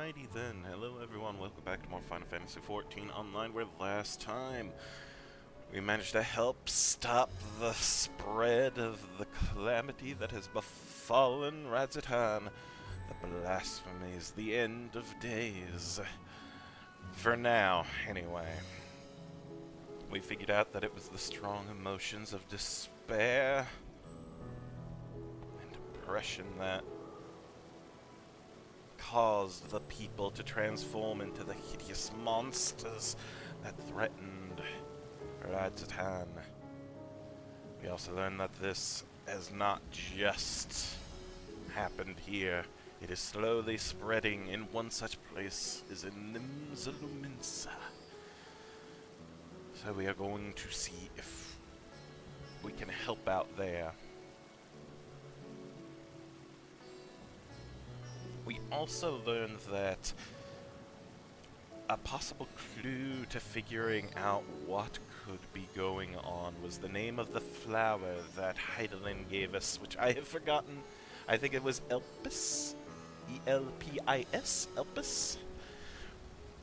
Alrighty then, hello everyone, welcome back to more Final Fantasy XIV Online, where last time we managed to help stop the spread of the calamity that has befallen Radzatan, the Blasphamies, the end of days. For now, anyway. We figured out that it was the strong emotions of despair and depression that caused the people to transform into the hideous monsters that threatened Radzatan. We also learned that this has not just happened here. It is slowly spreading, and one such place is in Nimzaluminsa. So we are going to see if we can help out there. We also learned that a possible clue to figuring out what could be going on was the name of the flower that Heidelin gave us, which I have forgotten. I think it was Elpis? E-L-P-I-S? Elpis?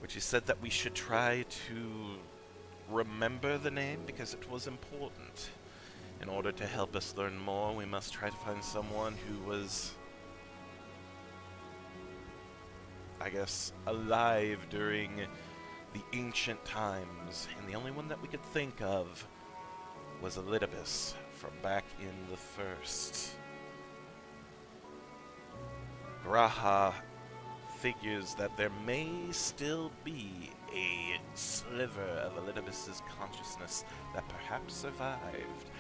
Which he said that we should try to remember the name because it was important. In order to help us learn more, we must try to find someone who was, I guess, alive during the ancient times, and the only one that we could think of was Elidibus from back in the first. Graha figures that there may still be a sliver of Elidibus's consciousness that perhaps survived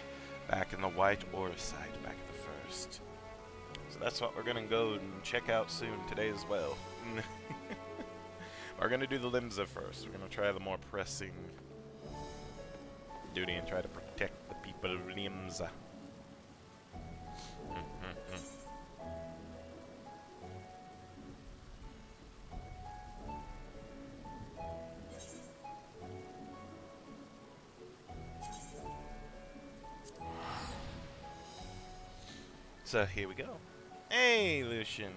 back in the White Orside back at the first. So that's what we're gonna go and check out soon today as well. We're gonna do the Limsa first. We're gonna try the more pressing duty and try to protect the people of Limsa. So here we go. Hey, Lucian!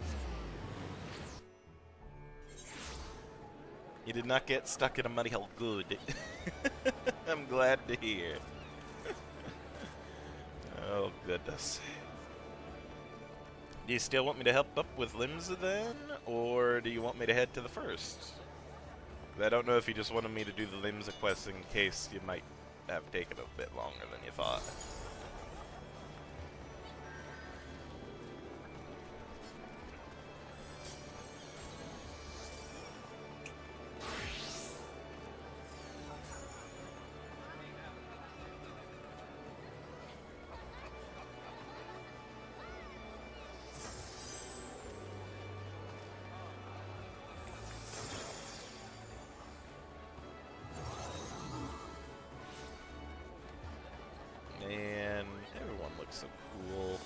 You did not get stuck in a muddy hole. Good. I'm glad to hear. Oh, goodness. Do you still want me to help up with Limsa then? Or do you want me to head to the first? I don't know if you just wanted me to do the Limsa quest in case you might have taken a bit longer than you thought. And everyone looks so cool.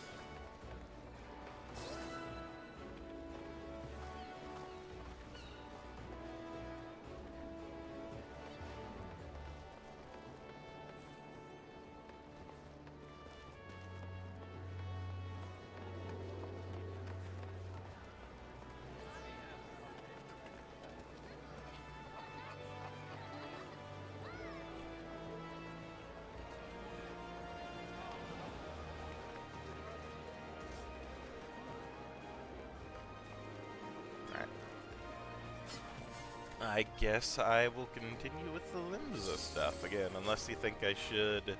I guess I will continue with the Limsa stuff again, unless you think I should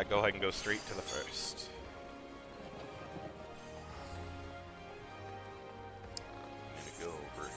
go ahead and go straight to the first. I'm gonna go over.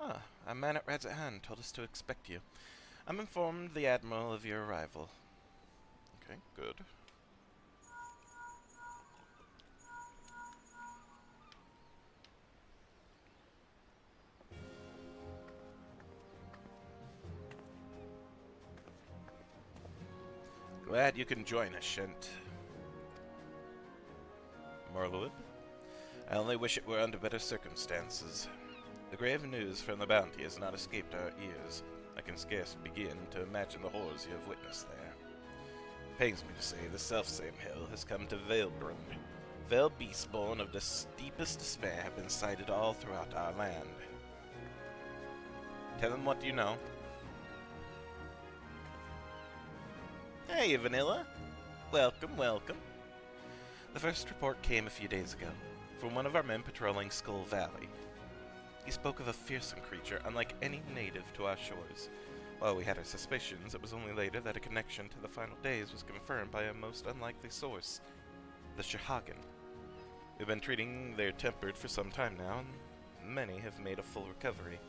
Ah, a man at Radzahan told us to expect you. I'm informed the Admiral of your arrival. Okay, good. Glad you can join us, Shent. Morlwood? I only wish it were under better circumstances. The grave news from the bounty has not escaped our ears. I can scarce begin to imagine the horrors you have witnessed there. It pains me to say the selfsame hill has come to Valebrund. Vale beasts born of the steepest despair have been sighted all throughout our land. Tell them what you know. Hey, Vanilla. Welcome, welcome. The first report came a few days ago, from one of our men patrolling Skull Valley. He spoke of a fearsome creature unlike any native to our shores. While we had our suspicions, it was only later that a connection to the final days was confirmed by a most unlikely source, the Shahagan. We've been treating their tempered for some time now, and many have made a full recovery.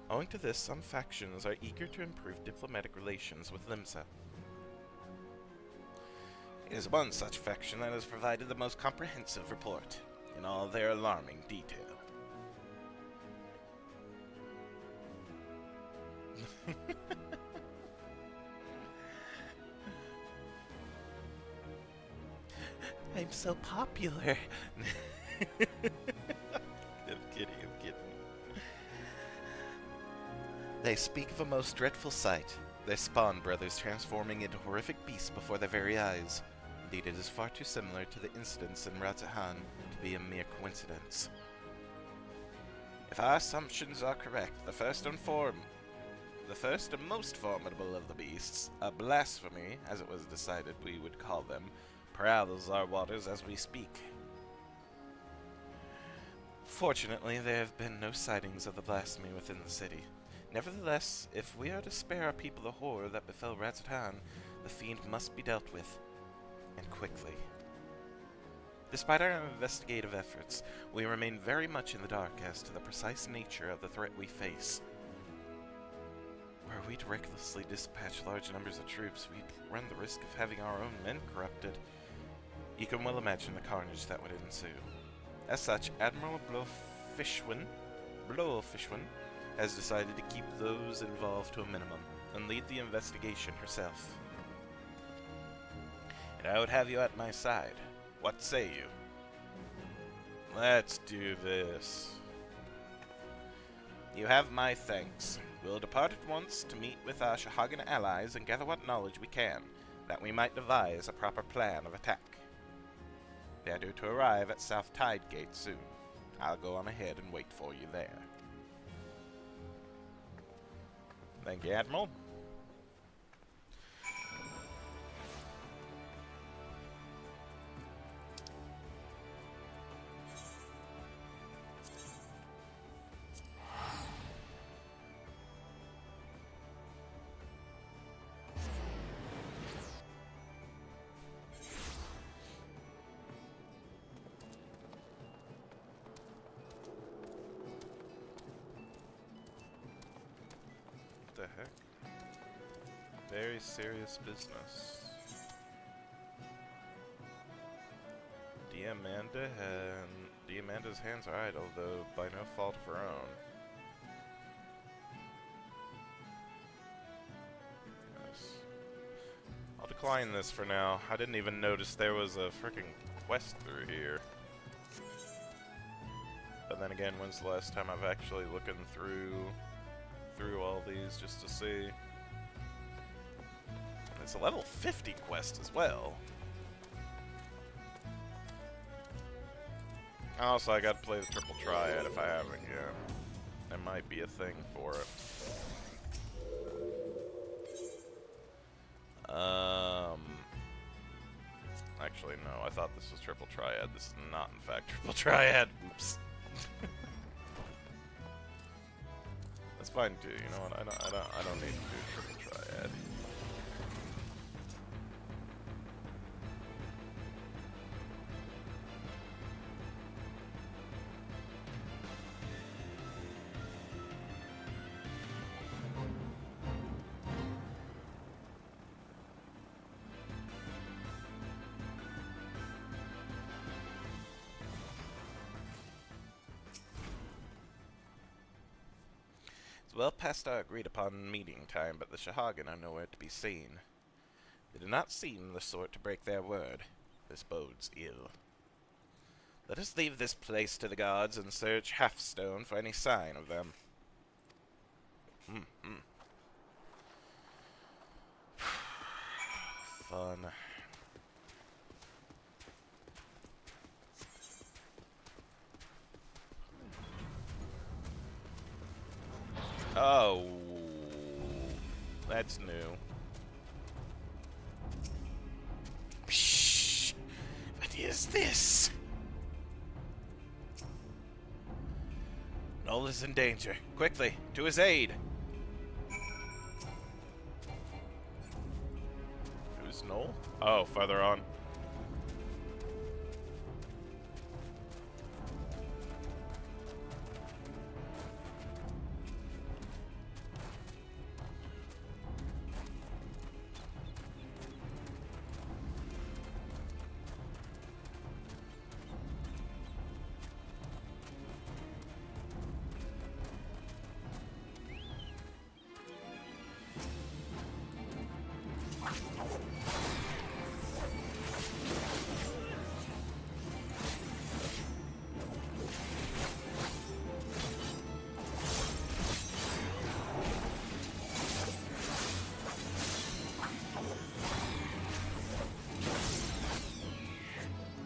Owing to this, some factions are eager to improve diplomatic relations with Limsa. It is one such faction that has provided the most comprehensive report, in all their alarming detail. I'm so popular. I'm kidding. They speak of a most dreadful sight, their spawn brothers transforming into horrific beasts before their very eyes. Indeed, it is far too similar to the incidents in Radzahan to be a mere coincidence. If our assumptions are correct, the first and most formidable of the beasts, a blasphemy, as it was decided we would call them, prowls our waters as we speak. Fortunately, there have been no sightings of the blasphemy within the city. Nevertheless, if we are to spare our people the horror that befell Radzahan, the fiend must be dealt with, and quickly. Despite our investigative efforts, we remain very much in the dark as to the precise nature of the threat we face. Were we to recklessly dispatch large numbers of troops, we'd run the risk of having our own men corrupted. You can well imagine the carnage that would ensue. As such, Admiral Blowfishwin has decided to keep those involved to a minimum and lead the investigation herself. And I would have you at my side. What say you? Let's do this. You have my thanks. We'll depart at once to meet with our Shahagan allies and gather what knowledge we can, that we might devise a proper plan of attack. They are due to arrive at South Tide Gate soon. I'll go on ahead and wait for you there. Thank you, Admiral. What the heck? Very serious business. Diamanda's hands are idle, though by no fault of her own. Yes. I'll decline this for now. I didn't even notice there was a freaking quest through here. But then again, when's the last time I've actually looking through all these just to see? It's a level 50 quest as well. Also, I gotta play the triple triad if I haven't yet. There might be a thing for it. Actually, no. I thought this was triple triad. This is not, in fact, triple triad. Oops. That's fine too. You know what? I don't need to do triple triad. It's well past our agreed-upon meeting time, but the Shahagan are nowhere to be seen. They do not seem the sort to break their word. This bodes ill. Let us leave this place to the gods and search Halfstone for any sign of them. Fun. Oh, that's new. Psh! What is this? Noel is in danger. Quickly, to his aid. Who's Noel? Oh, further on.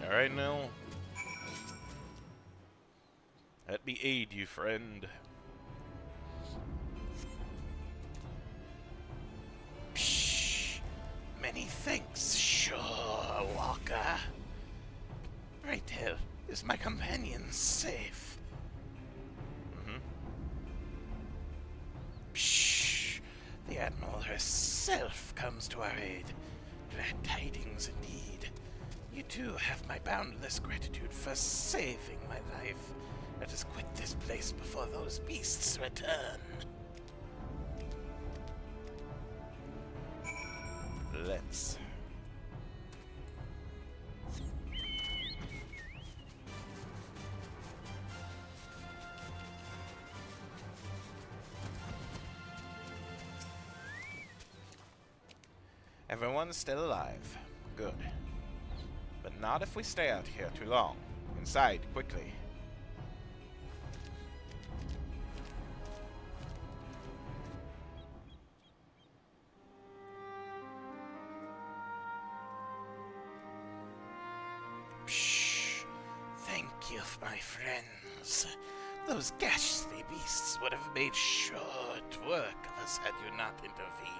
Alright, Noel. Let me aid you, friend. Psh! Many thanks, sure, Walker. Right here, is my companion safe? Psh! The Admiral herself comes to our aid. Glad tidings indeed. You too have my boundless gratitude for saving my life. Let us quit this place before those beasts return. Let's. Everyone's still alive. Good. But not if we stay out here too long. Inside, quickly. Shh. Thank you, my friends. Those ghastly beasts would have made short work of us had you not intervened.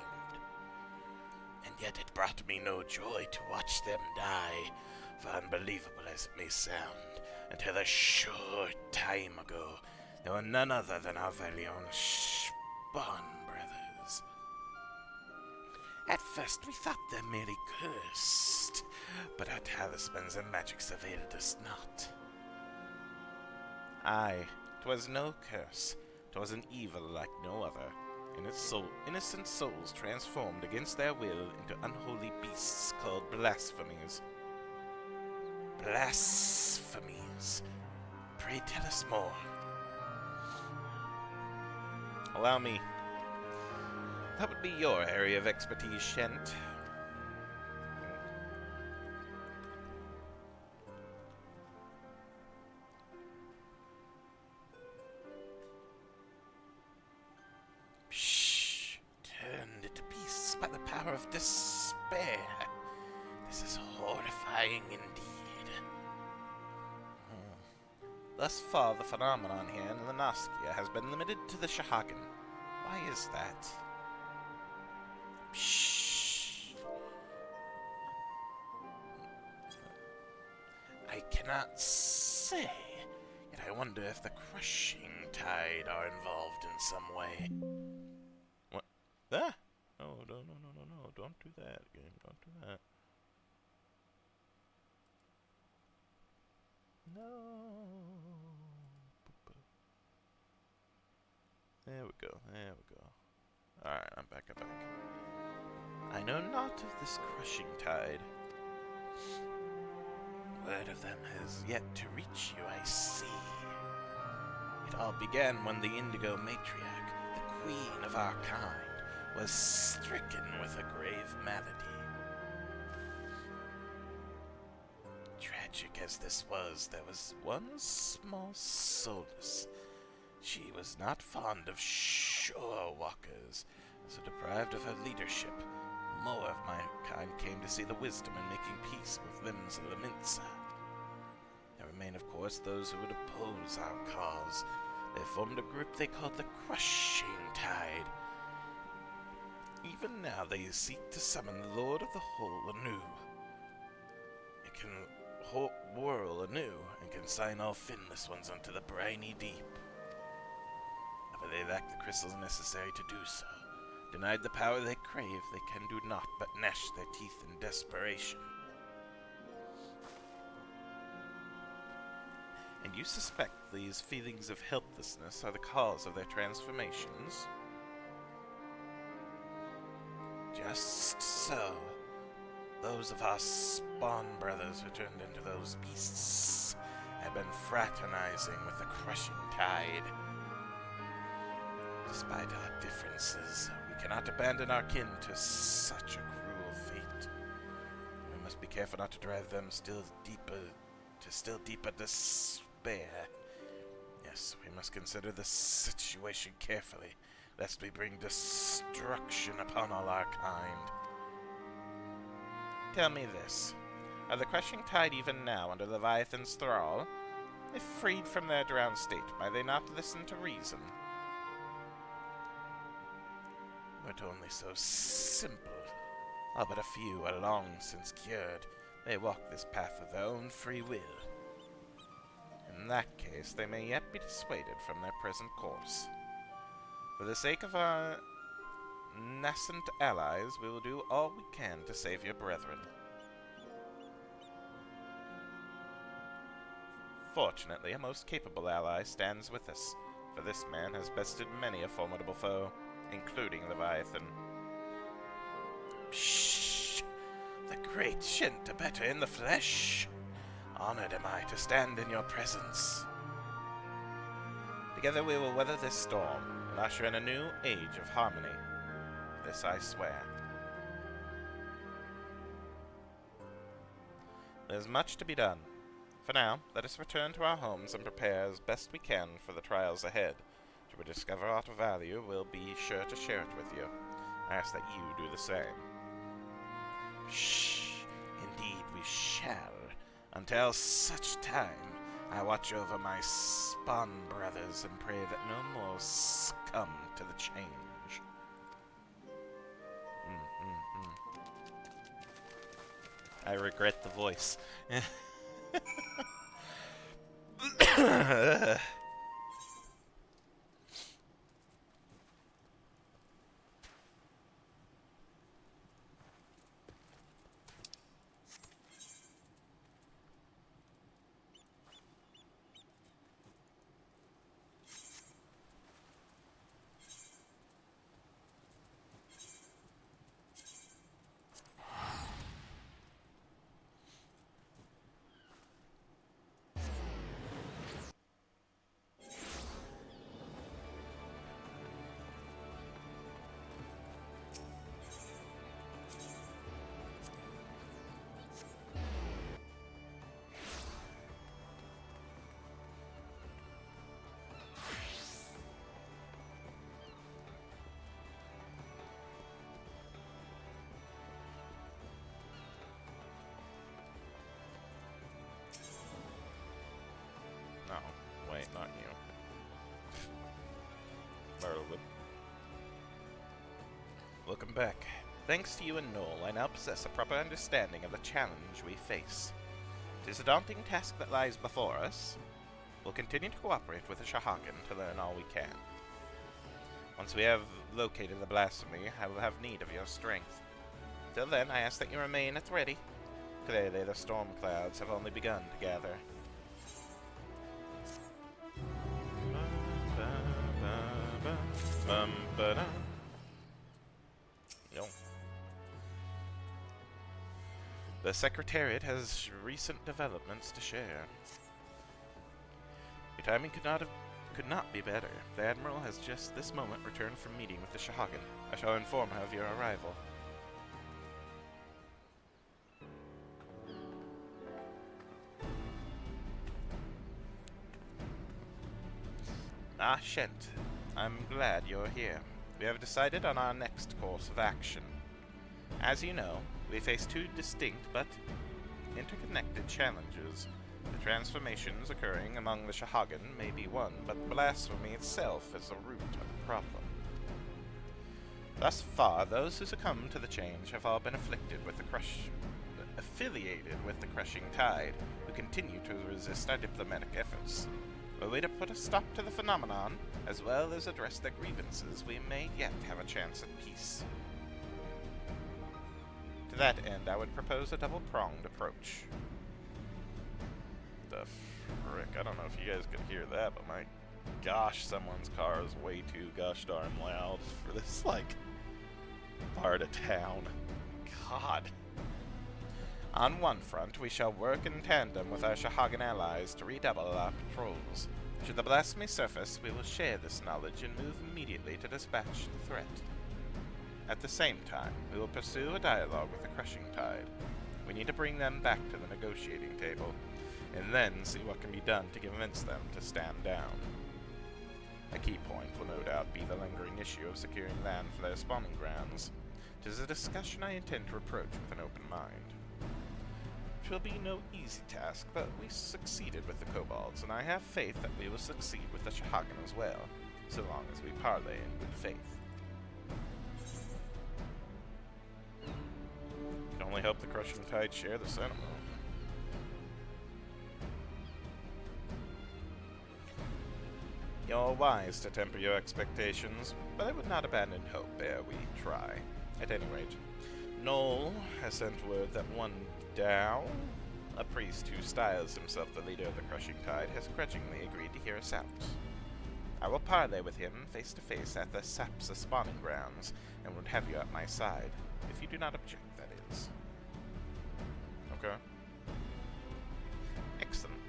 And yet it brought me no joy to watch them die, for unbelievable as it may sound, until a short time ago, they were none other than our very own Spawn brothers. At first we thought them merely cursed, but our talismans and magics availed us not. Aye, 'twas no curse, 'twas an evil like no other. Innocent souls transformed against their will into unholy beasts called Blasphamies. Blasphamies. Pray tell us more. Allow me. That would be your area of expertise, Shent. Turned into beasts by the power of despair. This is horrifying indeed. Thus far, the phenomenon here in Lenaskia has been limited to the Shahagan. Why is that? Shh. I cannot say, yet I wonder if the Crushing Tide are involved in some way. Ah! Oh, no, don't do that, game, don't do that. No. There we go. Alright, I'm back. I know not of this Crushing Tide. Word of them has yet to reach you, I see. It all began when the Indigo Matriarch, the queen of our kind, was stricken with a grave malady. Tragic as this was, there was one small solace. She was not fond of shore walkers, so deprived of her leadership, more of my kind came to see the wisdom in making peace with limbs of the Minsa. There remain, of course, those who would oppose our cause. They formed a group they called the Crushing Tide. Even now they seek to summon the Lord of the Hole anew. It can whirl anew and consign all finless ones unto the briny deep. But they lack the crystals necessary to do so. Denied the power they crave, they can do naught but gnash their teeth in desperation. And you suspect these feelings of helplessness are the cause of their transformations? Just so. Those of our spawn brothers who turned into those beasts had been fraternizing with the Crushing Tide. Despite our differences, we cannot abandon our kin to such a cruel fate. We must be careful not to drive them still deeper despair. Yes, we must consider the situation carefully, lest we bring destruction upon all our kind. Tell me this. Are the Crushing Tide even now under Leviathan's thrall? If freed from their drowned state, might they not listen to reason? But only so simple. All but a few are long since cured. They walk this path of their own free will. In that case, they may yet be dissuaded from their present course. For the sake of our nascent allies, we will do all we can to save your brethren. Fortunately, a most capable ally stands with us, for this man has bested many a formidable foe, including Leviathan. Shh! The great Shinta better in the flesh! Honored am I to stand in your presence. Together we will weather this storm and usher in a new age of harmony. This I swear. There's much to be done. For now, let us return to our homes and prepare as best we can for the trials ahead. Should we discover aught of value, we'll be sure to share it with you. I ask that you do the same. Shh! Indeed we shall. Until such time, I watch over my spawn brothers and pray that no more succumb to the change. I regret the voice. No, wait, not you. Merlin. Welcome back. Thanks to you and Noel, I now possess a proper understanding of the challenge we face. It is a daunting task that lies before us. We'll continue to cooperate with the Shahagan to learn all we can. Once we have located the Blasphemy, I will have need of your strength. Till then, I ask that you remain at the ready. Clearly, the storm clouds have only begun to gather. The Secretariat has recent developments to share. Your timing could not have could not be better. The Admiral has just this moment returned from meeting with the Shahagan. I shall inform her of your arrival. Ah, Shent. I'm glad you're here. We have decided on our next course of action. As you know, we face two distinct but interconnected challenges. The transformations occurring among the Shahagan may be one, but blasphemy itself is the root of the problem. Thus far, those who succumb to the change have all been afflicted with the affiliated with the crushing tide, who continue to resist our diplomatic efforts. Were we to put a stop to the phenomenon, as well as address their grievances, we may yet have a chance at peace. To that end, I would propose a double-pronged approach. The frick? I don't know if you guys could hear that, but my gosh, someone's car is way too gosh darn loud for this, like, part of town. God. On one front, we shall work in tandem with our Shahagan allies to redouble our patrols. Should the blasphemy surface, we will share this knowledge and move immediately to dispatch the threat. At the same time, we will pursue a dialogue with the crushing tide. We need to bring them back to the negotiating table, and then see what can be done to convince them to stand down. A key point will no doubt be the lingering issue of securing land for their spawning grounds. It is a discussion I intend to approach with an open mind. It will be no easy task, but we succeeded with the kobolds, and I have faith that we will succeed with the Shahagan as well, so long as we parley in good faith. Can only hope the crushing tide share the sentiment. You're wise to temper your expectations, but I would not abandon hope ere we try. At any rate, Noel has sent word that one Dow, a priest who styles himself the leader of the crushing tide, has grudgingly agreed to hear us out. I will parley with him face to face at the Sapsa spawning grounds, and would have you at my side, if you do not object, that is. Okay. Excellent.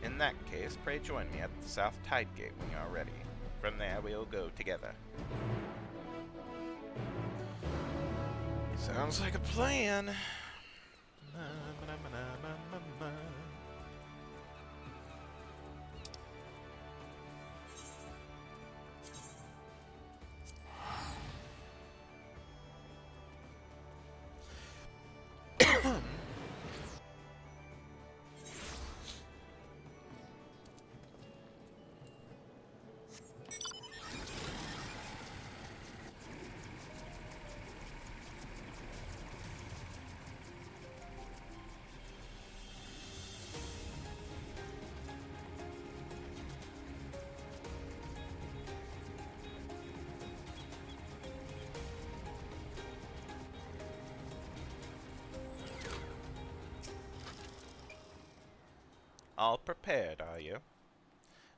In that case, pray join me at the South Tide Gate when you are ready. From there, we'll go together. Sounds like a plan. All prepared, are you?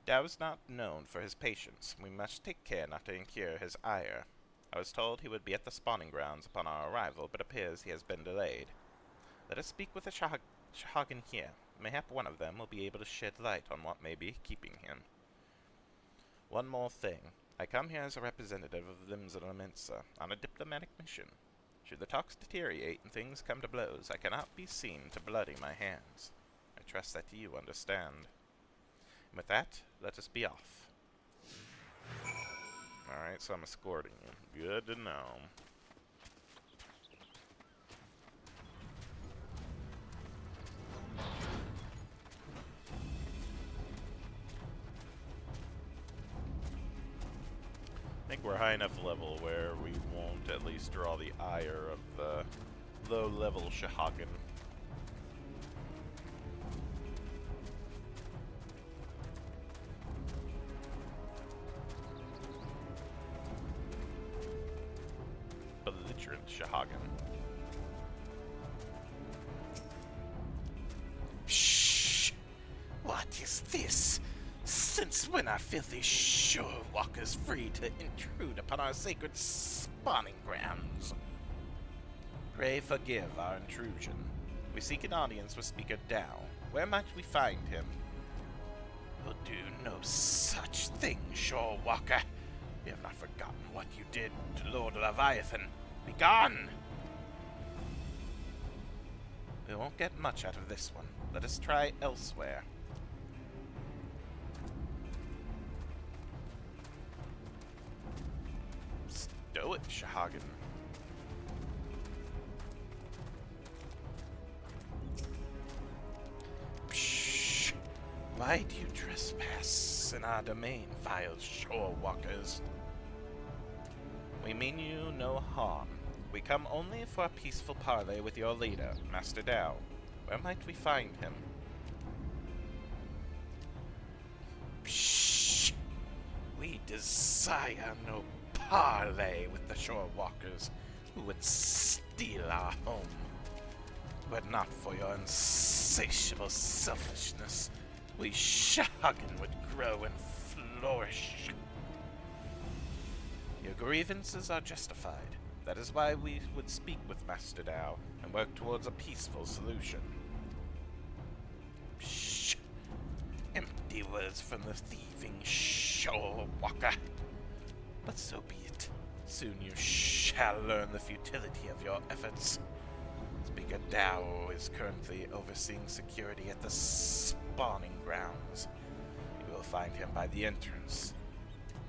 Dow is not known for his patience. We must take care not to incur his ire. I was told he would be at the spawning grounds upon our arrival, but appears he has been delayed. Let us speak with the Shahagan here. Mayhap one of them will be able to shed light on what may be keeping him. One more thing. I come here as a representative of Limsa Mensa on a diplomatic mission. Should the talks deteriorate and things come to blows, I cannot be seen to bloody my hands. I trust that you understand. And with that, let us be off. Alright, so I'm escorting you. Good to know. I think we're high enough level where we won't at least draw the ire of the low-level Shahagan. Belligerent Shahagan. Shh! What is this? Since when are filthy shore walkers free to intrude upon our sacred spawning grounds? Pray forgive our intrusion. We seek an audience with Speaker Dow. Where might we find him? will do no such thing, Shore Walker. We have not forgotten what you did to Lord Leviathan. Be gone! We won't get much out of this one. Let us try elsewhere. Stow it, Shahagan. Pshh! Why do you trespass in our domain, vile shore walkers? We mean you no harm. We come only for a peaceful parley with your leader, Master Dow. Where might we find him? Pshh! We desire no parley with the shore walkers who would steal our home. Were it not for your insatiable selfishness, we Shahagan would grow and flourish. Your grievances are justified. That is why we would speak with Master Dow and work towards a peaceful solution. Shh! Empty words from the thieving shore walker. But so be it. Soon you shall learn the futility of your efforts. Speaker Dow is currently overseeing security at the spawning grounds. You will find him by the entrance.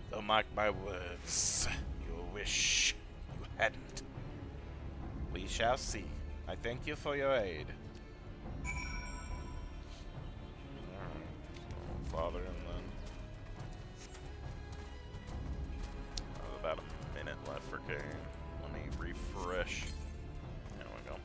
Though mark my words, you'll wish you hadn't. We shall see. I thank you for your aid. Alright. Father and then. About a minute left for game. Let me refresh. There we go.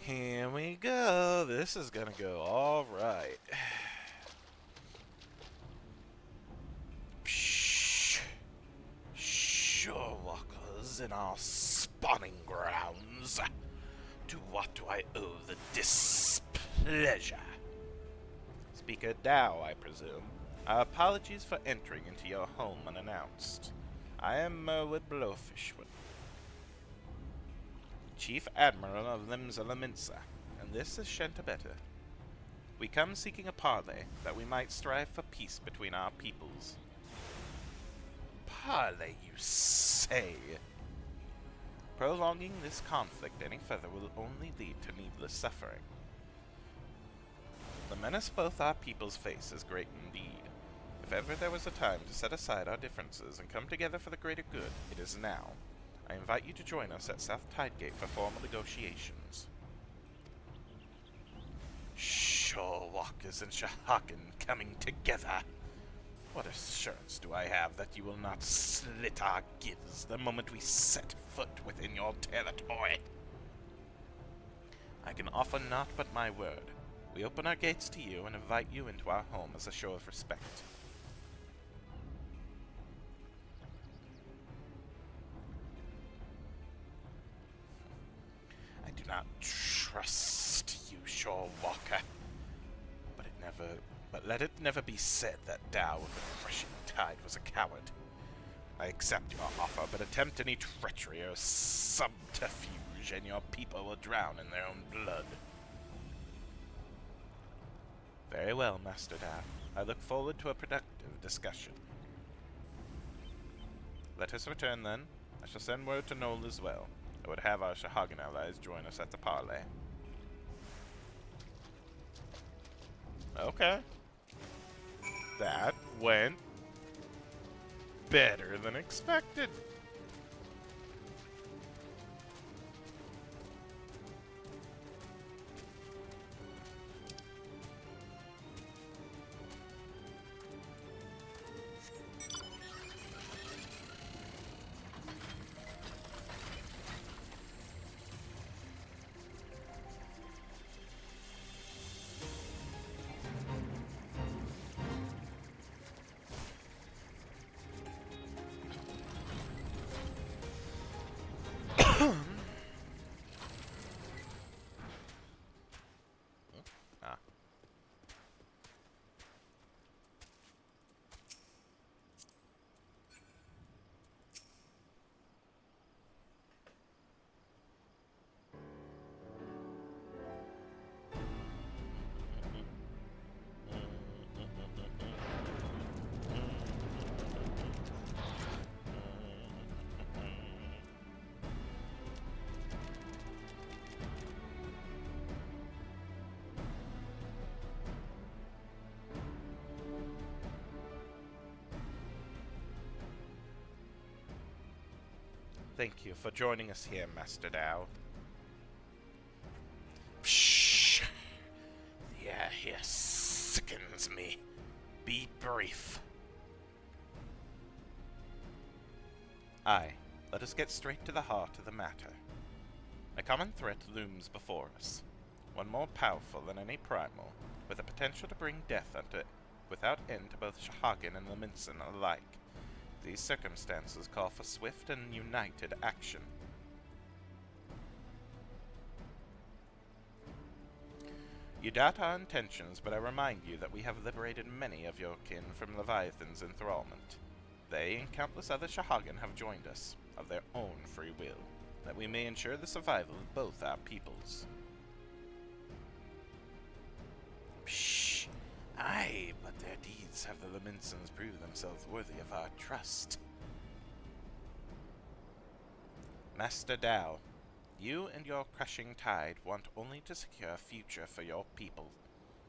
Here we go. This is gonna go all right. Shh. Shore walkers in our spawning grounds. To what do I owe the displeasure? Speaker Dow, I presume. Our apologies for entering into your home unannounced. I am Merwood Blowfishwood, Chief Admiral of Limsa, and this is Shantabetta. We come seeking a parley, that we might strive for peace between our peoples. Parley, you say? Prolonging this conflict any further will only lead to needless suffering. The menace both our peoples face is great indeed. If ever there was a time to set aside our differences and come together for the greater good, it is now. I invite you to join us at South Tidegate for formal negotiations. Shore walkers and Shahagan coming together. What assurance do I have that you will not slit our gills the moment we set foot within your territory? I can offer naught but my word. We open our gates to you and invite you into our home as a show of respect. I do not trust you, Shore Walker. But let it never be said that Dow of the Crushing Tide was a coward. I accept your offer, but attempt any treachery or subterfuge, and your people will drown in their own blood. Very well, Master Dow. I look forward to a productive discussion. Let us return, then. I shall send word to Noel as well. I would have our Shahagan allies join us at the parley. Okay. That went better than expected. Thank you for joining us here, Master Dow. Shh! The air here sickens me. Be brief. Aye, let us get straight to the heart of the matter. A common threat looms before us, one more powerful than any primal, with the potential to bring death without end to both Shahagin and Leminson alike. These circumstances call for swift and united action. You doubt our intentions, but I remind you that we have liberated many of your kin from Leviathan's enthrallment. They and countless other Shahagin have joined us, of their own free will, that we may ensure the survival of both our peoples. Shh! Aye, but their deeds have the Leminsons proved themselves worthy of our trust. Master Dow, you and your crushing tide want only to secure a future for your people.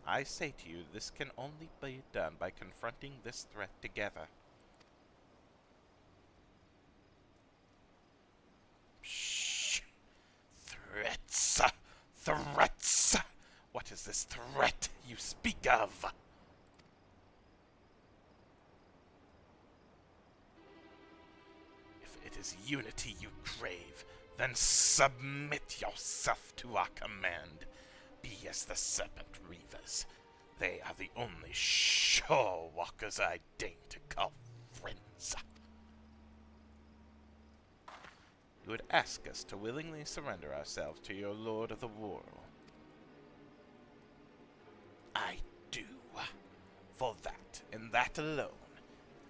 I say to you, this can only be done by confronting this threat together. Shh! Threats! Threats! What is this threat you speak of? If it is unity you crave, then submit yourself to our command. Be as the Serpent Reavers. They are the only shore walkers I deign to call friends. You would ask us to willingly surrender ourselves to your Lord of the World. I do. For that, and that alone,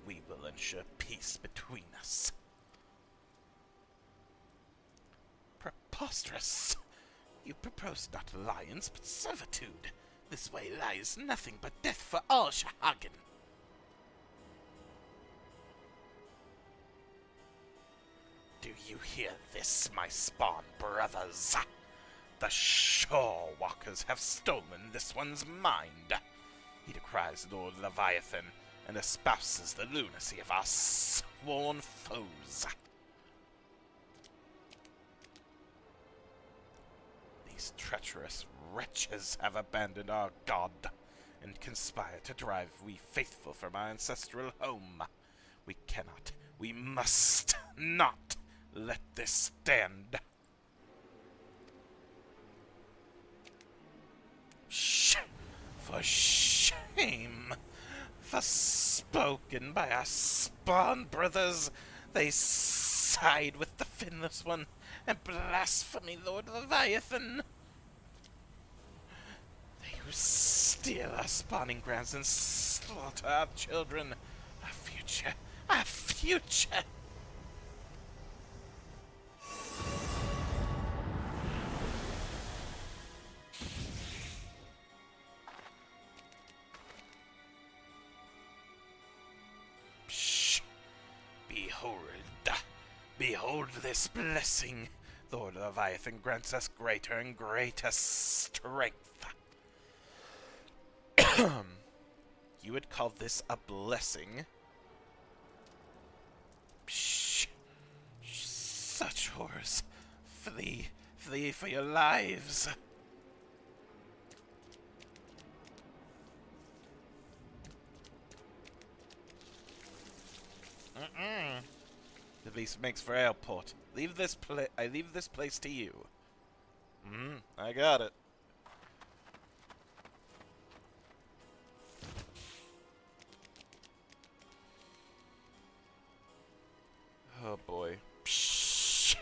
we will ensure peace between us. Preposterous! You propose not alliance, but servitude. This way lies nothing but death for all Shahagin. Do you hear this, my spawn brothers? The shore walkers have stolen this one's mind. He decries Lord Leviathan and espouses the lunacy of our sworn foes. These treacherous wretches have abandoned our god and conspire to drive we faithful from our ancestral home. We cannot, we must not let this stand. For shame! Forspoken by our spawn brothers, they side with the finless one and blasphemy Lord Leviathan. They who steal our spawning grounds and slaughter our children, our future, our future! Behold this blessing. Lord Leviathan grants us greater and greater strength. You would call this a blessing? Psh! Such horrors. Flee, flee for your lives. The beast makes for airport. I leave this place to you. I got it. Oh boy. Psh!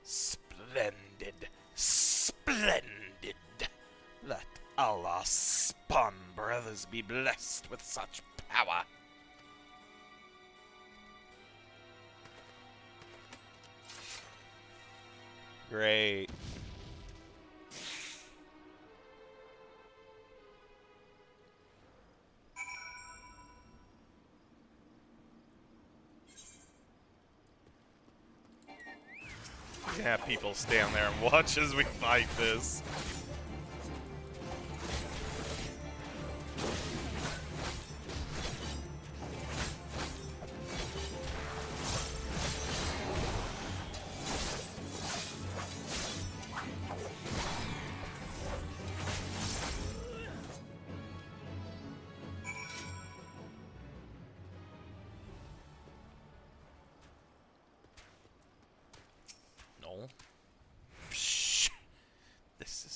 Splendid. Splendid. Let all our spawn brothers be blessed with such power. Great. Yeah, people stand there and watch as we fight this.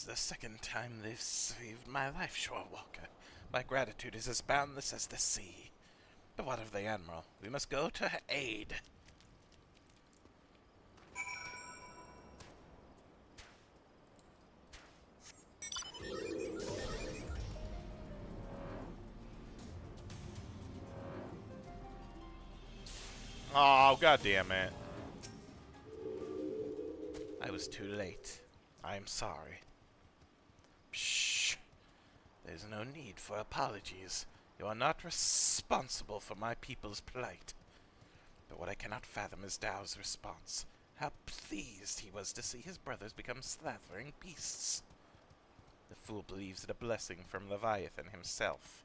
the second time they've saved my life, Shorewalker. My gratitude is as boundless as the sea. But what of the Admiral? We must go to her aid. Oh, god damn it. I was too late. I am sorry. Shh. There's no need for apologies. You are not responsible for my people's plight. But what I cannot fathom is Dow's response. How pleased he was to see his brothers become slavering beasts. The fool believes it a blessing from Leviathan himself.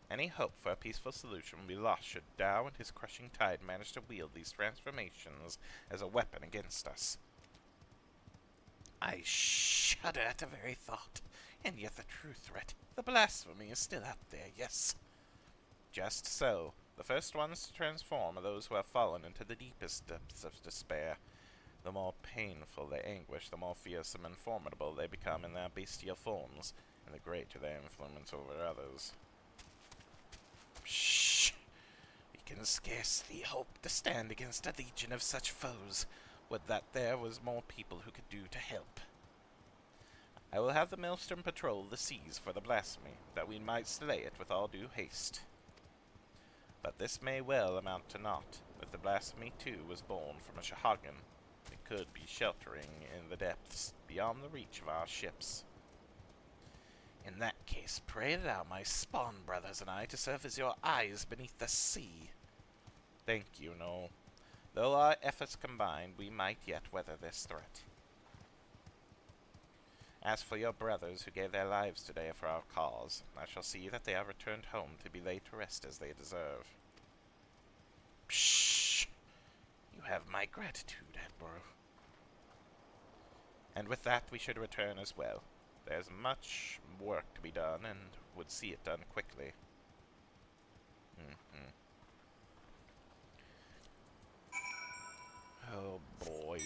Any hope for a peaceful solution will be lost should Dow and his crushing tide manage to wield these transformations as a weapon against us. I shudder at the very thought, and yet the true threat, the blasphemy, is still out there, yes. Just so. The first ones to transform are those who have fallen into the deepest depths of despair. The more painful their anguish, the more fearsome and formidable they become in their bestial forms, and the greater their influence over others. Shh! We can scarcely hope to stand against a legion of such foes. Would that there was more people who could do to help. I will have the Maelstrom patrol the seas for the blasphemy, that we might slay it with all due haste. But this may well amount to naught. If the blasphemy too was born from a Shahagan, it could be sheltering in the depths, beyond the reach of our ships. In that case, pray allow my spawn brothers and I to serve as your eyes beneath the sea. Thank you, Noel. Though our efforts combined, we might yet weather this threat. As for your brothers who gave their lives today for our cause, I shall see that they are returned home to be laid to rest as they deserve. Shh! You have my gratitude, Admiral. And with that we should return as well. There's much work to be done, and would see it done quickly. Oh boy.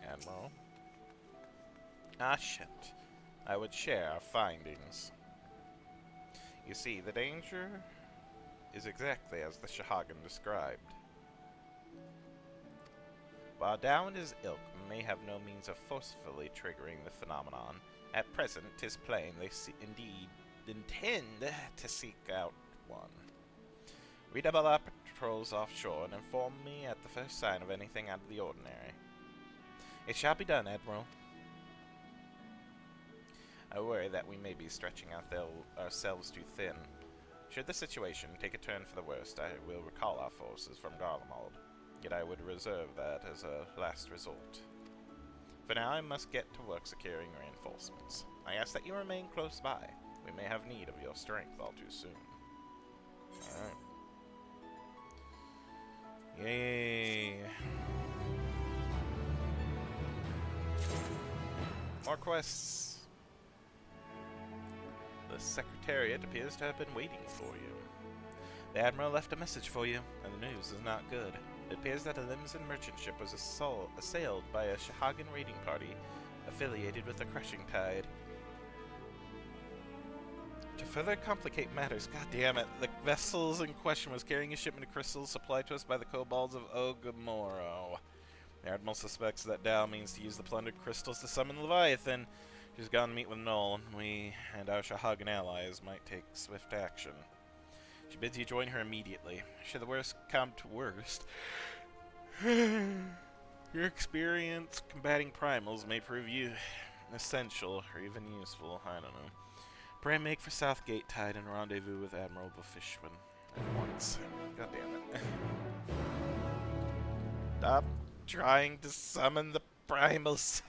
Admiral. Ah, shit. I would share our findings. You see, the danger is exactly as the Shahagan described. While Dow and his ilk may have no means of forcefully triggering the phenomenon, at present 'tis plain they indeed intend to seek out one. Redouble our patrols offshore and inform me at the first sign of anything out of the ordinary. It shall be done, Admiral. I worry that we may be stretching ourselves too thin. Should the situation take a turn for the worst, I will recall our forces from Garlemald, yet I would reserve that as a last resort. For now I must get to work securing reinforcements. I ask that you remain close by. We may have need of your strength all too soon. Alright. Yay! More quests! The Secretariat appears to have been waiting for you. The Admiral left a message for you, and the news is not good. It appears that a Limousin merchant ship was assailed by a Shahagan raiding party affiliated with the Crushing Tide. To further complicate matters, goddammit, the vessels in question was carrying a shipment of crystals supplied to us by the kobolds of Ogamoro. The Admiral suspects that Dow means to use the plundered crystals to summon Leviathan. She's gone to meet with Null, and we and our Shahagan allies might take swift action. She bids you join her immediately. Should the worst come to worst, your experience combating primals may prove you essential or even useful. I don't know. Pray make for Southgate Tide and rendezvous with Admiral Bufishwin. at once. God damn it. Stop trying to summon the primals.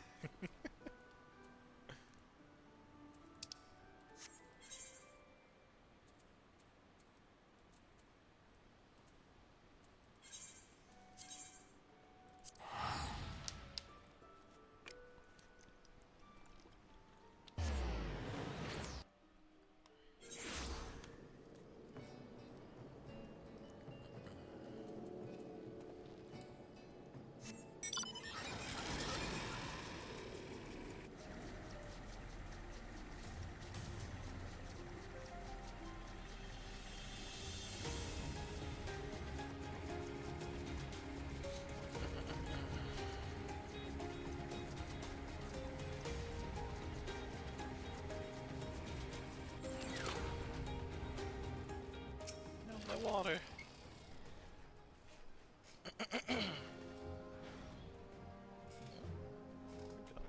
No, my water.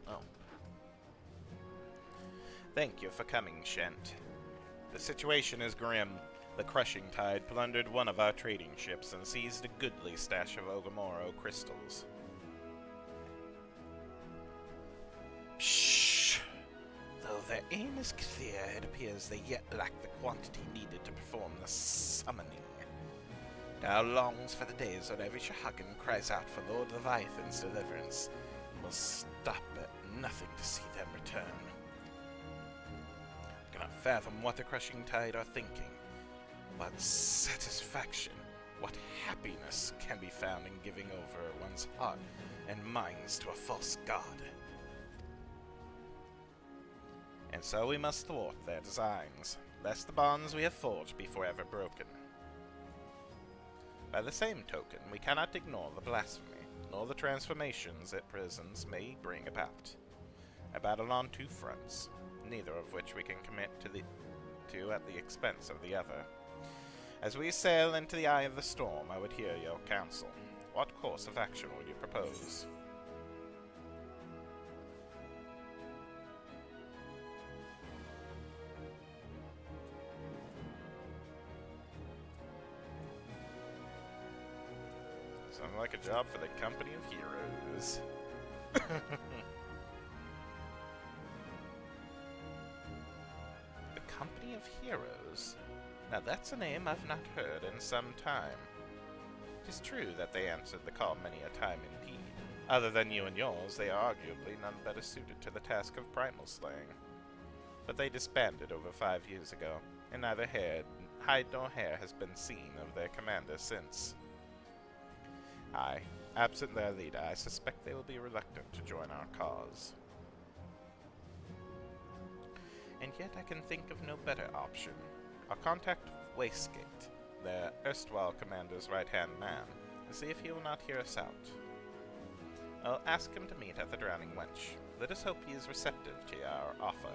Oh. Thank you for coming, Shent. The situation is grim. The crushing tide plundered one of our trading ships and seized a goodly stash of Ogamoro crystals. Shh! Though their aim is clear, it appears they yet lack the quantity needed to perform the summoning. Now longs for the days when every Shahagan cries out for Lord Leviathan's deliverance, and will stop at nothing to see them return. I cannot fathom what the crushing tide are thinking. What satisfaction, what happiness can be found in giving over one's heart and minds to a false god. And so we must thwart their designs, lest the bonds we have forged be forever broken. By the same token, we cannot ignore the blasphemy, nor the transformations it prisons may bring about. A battle on two fronts, neither of which we can commit to at the expense of the other. As we sail into the eye of the storm, I would hear your counsel. What course of action would you propose? Sounds like a job for the Company of Heroes. The Company of Heroes? Now that's a name I've not heard in some time. It is true that they answered the call many a time indeed. Other than you and yours, they are arguably none better suited to the task of primal slaying. But they disbanded over 5 years ago, and neither hide nor hair has been seen of their commander since. Aye, absent their leader, I suspect they will be reluctant to join our cause. And yet I can think of no better option. I'll contact Wastegate, their erstwhile commander's right-hand man, and see if he will not hear us out. I'll ask him to meet at the Drowning Wench. Let us hope he is receptive to our offer.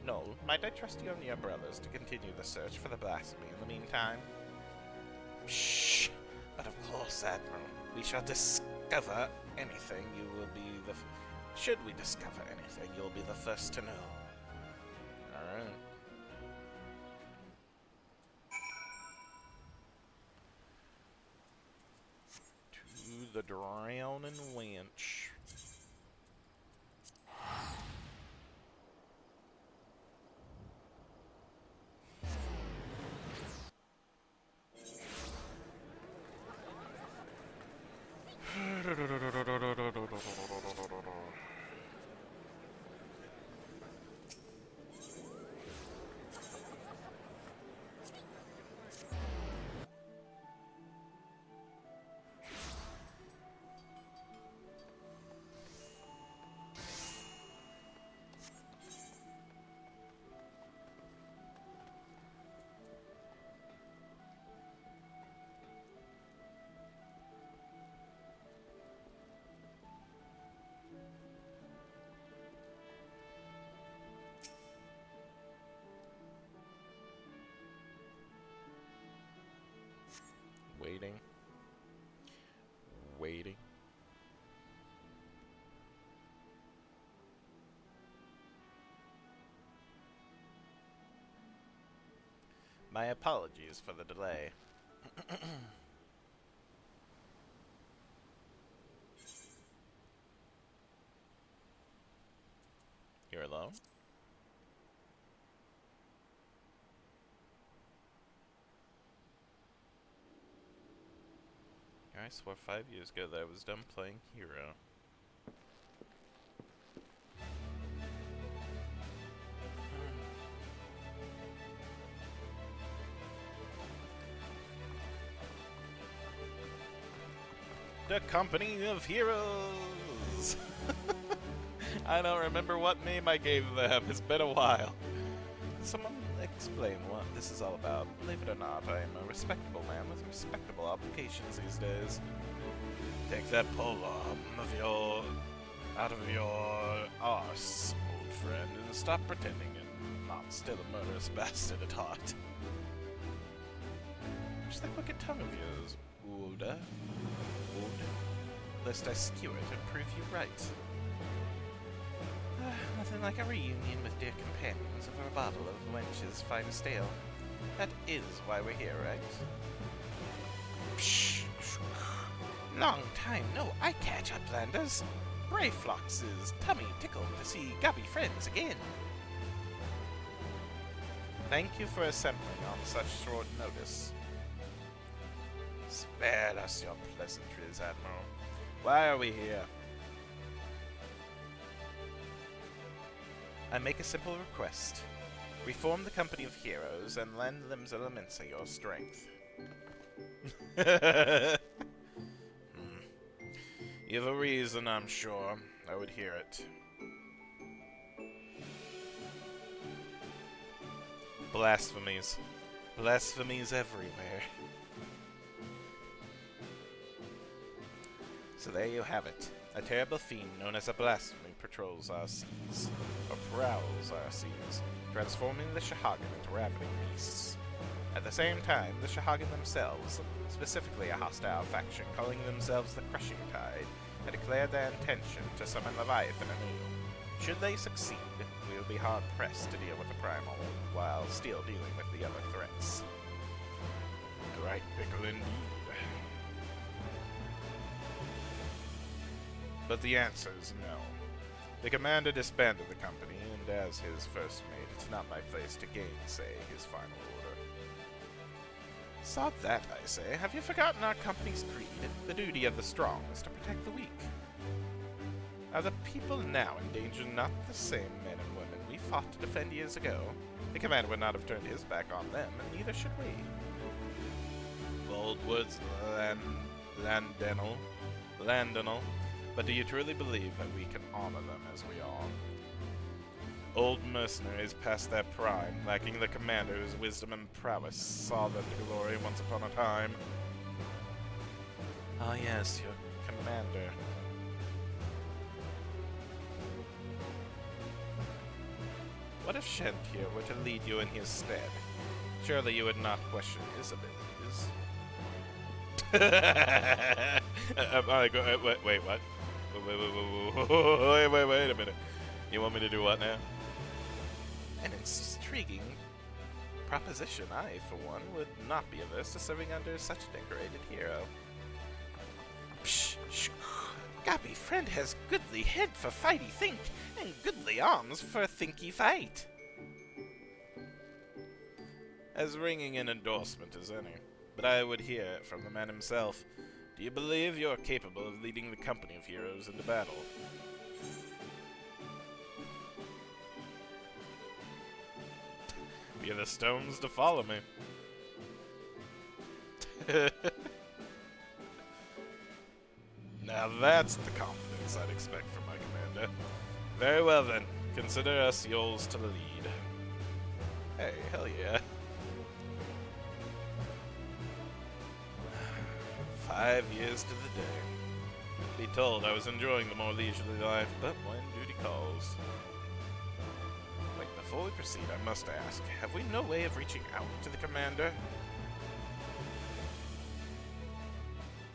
Noel, might I trust you and your brothers to continue the search for the blasphemy in the meantime? Shh! But of course, Admiral, we shall discover anything. You will be the... Should we discover anything, you'll be the first to know. Alright. To the Drowning Wench. Waiting. Waiting. My apologies for the delay. You're alone? I swore 5 years ago that I was done playing Hero. The Company of Heroes! I don't remember what name I gave them. It's been a while. Someone explain what this is all about. Believe it or not, I am a respectable man with respectable obligations these days. Take that polearm out of your arse, old friend, and stop pretending you're not still a murderous bastard at heart. Just that wicked tongue of yours, Ulda. Lest I skew it and prove you right. Nothing like a reunion with dear companions over a bottle of wench's finest ale. That is why we're here, right? Psh! Long time no eye catch, Uplanders. Brayflox's tummy tickled to see gubby friends again. Thank you for assembling on such short notice. Spare us your pleasantries, Admiral. Why are we here? I make a simple request. Reform the Company of Heroes and lend them elements of your strength. You have a reason, I'm sure. I would hear it. Blasphemies. Blasphemies everywhere. So there you have it. A terrible fiend known as a blasphemy patrols our seas, or prowls our seas, transforming the Shahagan into ravening beasts. At the same time, the Shahagan themselves, specifically a hostile faction calling themselves the Crushing Tide, have declared their intention to summon Leviathan anew. Should they succeed, we will be hard-pressed to deal with the Primal, while still dealing with the other threats. Right pickle indeed. But the answer is no. The commander disbanded the company, and as his first mate, it's not my place to gainsay his final order. Sod that, I say. Have you forgotten our company's creed? The duty of the strong is to protect the weak. Are the people now in danger not the same men and women we fought to defend years ago? The commander would not have turned his back on them, and neither should we. Bold words, Landennel. But do you truly believe that we can honor them as we are? Old mercenaries past their prime, lacking the commander whose wisdom and prowess saw them to glory once upon a time. Ah yes, your commander. What if Shent here were to lead you in his stead? Surely you would not question his abilities. Wait, what? Wait a minute. You want me to do what now? An intriguing proposition. I, for one, would not be averse to serving under such a decorated hero. Psh! Gabby friend has goodly head for fighty think, and goodly arms for thinky fight. As ringing an endorsement as any, but I would hear it from the man himself. Do you believe you are capable of leading the company of heroes into battle? You have the stones to follow me. Now that's the confidence I'd expect from my commander. Very well then, consider us yours to lead. Hey, hell yeah. 5 years to the day. Be told I was enjoying the more leisurely life, but when duty calls. Wait, before we proceed, I must ask, have we no way of reaching out to the commander?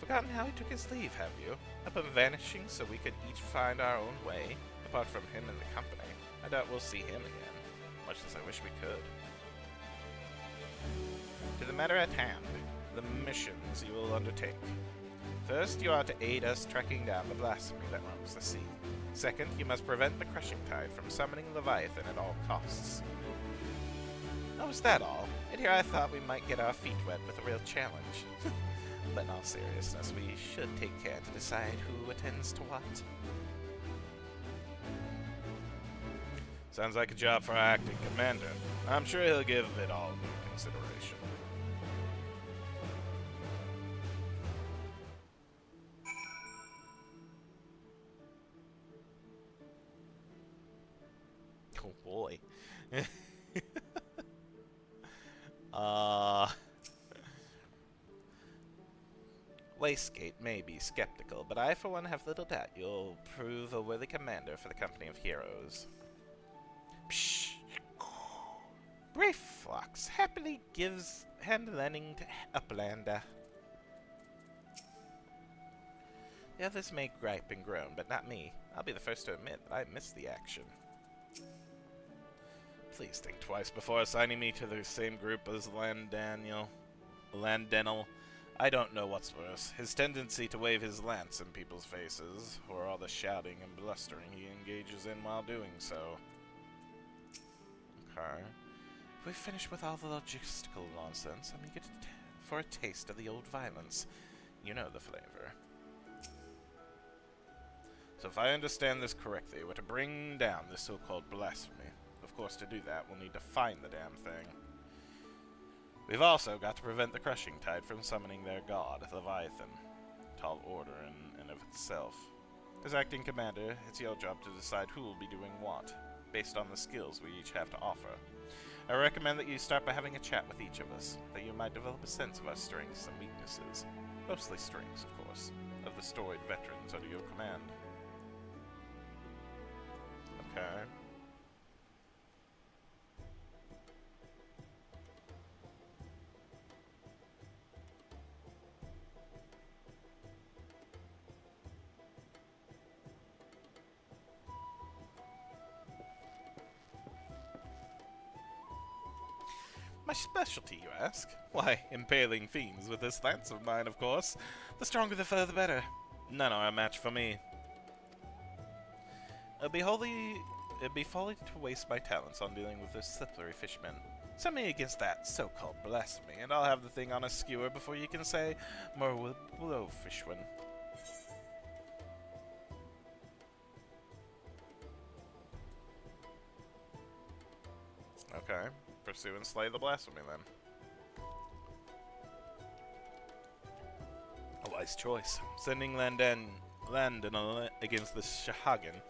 Forgotten how he took his leave, have you? Up and vanishing so we could each find our own way, apart from him and the company. I doubt we'll see him again, much as I wish we could. matter at hand, the missions you will undertake. First, you are to aid us tracking down the blasphemy that roams the sea. Second, you must prevent the crushing tide from summoning Leviathan at all costs. Oh, is that all? And here I thought we might get our feet wet with a real challenge. But in all seriousness, we should take care to decide who attends to what. Sounds like a job for our acting commander. I'm sure he'll give it all due consideration. Oh boy. Wastegate may be skeptical, but I for one have little doubt you'll prove a worthy commander for the company of heroes. Psh! Brayflox happily gives hand-lending to Uplander. The others may gripe and groan, but not me. I'll be the first to admit that I missed the action. Please think twice before assigning me to the same group as Landenil. I don't know what's worse, his tendency to wave his lance in people's faces, or all the shouting and blustering he engages in while doing so. Okay. If we finish with all the logistical nonsense, I'm eager for a taste of the old violence. You know the flavor. So if I understand this correctly, we're to bring down this so-called blasphemy. Of course, to do that, we'll need to find the damn thing. We've also got to prevent the crushing tide from summoning their god, Leviathan. Tall order in and of itself. As acting commander, it's your job to decide who will be doing what, based on the skills we each have to offer. I recommend that you start by having a chat with each of us, that you might develop a sense of our strengths and weaknesses. Mostly strengths, of course, of the storied veterans under your command. Okay. My specialty, you ask? Why, impaling fiends with this lance of mine, of course. The stronger the foe, the better. None are a match for me. It'd be folly to waste my talents on dealing with this slippery fishman. Send me against that so-called blasphemy, and I'll have the thing on a skewer before you can say, more below fishman. Okay. Pursue and slay the blasphemy, then. A wise choice. Sending Landon against the Shahagan.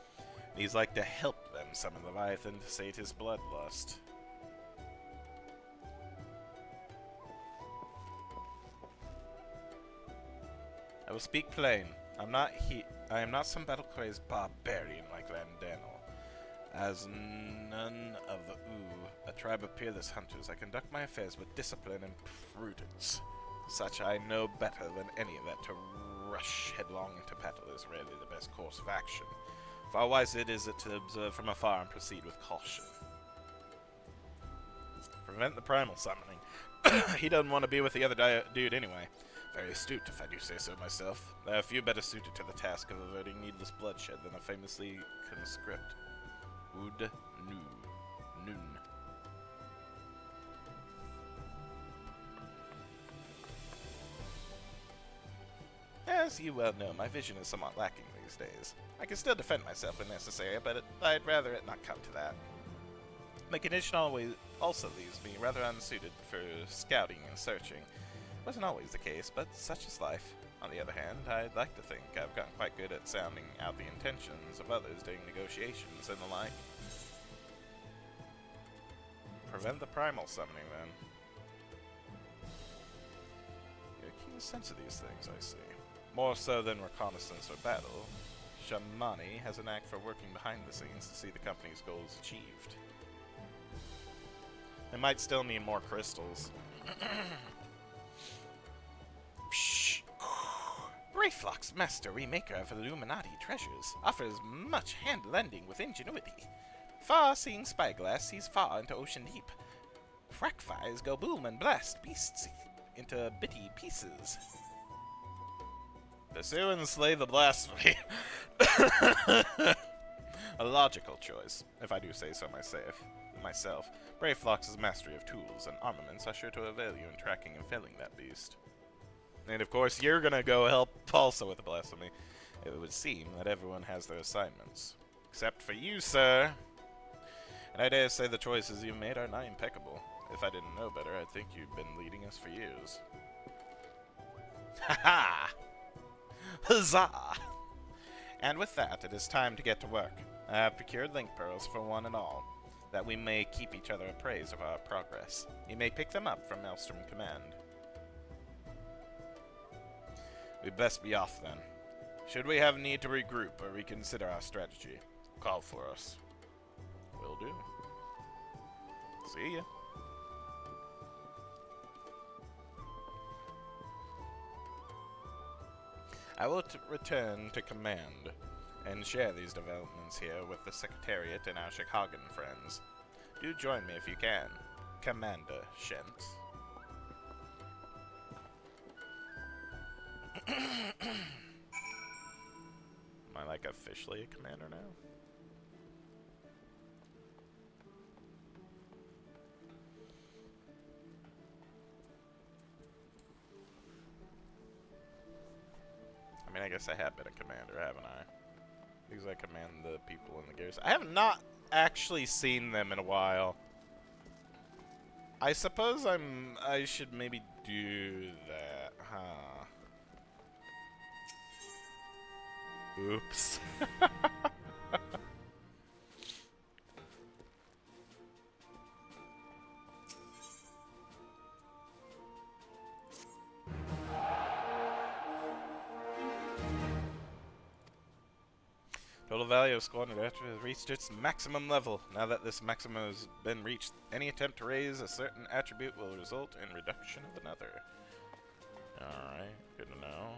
He's like to help them summon Leviathan to sate his bloodlust. I will speak plain. I am not some battle-crazed barbarian like Landanel. As none of the a tribe of peerless hunters, I conduct my affairs with discipline and prudence. Such I know better than any that to rush headlong into battle is rarely the best course of action. Far wiser it is to observe from afar and proceed with caution. Prevent the primal summoning. He doesn't want to be with the other dude anyway. Very astute, if I do say so myself. There are few better suited to the task of averting needless bloodshed than a famously conscript Ud Nun. As you well know, my vision is somewhat lacking these days. I can still defend myself when necessary, but I'd rather it not come to that. My condition also leaves me rather unsuited for scouting and searching. Wasn't always the case, but such is life. On the other hand, I'd like to think I've gotten quite good at sounding out the intentions of others during negotiations and the like. Prevent the primal summoning, then. You have a keen sense of these things, I see. More so than reconnaissance or battle, Shamani has a knack for working behind the scenes to see the company's goals achieved. It might still mean more crystals. Pshh! Brayflox, master remaker of Illuminati treasures, offers much hand-lending with ingenuity. Far-seeing spyglass sees far into ocean deep. crackfires go boom and blast beasts into bitty pieces. Pursue and slay the blasphemy. A logical choice, if I do say so myself. Brave Flox's mastery of tools and armaments are sure to avail you in tracking and felling that beast. And of course, you're gonna go help also with the blasphemy. It would seem that everyone has their assignments. Except for you, sir. And I dare say the choices you've made are nigh impeccable. If I didn't know better, I'd think you'd been leading us for years. Ha ha! Huzzah! And with that, it is time to get to work. I have procured link pearls for one and all, that we may keep each other appraised of our progress. You may pick them up from Maelstrom Command. We'd best be off then. Should we have need to regroup or reconsider our strategy, call for us. Will do. See ya. I will return to command and share these developments here with the Secretariat and our Chicagan friends. Do join me if you can, Commander Shent. Am I like officially a commander now? I mean, I guess I have been a commander, haven't I? Because I command the people in the garrison. I have not actually seen them in a while. I suppose I should maybe do that, huh? Oops. Total value of squandered attribute has reached its maximum level. Now that this maximum has been reached, any attempt to raise a certain attribute will result in reduction of another. Alright, good to know.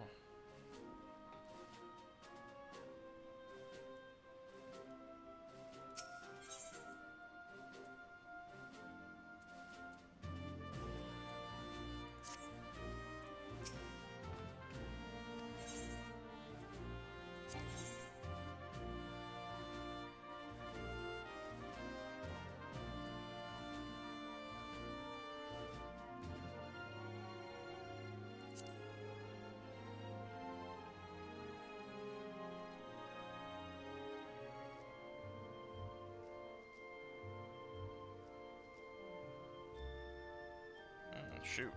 Shoot.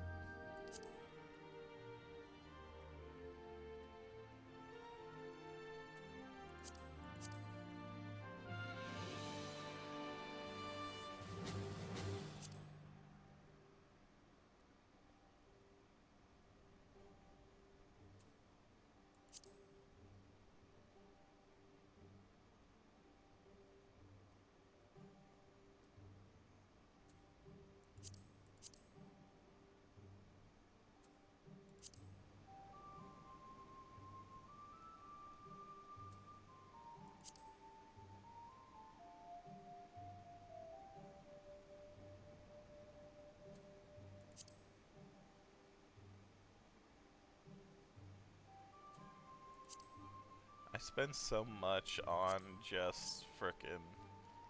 I spend so much on just frickin'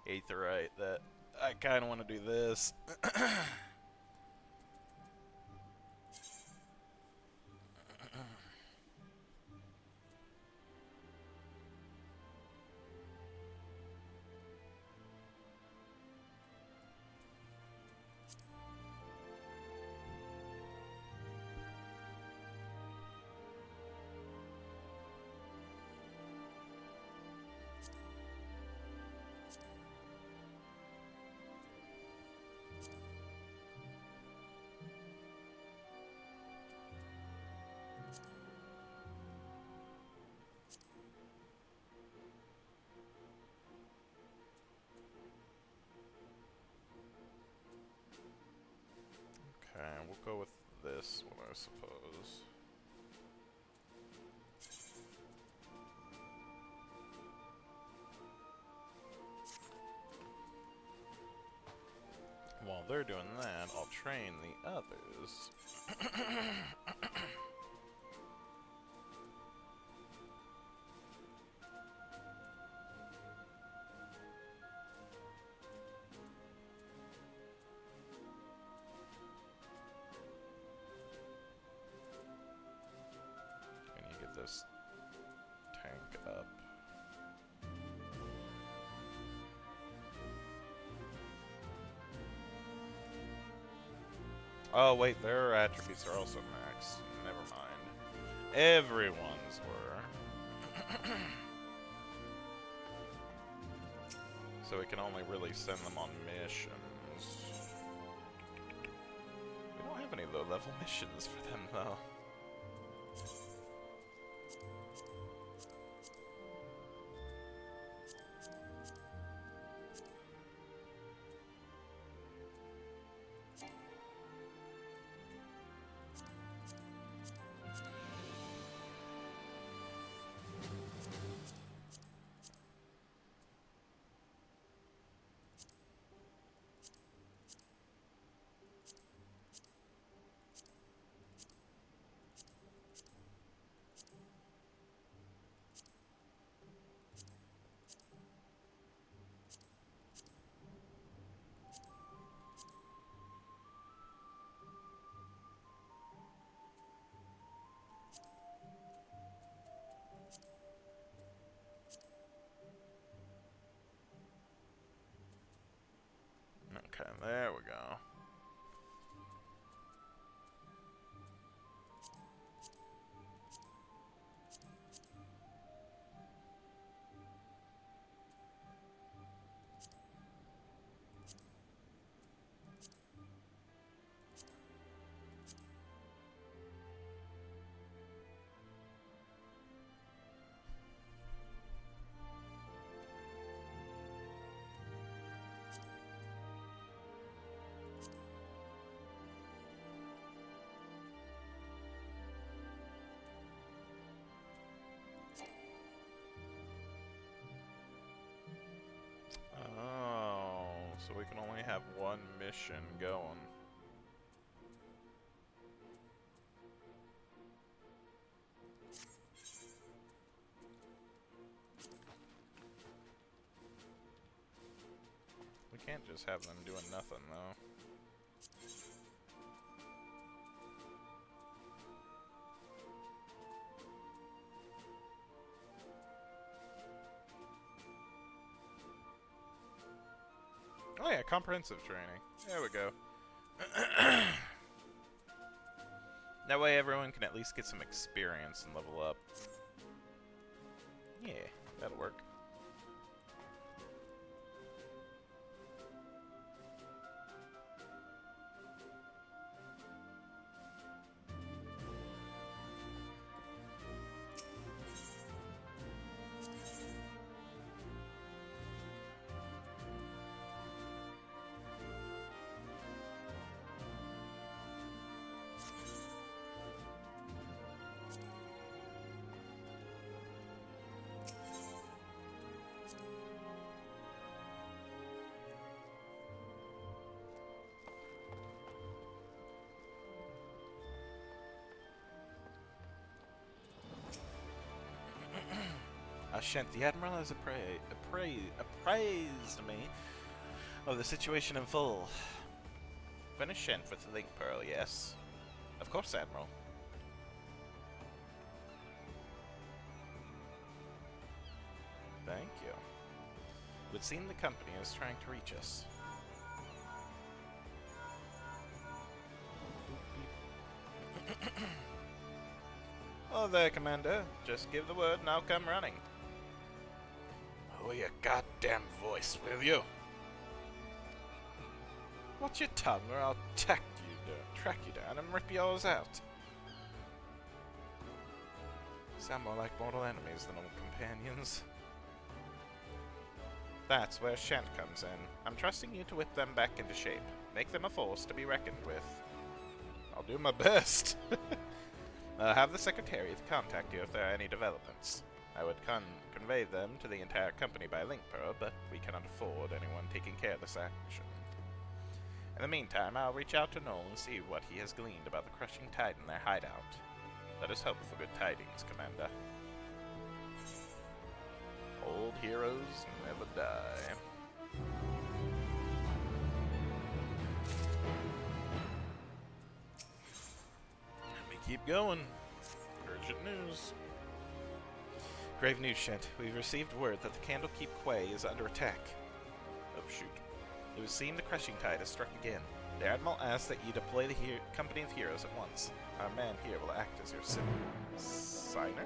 Aetherite that I kinda wanna do this. Okay, we'll go with this one, I suppose. While they're doing that, I'll train the others. Can you get this tank up? Oh wait, their attributes are also maxed. Never mind. Everyone's were. So we can only really send them on missions. We don't have any low-level missions for them, though. Okay, there we go. Oh, so we can only have one mission going. We can't just have them doing nothing, though. Oh yeah, comprehensive training. There we go. That way everyone can at least get some experience and level up. Yeah, that'll work. Shent, the Admiral has appraised me of the situation in full. Finish Shent with the Link Pearl, yes? Of course, Admiral. Thank you. It would seem the company is trying to reach us. Oh there, Commander. Just give the word and I'll come running. Oh, your goddamn voice, will you? Watch your tongue or I'll track you down and rip yours out. Sound more like mortal enemies than old companions. That's where Shant comes in. I'm trusting you to whip them back into shape. Make them a force to be reckoned with. I'll do my best. Have the Secretariat contact you if there are any developments. I would convey them to the entire company by link pearl, but we cannot afford anyone taking care of this action. In the meantime, I'll reach out to Noel and see what he has gleaned about the crushing tide in their hideout. Let us hope for good tidings, Commander. Old heroes never die. Let me keep going. Urgent news. Grave news, Shent. We've received word that the Candlekeep Quay is under attack. Oh, shoot. It would seem the crushing tide has struck again. The Admiral asks that you deploy the Company of Heroes at once. Our man here will act as your signer?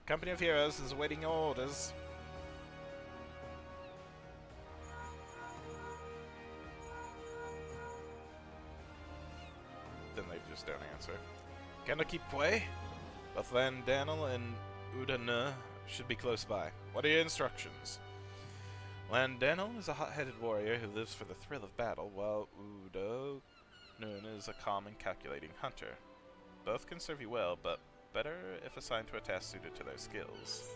Company of Heroes is awaiting your orders. Then they just don't answer. Candlekeep Quay? Both Landanel and Udana should be close by. What are your instructions? Landanel is a hot-headed warrior who lives for the thrill of battle, while Udana is a calm and calculating hunter. Both can serve you well, but better if assigned to a task suited to their skills.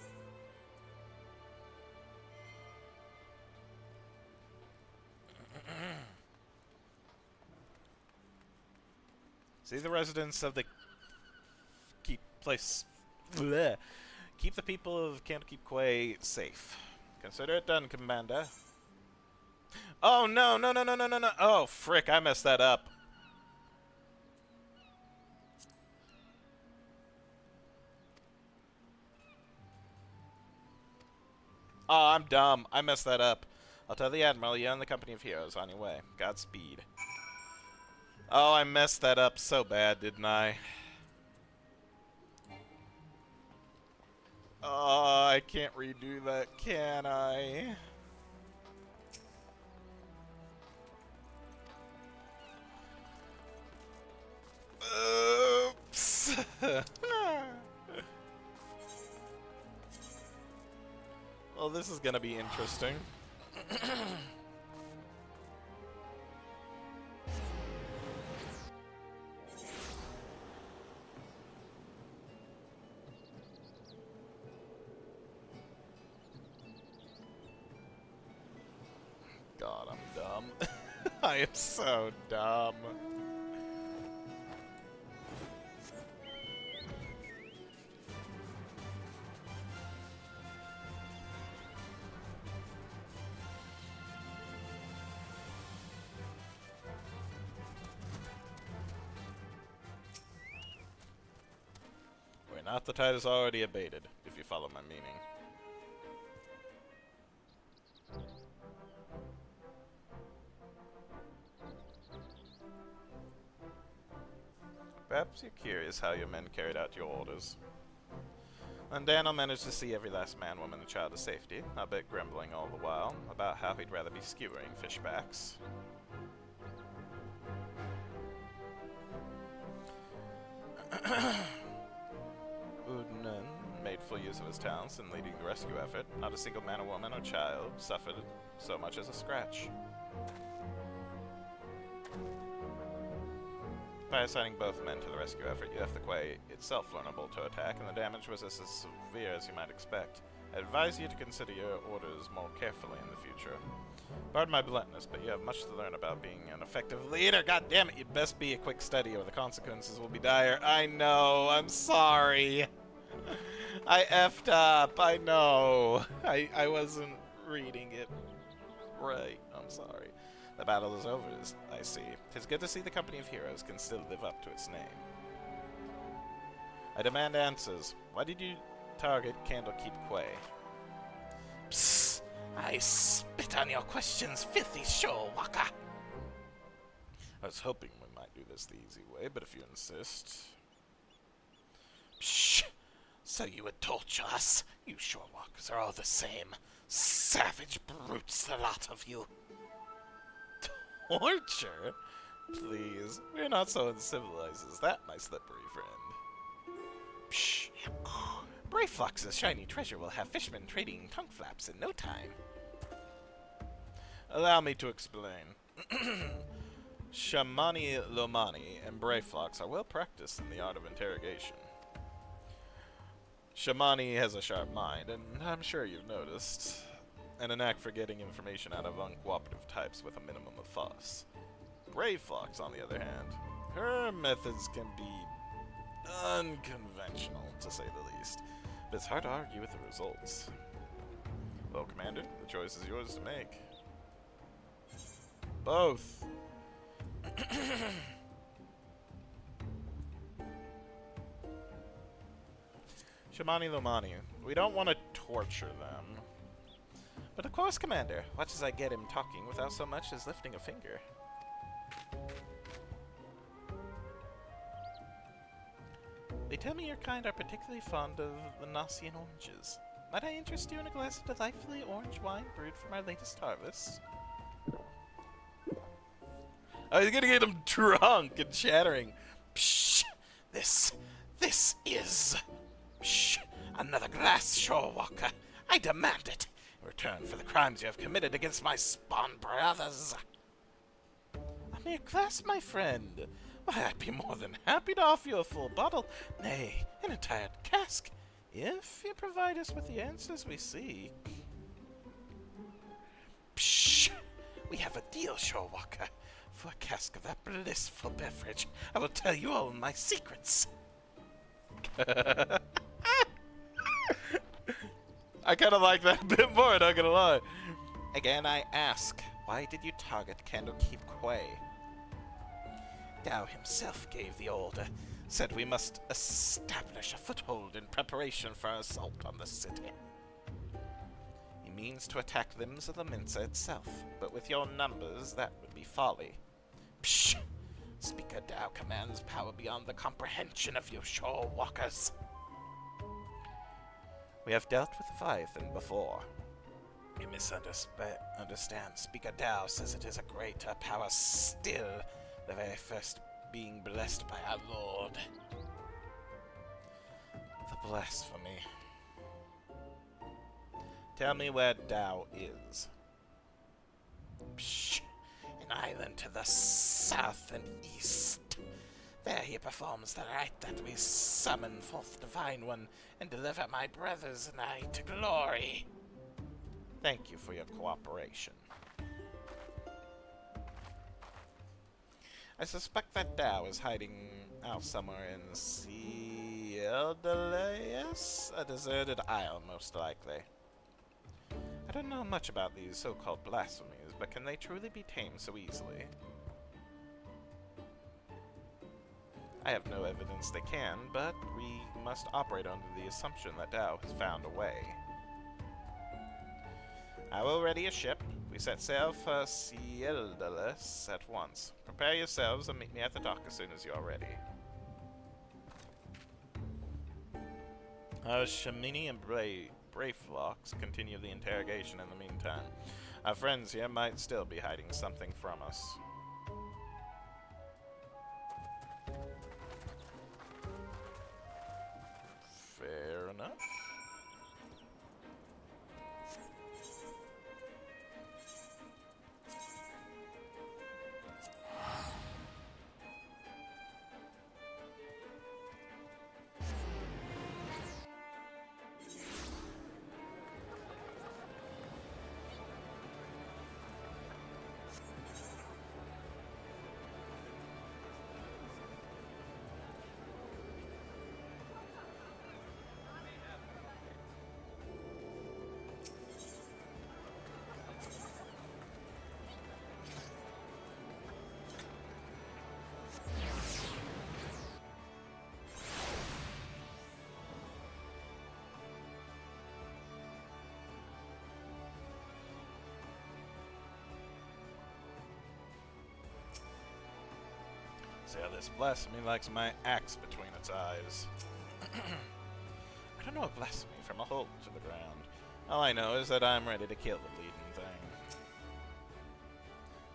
See the residents of the keep the people of Candlekeep Quay safe. Consider it done, Commander. Oh no, no, no, no, no, no, no. Oh frick, I messed that up. Oh, I'm dumb. I messed that up. I'll tell the Admiral you're in the Company of Heroes on your way. Godspeed. Oh, I messed that up so bad, didn't I? Oh, I can't redo that, can I? Oops. Well, this is gonna be interesting. God, I'm dumb. I am so dumb. Wait, not the tide is already abated, if you follow my meaning. Perhaps you're curious how your men carried out your orders. And Daniel managed to see every last man, woman, and child to safety, a bit grumbling all the while about how he'd rather be skewering fishbacks. Udnan made full use of his talents in leading the rescue effort. Not a single man, or woman, or child suffered so much as a scratch. By assigning both men to the rescue effort, you left the quay itself vulnerable to attack, and the damage was as severe as you might expect. I advise you to consider your orders more carefully in the future. Pardon my bluntness, but you have much to learn about being an effective leader. God damn it, you'd best be a quick study or the consequences will be dire. I know, I'm sorry. I effed up, I know. I wasn't reading it right, I'm sorry. The battle is over, I see. 'Tis good to see the Company of Heroes can still live up to its name. I demand answers. Why did you target Candlekeep Quay? Psst! I spit on your questions, filthy show walker! I was hoping we might do this the easy way, but if you insist... Psh! So you would torture us? You shorewalkers are all the same. Savage brutes, the lot of you. Torture? Please, we're not so uncivilized as that, my slippery friend. Psh! Brayflox's shiny treasure will have fishmen trading tongue flaps in no time. Allow me to explain. Shamani Lomani and Brayflox are well practiced in the art of interrogation. Shamani has a sharp mind, and I'm sure you've noticed. and a knack for getting information out of uncooperative types with a minimum of fuss. Brave Fox, on the other hand, her methods can be unconventional, to say the least, but it's hard to argue with the results. Well, Commander, the choice is yours to make. Both. Shamani Lomani, we don't want to torture them. But of course, Commander, watch as I get him talking without so much as lifting a finger. They tell me your kind are particularly fond of the Nasian oranges. Might I interest you in a glass of delightfully orange wine brewed from our latest harvest? I was gonna get him drunk and chattering. Psh! This is... Psh! Another glass, Shorewalker. I demand it, in return for the crimes you have committed against my spawn brothers. A mere glass, my friend. Why, I'd be more than happy to offer you a full bottle, nay, an entire cask, if you provide us with the answers we seek. Psh! We have a deal, Shorewalker. For a cask of that blissful beverage, I will tell you all my secrets. I kind of like that a bit more, not gonna lie. Again, I ask, why did you target Candlekeep Quay? Dow himself gave the order, said we must establish a foothold in preparation for an assault on the city. He means to attack limbs of the Mensa itself, but with your numbers, that would be folly. Psh! Speaker Dow commands power beyond the comprehension of you shore walkers. We have dealt with Leviathan before. You misunderstand. Speaker Dow says it is a greater power still, the very first being blessed by our Lord. The blasphemy. Tell me where Dow is. Psh! An island to the south and east. There he performs the rite that we summon forth Divine One and deliver my brothers and I to glory. Thank you for your cooperation. I suspect that Dow is hiding out somewhere in Cieldelayas, a deserted isle, most likely. I don't know much about these so-called blasphemies, but can they truly be tamed so easily? I have no evidence they can, but we must operate under the assumption that Dow has found a way. I will ready a ship. We set sail for Cieldelayas at once. Prepare yourselves and meet me at the dock as soon as you are ready. Shamini and Brayflocks continue the interrogation in the meantime. Our friends here might still be hiding something from us. Fair enough. See how this blasphemy likes my axe between its eyes. I don't know a blasphemy from a hole to the ground. All I know is that I'm ready to kill the bleeding thing.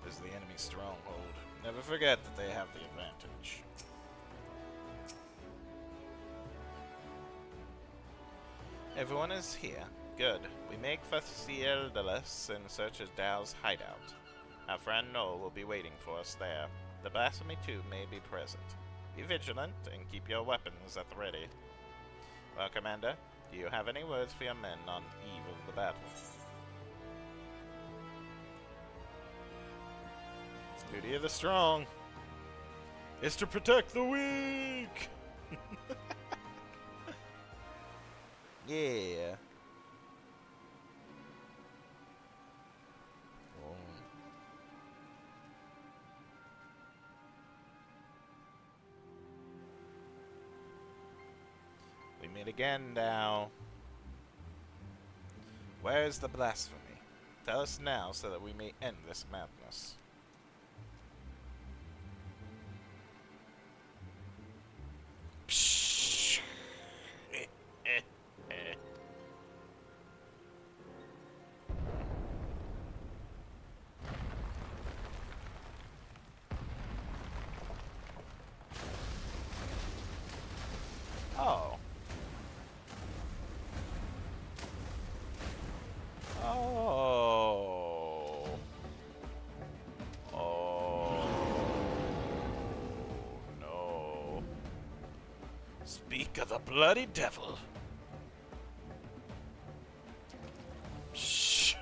This is the enemy's stronghold. Never forget that they have the advantage. Everyone is here. Good. We make for Cieldelayas in search of Dow's hideout. Our friend Noel will be waiting for us there. The blasphemy too may be present. Be vigilant and keep your weapons at the ready. Well, Commander, do you have any words for your men on eve of the battle? Duty of the strong is to protect the weak! Yeah. Oh. We meet again now. Where's the blasphemy? Tell us now so that we may end this madness. Psh. Oh. Oh. Oh. No. Speak of the bloody devil. Shh.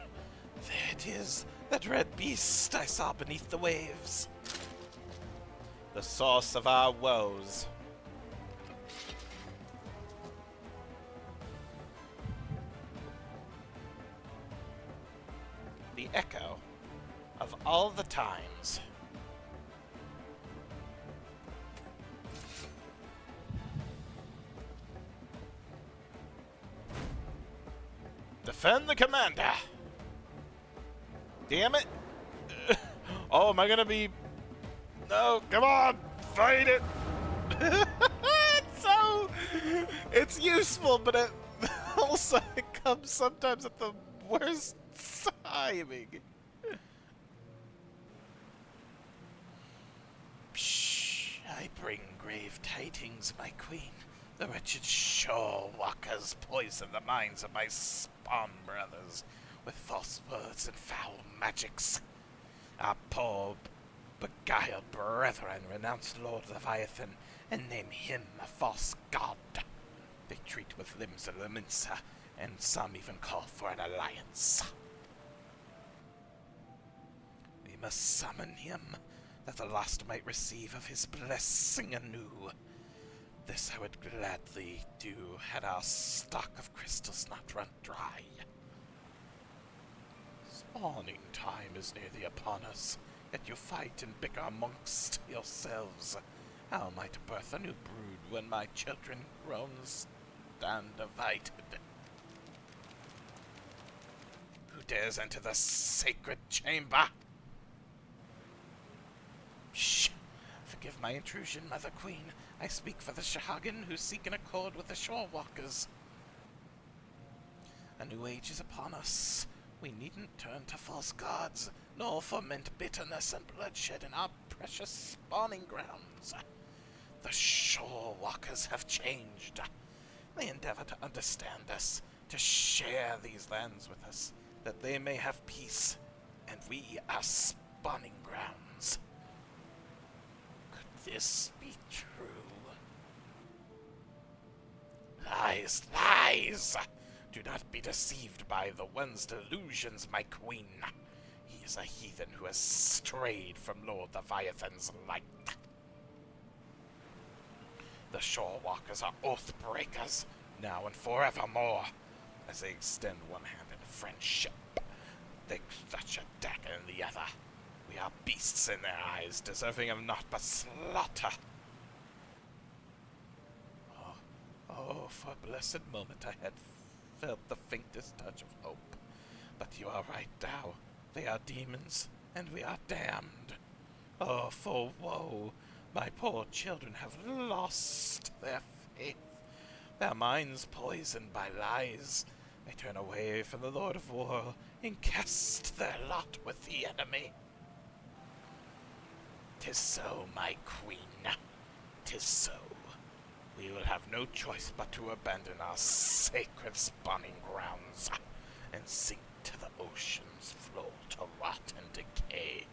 There it is. That red beast I saw beneath the waves. The source of our woes. The echo of all the times. Defend the commander! Damn it! Oh, am I gonna be... No, come on! Fight it! It's useful, but it also it comes sometimes at the worst timing. Psh, I bring grave tidings, my queen. The wretched shore walkers poison the minds of my spawn brothers with false words and foul magics. Our poor, beguiled brethren renounce Lord Leviathan and name him a false god. They treat with limbs of the Mensa, and some even call for an alliance. We must summon him, that the lost might receive of his blessing anew. This I would gladly do, had our stock of crystals not run dry. Spawning time is nearly upon us, yet you fight and bicker amongst yourselves. How am I to birth a new brood when my children grown stand divided? Who dares enter the sacred chamber? Shh! Forgive my intrusion, Mother Queen. I speak for the Shahagan who seek an accord with the Shorewalkers. A new age is upon us. We needn't turn to false gods, nor foment bitterness and bloodshed in our precious spawning grounds. The Shorewalkers have changed. They endeavor to understand us, to share these lands with us, that they may have peace, and we our spawning grounds. Could this be true? Lies, lies! Do not be deceived by the one's delusions, my queen. He is a heathen who has strayed from Lord Leviathan's light. The Shorewalkers are oath-breakers, now and forevermore. As they extend one hand in friendship, they clutch a dagger in the other. We are beasts in their eyes, deserving of naught but slaughter. Oh, for a blessed moment I had felt the faintest touch of hope. But you are right, Tao. They are demons, and we are damned. Oh, for woe! My poor children have lost their faith. Their minds poisoned by lies. They turn away from the Lord of War and cast their lot with the enemy. 'Tis so, my queen. 'Tis so. We will have no choice but to abandon our sacred spawning grounds and sink to the ocean's floor to rot and decay.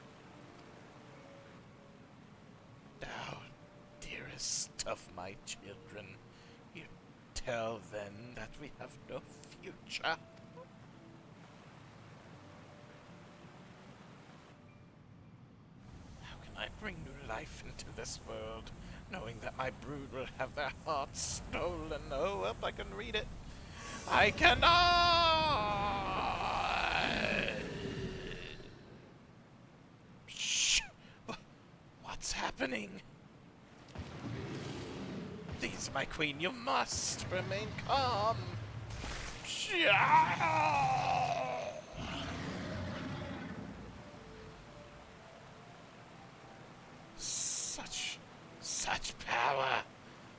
Thou, dearest of my children, you tell then that we have no future. bring new life into this world, knowing that my brood will have their hearts stolen. Oh, well, I can read it. I cannot! Shh! What's happening? Please, my queen, you must remain calm. Such power,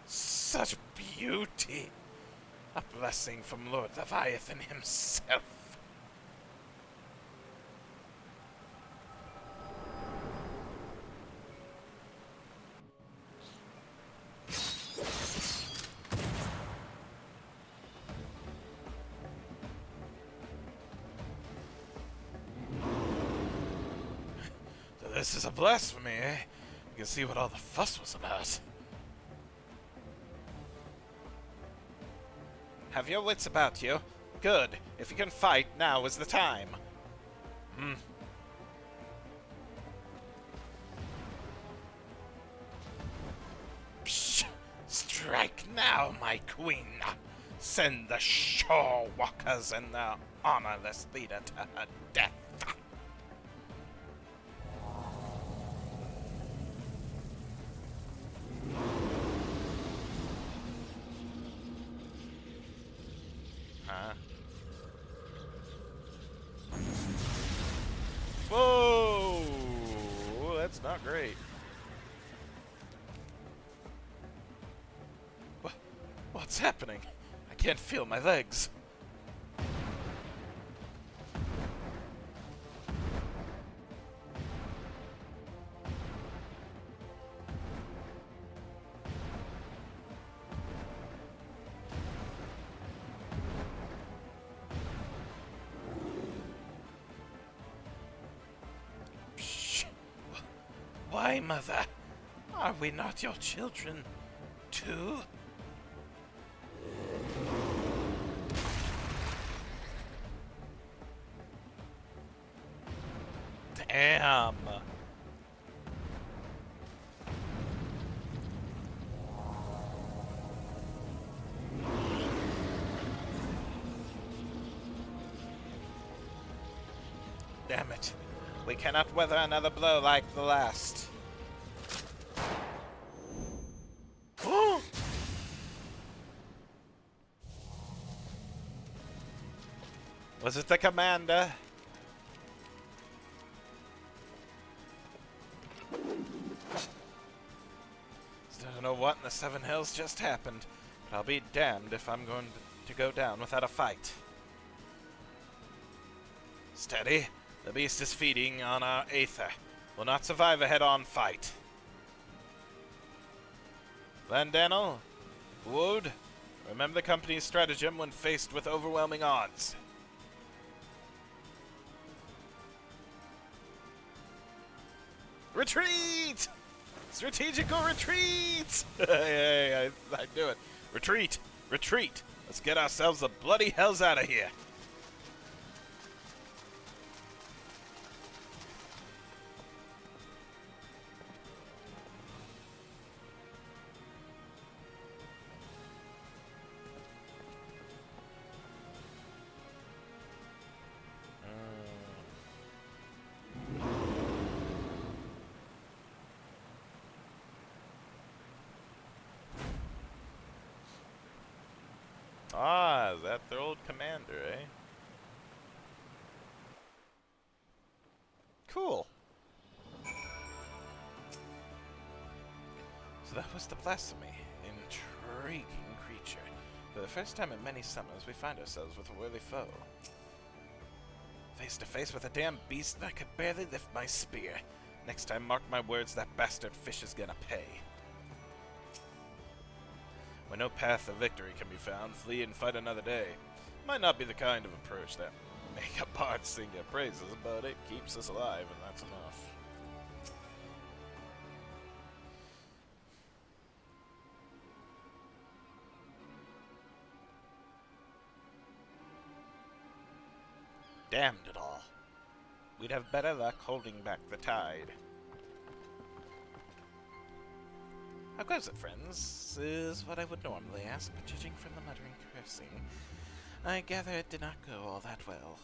such beauty. A blessing from Lord Leviathan himself. So this is a blasphemy, eh? You can see what all the fuss was about. Have your wits about you? Good. If you can fight, now is the time. Psh! Strike now, my queen. Send the shore walkers and the honorless leader to her death. Whoa! That's not great. What's happening? I can't feel my legs. Why, Mother? Are we not your children, too? Damn! Damn it. We cannot weather another blow like the last. Was it the commander? Still don't know what in the Seven Hills just happened, but I'll be damned if I'm going to go down without a fight. Steady. The beast is feeding on our aether. Will not survive a head-on fight. Landannel, Wood, remember the company's stratagem when faced with overwhelming odds. Retreat! Strategical retreat! Hey, I knew it. Retreat! Retreat! Let's get ourselves the bloody hells out of here. Ah, is that their old commander, eh? Cool. So that was the Blasphemy. Intriguing creature. For the first time in many summers, we find ourselves with a worthy foe. Face to face with a damn beast, and I could barely lift my spear. Next time, mark my words, that bastard fish is gonna pay. When no path of victory can be found, flee and fight another day. Might not be the kind of approach that make a bard sing your praises, but it keeps us alive, and that's enough. Damned it all. We'd have better luck holding back the tide. How goes it, friends? Is what I would normally ask, but judging from the muttering cursing, I gather it did not go all that well.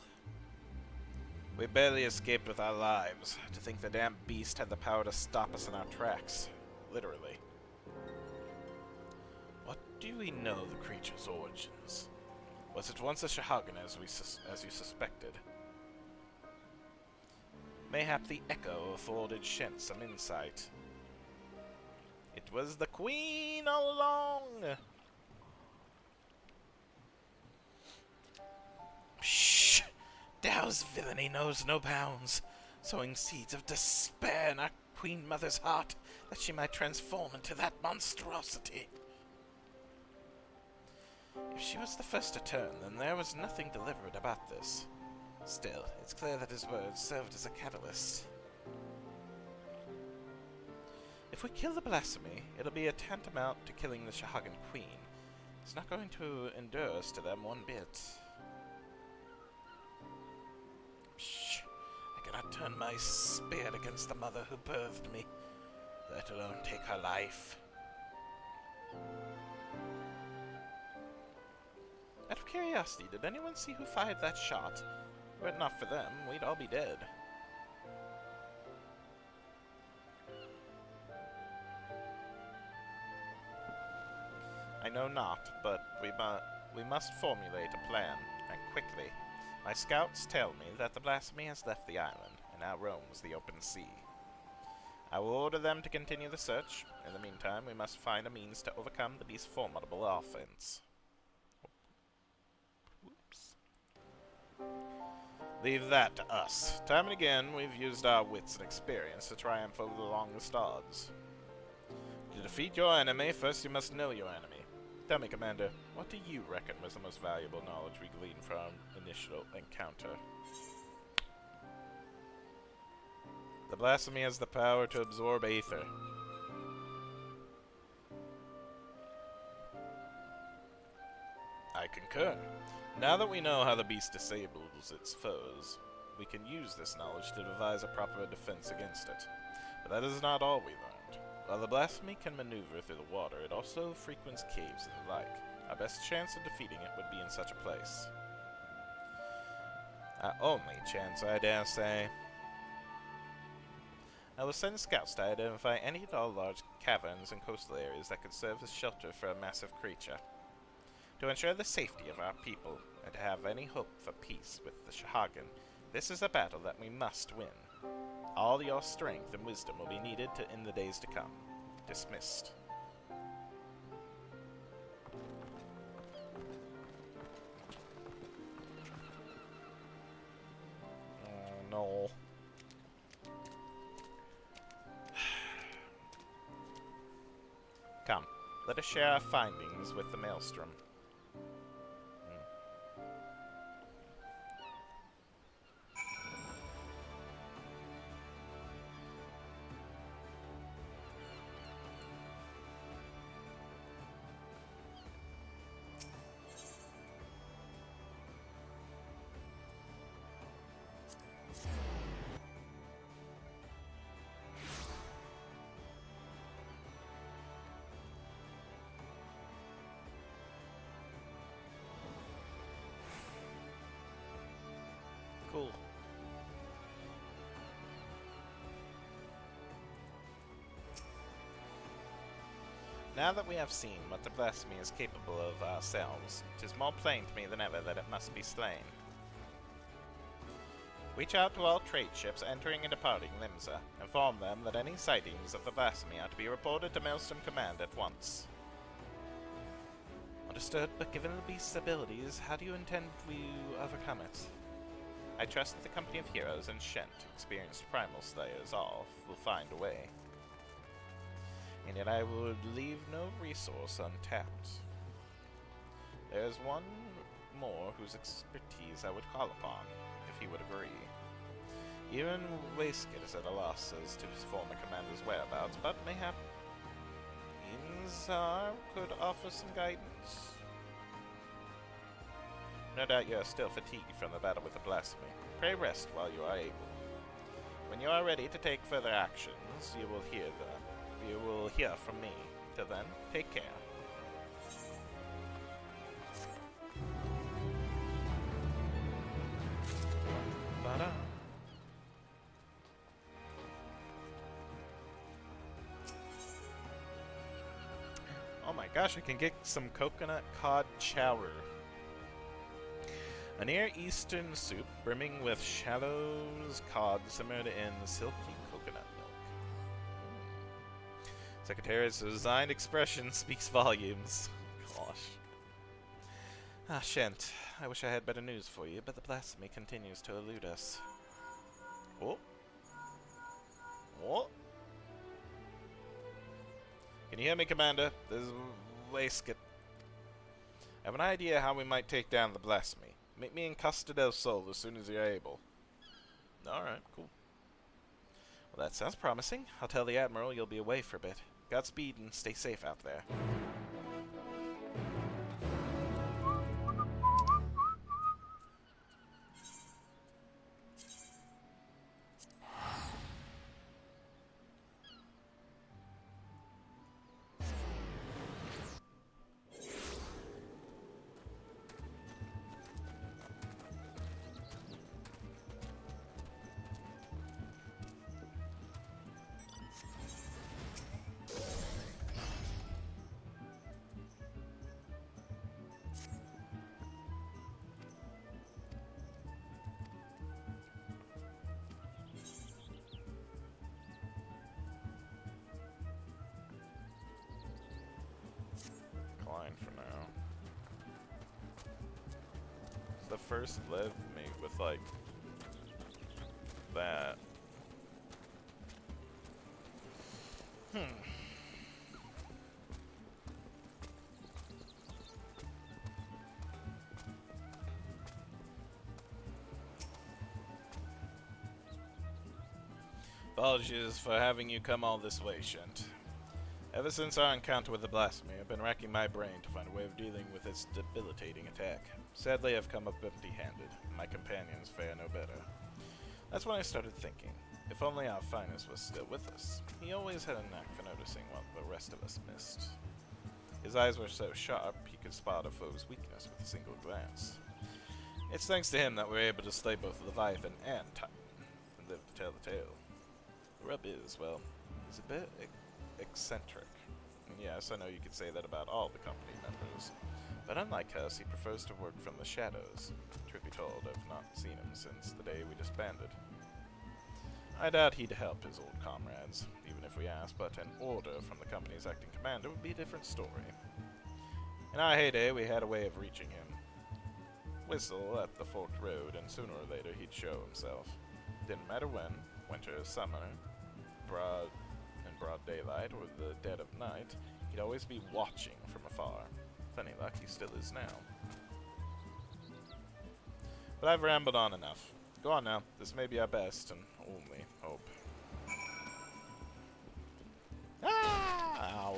We barely escaped with our lives. To think the damn beast had the power to stop us in our tracks. Literally. What do we know of the creature's origins? Was it once a Shahagan as you suspected? Mayhap the echo afforded Shent some insight. It was the Queen all along! Shh! Dow's villainy knows no bounds, sowing seeds of despair in our Queen Mother's heart, that she might transform into that monstrosity. If she was the first to turn, then there was nothing deliberate about this. Still, it's clear that his words served as a catalyst. If we kill the Blasphemy, it'll be a tantamount to killing the Shahagan Queen. It's not going to endure us to them one bit. Shh! I cannot turn my spear against the mother who birthed me, let alone take her life. Out of curiosity, did anyone see who fired that shot? Were it not for them, we'd all be dead. I know not, but we must formulate a plan, and quickly. My scouts tell me that the Blasphemy has left the island, and now roams the open sea. I will order them to continue the search. In the meantime, we must find a means to overcome the beast's formidable offense. Whoops. Leave that to us. Time and again, we've used our wits and experience to triumph over the longest odds. To defeat your enemy, first you must know your enemy. Tell me, Commander, what do you reckon was the most valuable knowledge we gleaned from our initial encounter? The Blasphemy has the power to absorb aether. I concur. Now that we know how the beast disables its foes, we can use this knowledge to devise a proper defense against it. But that is not all we learned. While the Blasphemy can maneuver through the water, it also frequents caves and the like. Our best chance of defeating it would be in such a place. Our only chance, I dare say. I will send scouts to identify any at all large caverns and coastal areas that could serve as shelter for a massive creature. To ensure the safety of our people, and to have any hope for peace with the Shahagan, this is a battle that we must win. All your strength and wisdom will be needed in the days to come. Dismissed. Oh no. Come, let us share our findings with the Maelstrom. Cool. Now that we have seen what the Blasphemy is capable of ourselves, it is more plain to me than ever that it must be slain. Reach out to all trade ships entering and departing Limsa. Inform them that any sightings of the Blasphemy are to be reported to Maelstrom Command at once. Understood, but given the beast's abilities, how do you intend we overcome it? I trust that the company of heroes and Shent, experienced primal slayers all, will find a way. And yet I would leave no resource untapped. There is one more whose expertise I would call upon, if he would agree. Even Waistgate is at a loss as to his former commander's whereabouts, but mayhap Inzar could offer some guidance. No doubt you are still fatigued from the battle with the Blasphemy. Pray rest while you are able. When you are ready to take further actions, you will hear you will hear from me. Till then, take care. Ta-da. Oh my gosh, I can get some coconut cod chowder. A Near Eastern soup brimming with shallows cod simmered in silky coconut milk. Secretariat's resigned expression speaks volumes. Gosh. Ah, Shent. I wish I had better news for you, but the blasphemy continues to elude us. Oh. What? Can you hear me, Commander? This is Waistcoat. I have an idea how we might take down the blasphemy. Meet me in Costa del Sol as soon as you're able. Alright, cool. Well, that sounds promising. I'll tell the Admiral you'll be away for a bit. Godspeed and stay safe out there. For now. It's the first live mate with like that. Apologies for having you come all this way, Shent. Ever since our encounter with the Blasphemy, I've been racking my brain to find a way of dealing with its debilitating attack. Sadly, I've come up empty-handed, and my companions fare no better. That's when I started thinking, if only our finest was still with us. He always had a knack for noticing what the rest of us missed. His eyes were so sharp, he could spot a foe's weakness with a single glance. It's thanks to him that we're able to slay both Leviathan and Titan, and live to tell the tale. The rub is, well, he's a bit eccentric. And yes, I know you could say that about all the company members, but unlike us, he prefers to work from the shadows. Truth be told, I've not seen him since the day we disbanded. I doubt he'd help his old comrades, even if we asked, but an order from the company's acting commander would be a different story. In our heyday, we had a way of reaching him. Whistle at the forked road, and sooner or later he'd show himself. Didn't matter when, winter or summer, broad daylight or the dead of night, he'd always be watching from afar. With any luck, he still is now. But I've rambled on enough. Go on now. This may be our best and only hope. Ah! Ow.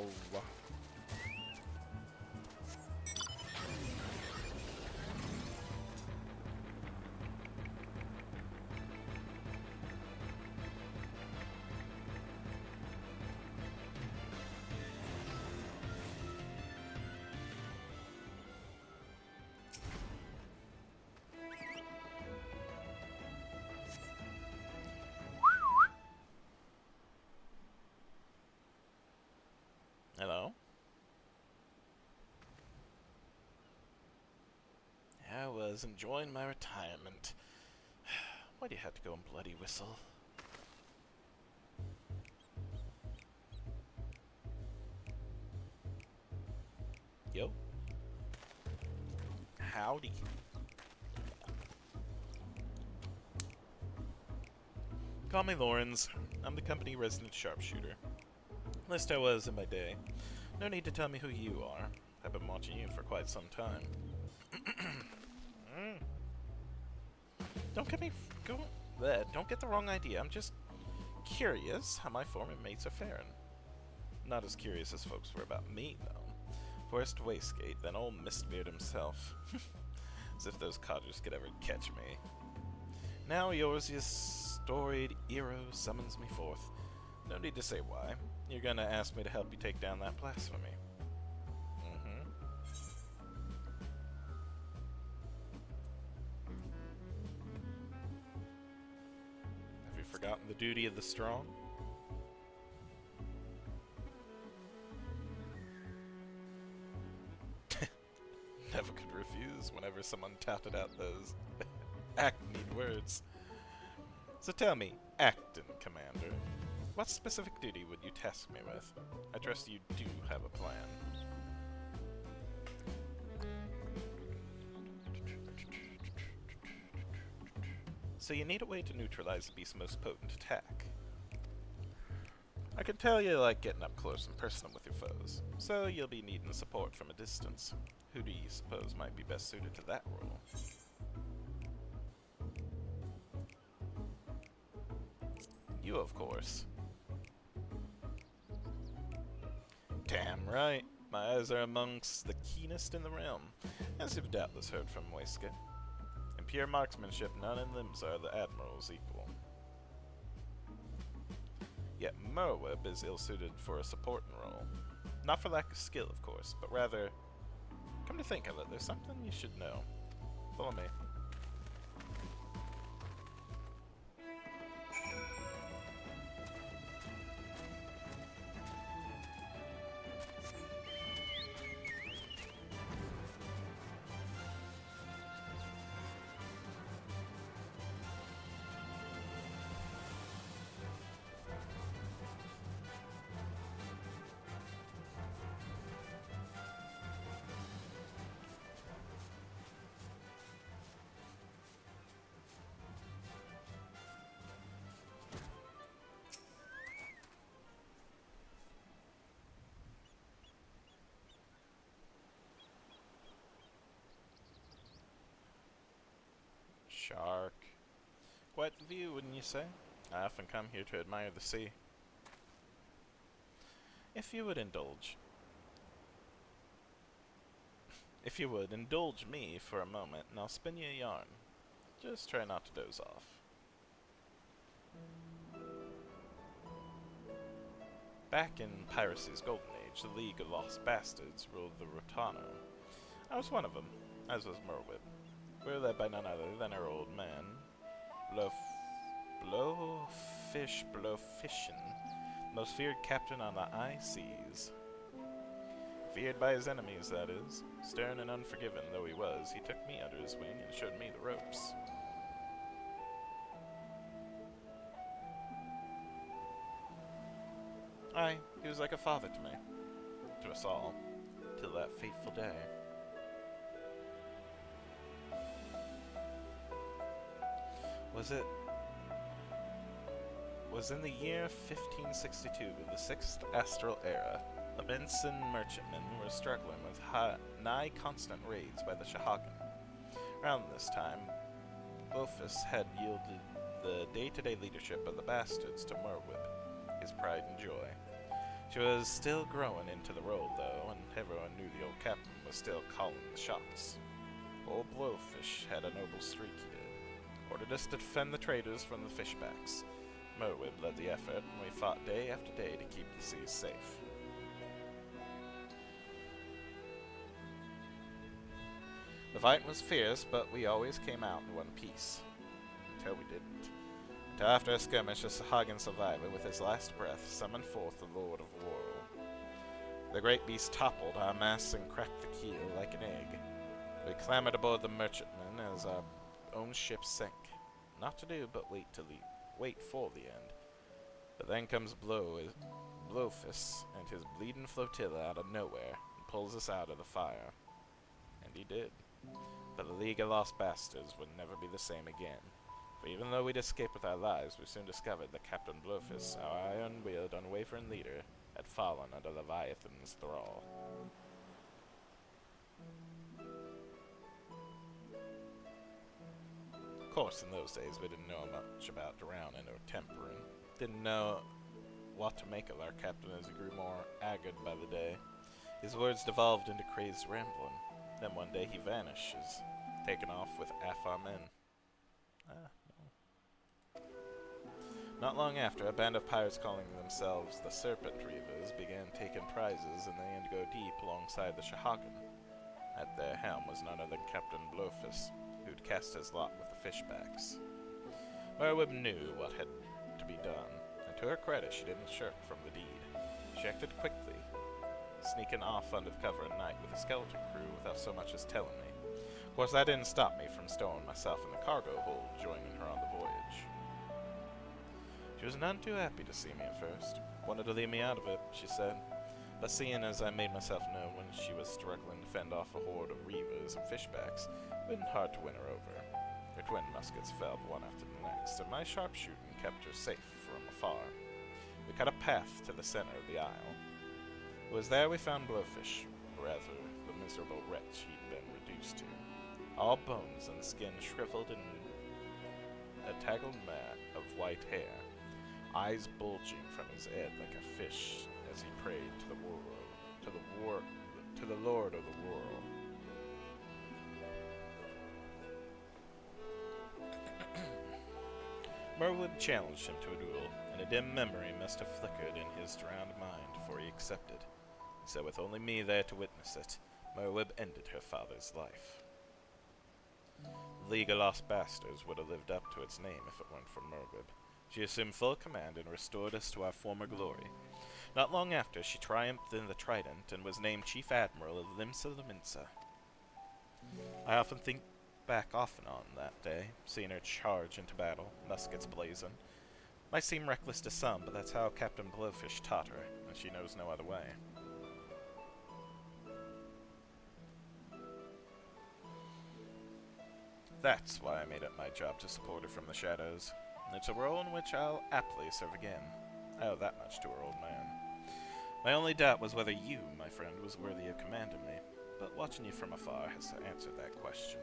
Hello? I was enjoying my retirement. Why do you have to go and bloody whistle? Yo. Howdy. Call me Lawrence. I'm the company resident sharpshooter. At least I was in my day. No need to tell me who you are. I've been watching you for quite some time. Don't get the wrong idea. I'm just curious how my former mates are faring. Not as curious as folks were about me, though. First Waistcoat, then old Mistbeard himself. As if those codgers could ever catch me. Now yours, storied hero, summons me forth. No need to say why. You're gonna ask me to help you take down that blasphemy. Mm-hmm. Have you forgotten the duty of the strong? Never could refuse whenever someone touted out those hackneyed words. So tell me, Acton Commander, what specific duty would you task me with? I trust you do have a plan. So you need a way to neutralize the beast's most potent attack. I can tell you like getting up close and personal with your foes, so you'll be needing support from a distance. Who do you suppose might be best suited to that role? You, of course. Damn right. My eyes are amongst the keenest in the realm, as you've doubtless heard from Waistcoat. In pure marksmanship, none in limbs are the Admiral's equal. Yet Merweb is ill-suited for a supporting role. Not for lack of skill, of course, but rather... Come to think of it, there's something you should know. Follow me. Shark. Quite the view, wouldn't you say? I often come here to admire the sea. If you would indulge me for a moment, and I'll spin you a yarn. Just try not to doze off. Back in piracy's golden age, the League of Lost Bastards ruled the Rotano. I was one of them, as was Merwib. We were led by none other than our old man, Blowfishin, most feared captain on the high seas. Feared by his enemies, that is. Stern and unforgiving though he was, he took me under his wing and showed me the ropes. Aye, he was like a father to me. To us all. Till that fateful day. Was in the year 1562, the 6th Astral Era. The Benson merchantmen were struggling with nigh constant raids by the Shahagan. Around this time, Bofus had yielded the day-to-day leadership of the bastards to Merwib, his pride and joy. She was still growing into the role, though, and everyone knew the old captain was still calling the shots. Old Blowfish had a noble streak, he did. Ordered us to defend the traders from the fishbacks. Merwib led the effort, and we fought day after day to keep the seas safe. The fight was fierce, but we always came out in one piece. Until we didn't. Until after a skirmish, a Sahagan survivor, with his last breath, summoned forth the Lord of Laurel. The great beast toppled our masts and cracked the keel like an egg. We clambered aboard the merchantman as our own ship sank. Not to do but wait for the end. But then comes Blowfis and his bleeding flotilla out of nowhere and pulls us out of the fire. And he did. But the League of Lost Bastards would never be the same again. For even though we'd escaped with our lives, we soon discovered that Captain Blowfis, our iron-willed, unwavering leader, had fallen under Leviathan's thrall. Of course, in those days, we didn't know much about drowning or tempering. Didn't know what to make of our captain as he grew more haggard by the day. His words devolved into crazed rambling. Then one day he vanishes, taken off with half our men. No. Not long after, a band of pirates calling themselves the Serpent Reavers began taking prizes in the Indigo Deep alongside the Shahagan. At their helm was none other than Captain Blofus, who'd cast his lot with the Fishbacks. Merwin knew what had to be done, and to her credit, she didn't shirk from the deed. She acted quickly, sneaking off under cover at night with a skeleton crew without so much as telling me. Of course, that didn't stop me from stowing myself in the cargo hold, joining her on the voyage. She was none too happy to see me at first. Wanted to leave me out of it, she said. But seeing as I made myself known when she was struggling to fend off a horde of reavers and fishbacks, it wasn't hard to win her over. Her twin muskets fell one after the next, and my sharpshooting kept her safe from afar. We cut a path to the center of the isle. It was there we found Blowfish, or rather, the miserable wretch he'd been reduced to. All bones and skin shriveled in a tangled mat of white hair, eyes bulging from his head like a fish as he prayed to the Lord of the world. Merwood challenged him to a duel, and a dim memory must have flickered in his drowned mind before he accepted. So with only me there to witness it, Merwib ended her father's life. The League of Lost Bastards would have lived up to its name if it weren't for Merwib. She assumed full command and restored us to our former glory. Not long after, she triumphed in the Trident and was named Chief Admiral of Limsa Laminsa. I often think back off and on that day, seeing her charge into battle, muskets blazing. Might seem reckless to some, but that's how Captain Blowfish taught her, and she knows no other way. That's why I made it my job to support her from the shadows. It's a role in which I'll aptly serve again. I owe that much to her old man. My only doubt was whether you, my friend, was worthy of commanding me, but watching you from afar has answered that question.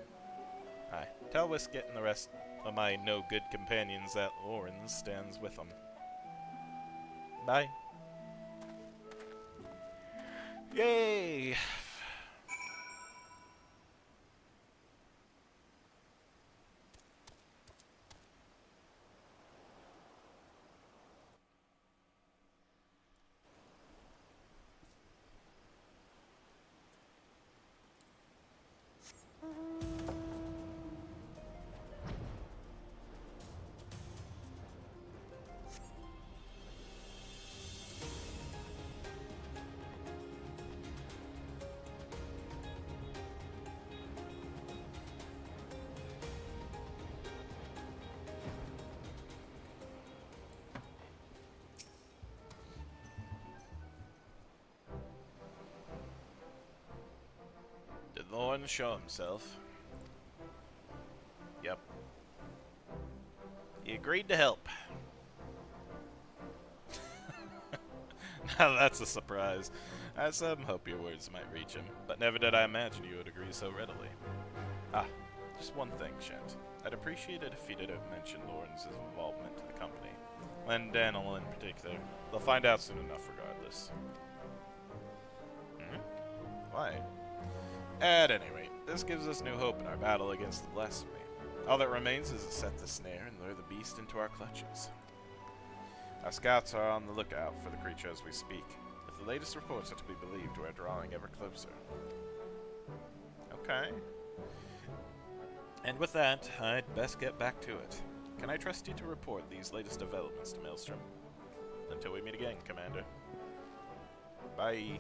Aye, tell Whisket and the rest of my no-good companions that Lorenz stands with them. Bye. Yay! Did Lorenz show himself? Yep. He agreed to help. Now that's a surprise. I some hope your words might reach him, but never did I imagine you would agree so readily. Ah, just one thing, Shent. I'd appreciate it if you didn't mention Lorenz's involvement in the company, and Daniel in particular. They'll find out soon enough regardless. Why? At any rate, this gives us new hope in our battle against the Blasphemy. All that remains is to set the snare and lure the beast into our clutches. Our scouts are on the lookout for the creature as we speak. If the latest reports are to be believed, we're drawing ever closer. Okay. And with that, I'd best get back to it. Can I trust you to report these latest developments to Maelstrom? Until we meet again, Commander. Bye.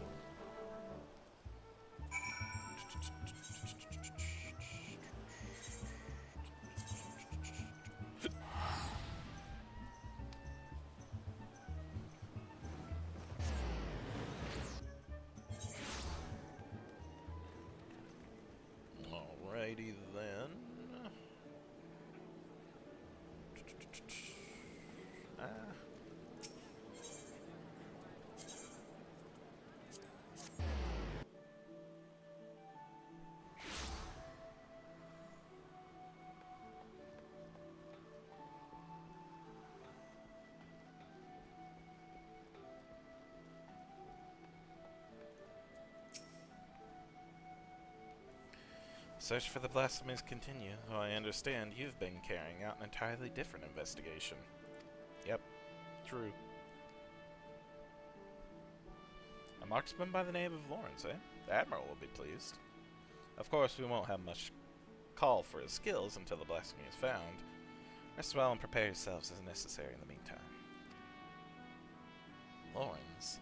Alrighty then. Search for the Blasphamies continue, though I understand you've been carrying out an entirely different investigation. Yep, True. A marksman by the name of Lawrence, eh? The Admiral will be pleased. Of course, we won't have much call for his skills until the blasphemy is found. Rest well and prepare yourselves as necessary in the meantime. Lawrence?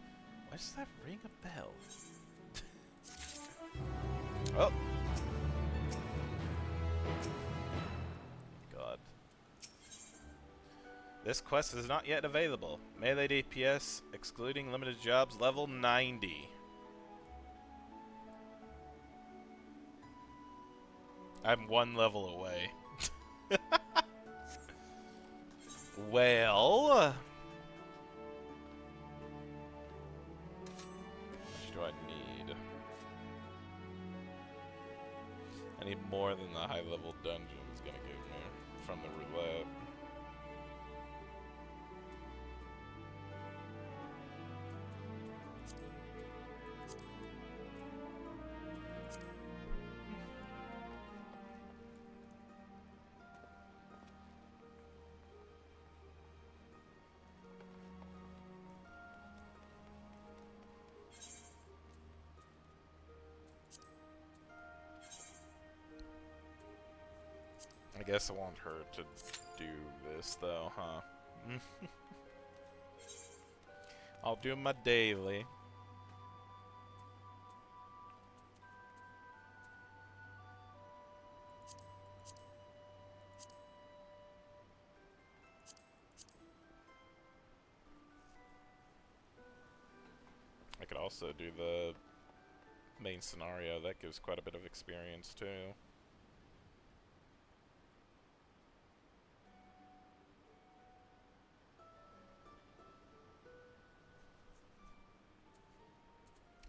Why does that ring a bell? Oh! God. This quest is not yet available. Melee DPS, excluding limited jobs, level 90. I'm 1 level away. Well... How much do I need? I need more than the high-level dungeon is gonna give me from the roulette. I guess I want her to do this, though, huh? I'll do my daily. I could also do the main scenario. That gives quite a bit of experience, too.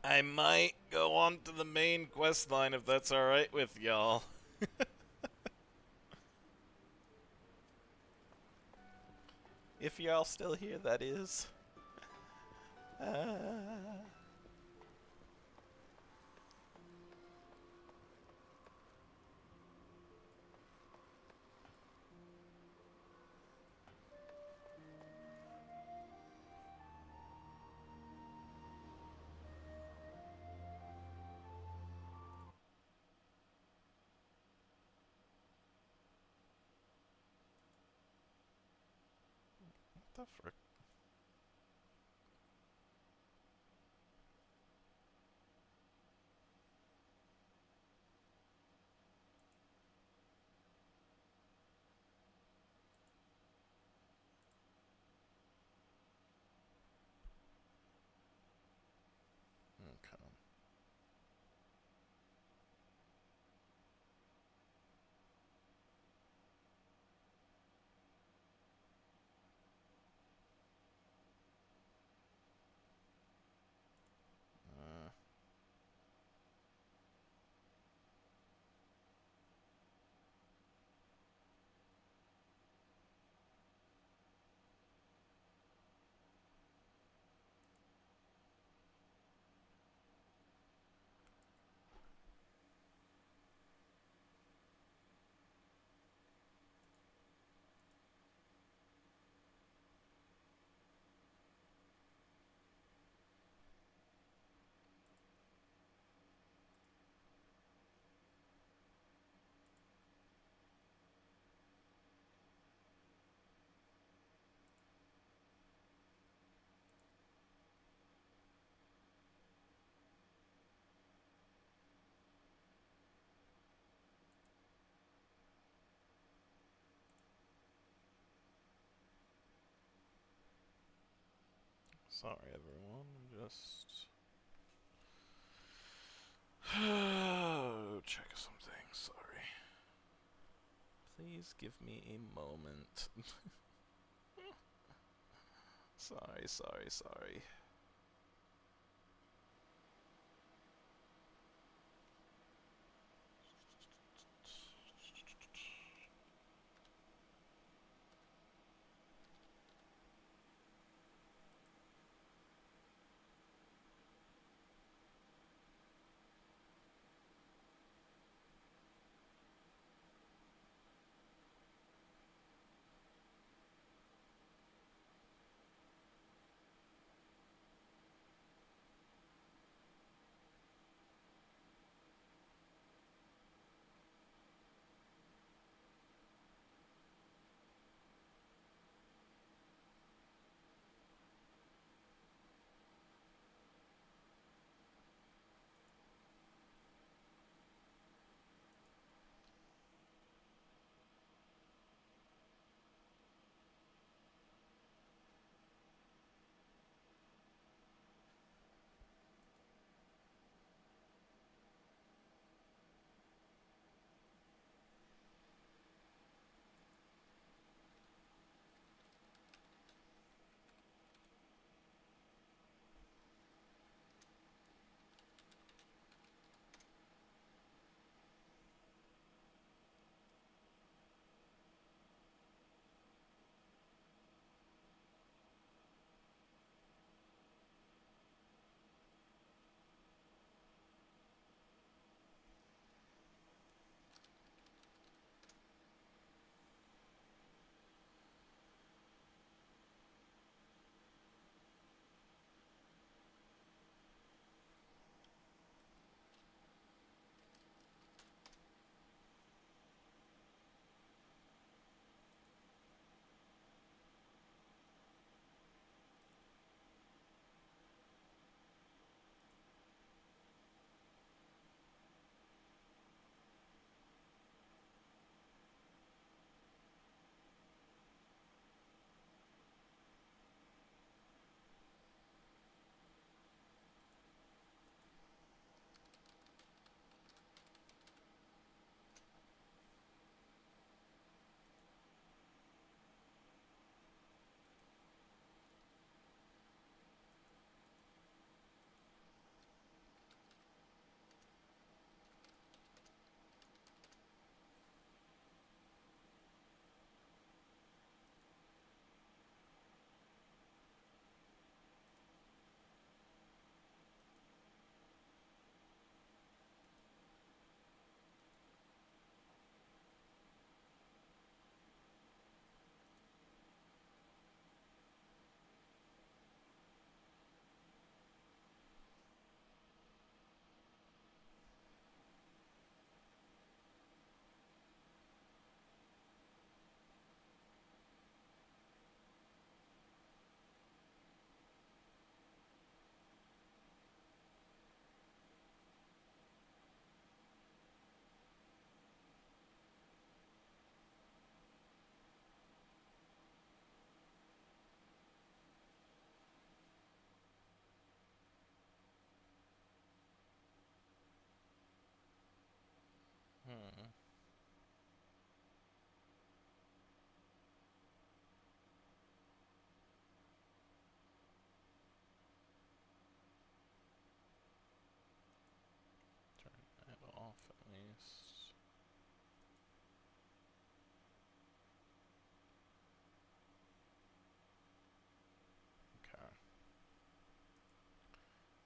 I might go on to the main quest line if that's alright with y'all. If y'all still here, that is. What the frick? Okay. Sorry, everyone. I'm just... check something. Sorry. Please give me a moment. Sorry.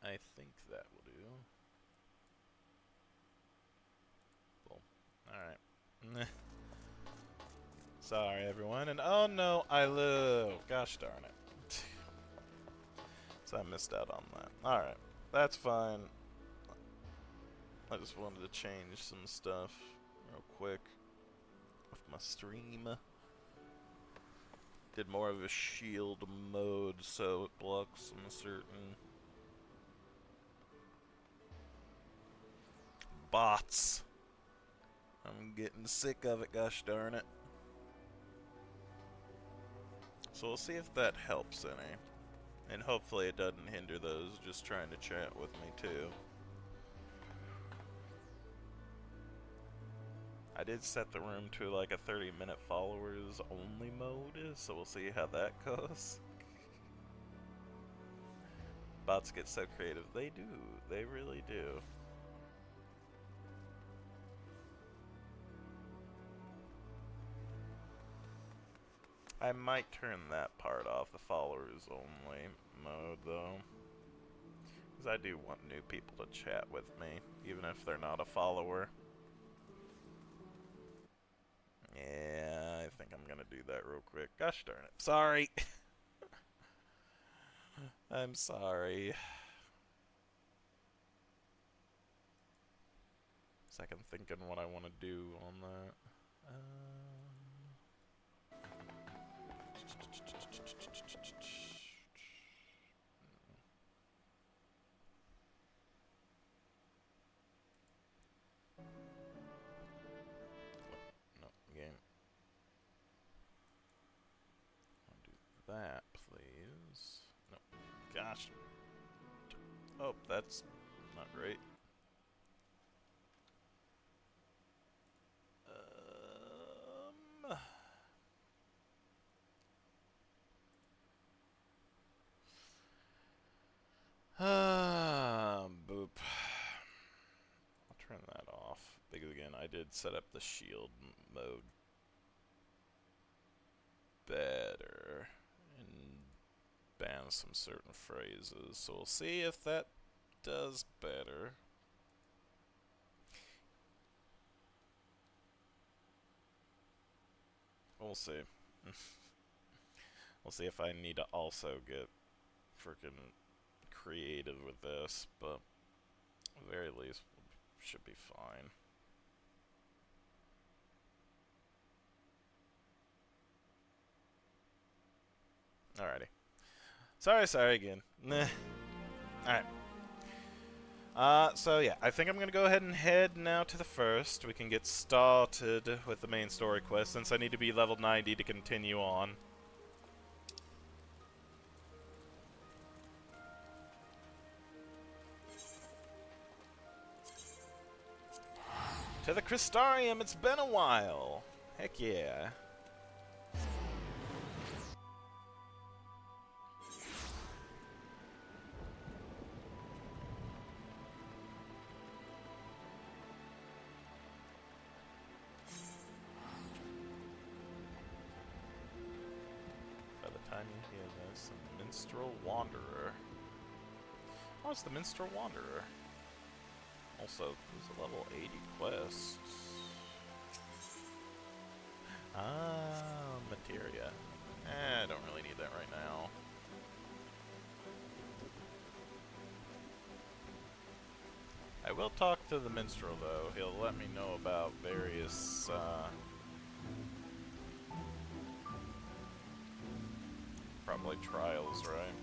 I think that will do. Cool. Alright. Sorry, everyone. And oh no, gosh darn it. So I missed out on that. Alright. That's fine. I just wanted to change some stuff real quick with my stream. Did more of a shield mode so it blocks some certain bots. I'm getting sick of it, gosh darn it. So we'll see if that helps any. And hopefully it doesn't hinder those just trying to chat with me too. I did set the room to like a 30-minute followers only mode, so we'll see how that goes. Bots get so creative. They do. They really do. I might turn that part off, the followers only mode, though. Because I do want new people to chat with me, even if they're not a follower. Yeah, I think I'm gonna do that real quick. Gosh darn it. Sorry! I'm sorry. Second thinking what I want to do on that. No, game. I'll do that, please. No, gosh. Oh, that's not great. Boop. I'll turn that off. Because again, I did set up the shield mode better and ban some certain phrases. So we'll see if that does better. We'll see. We'll see if I need to also get freaking creative with this, but at the very least, should be fine. Alrighty. Sorry again. Alright. So yeah, I think I'm gonna go ahead and head now to the first. We can get started with the main story quest, since I need to be level 90 to continue on. To the Crystarium, it's been a while! Heck yeah. By the time you hear this, the Minstrel Wanderer. Oh, it's the Minstrel Wanderer. Also, there's a level 80 quest. Ah, materia. I don't really need that right now. I will talk to the minstrel, though. He'll let me know about various, probably trials, right?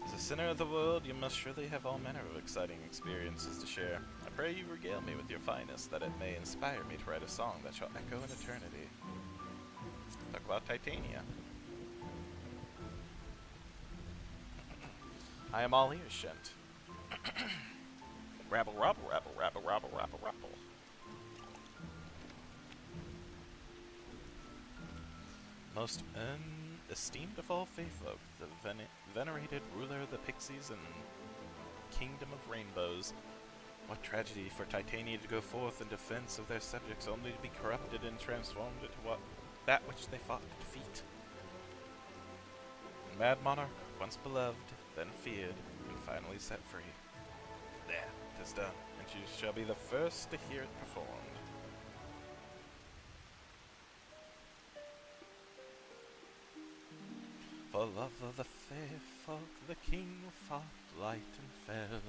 As a sinner of the world, you must surely have all manner of exciting experiences to share. I pray you regale me with your finest, that it may inspire me to write a song that shall echo in eternity. Talk about Titania. I am all ears, Shent. Rabble, rabble, rabble, rabble, rabble, rabble, rabble. Most esteemed of all faithfolk, the venerated ruler of the pixies and kingdom of rainbows. What tragedy for Titania to go forth in defense of their subjects, only to be corrupted and transformed into that which they fought to defeat. The mad monarch, once beloved, then feared, and finally set free. There, 'tis done, and you shall be the first to hear it performed. For love of the fair folk, the king fought light and fell,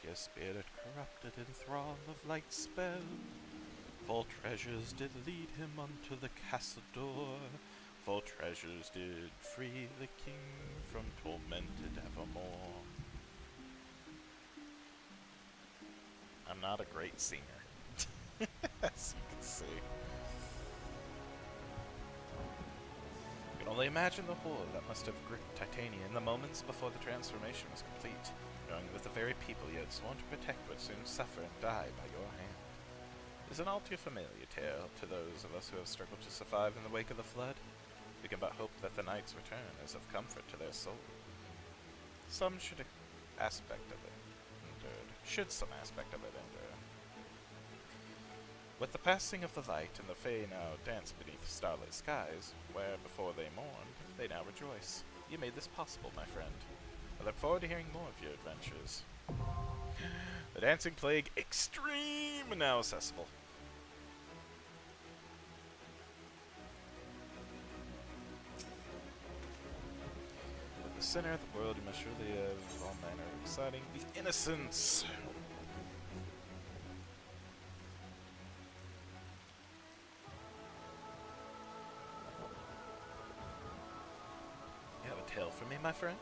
pure spirit corrupted in thrall of light spell. Full treasures did lead him unto the castle door, full treasures did free the king from tormented evermore. I'm not a great singer, as you can see. You can only imagine the horror that must have gripped Titania in the moments before the transformation was complete, knowing that the very people you had sworn to protect would soon suffer and die by your hand. It is an all too familiar tale to those of us who have struggled to survive in the wake of the flood. We can but hope that the night's return is of comfort to their soul. Some aspect of it endure. With the passing of the light and the Fae now dance beneath starlit skies, where before they mourned, they now rejoice. You made this possible, my friend. I look forward to hearing more of your adventures. The Dancing Plague Extreme now accessible. With the center of the world, you must surely have all manner of exciting the innocents. You have a tale for me, my friend?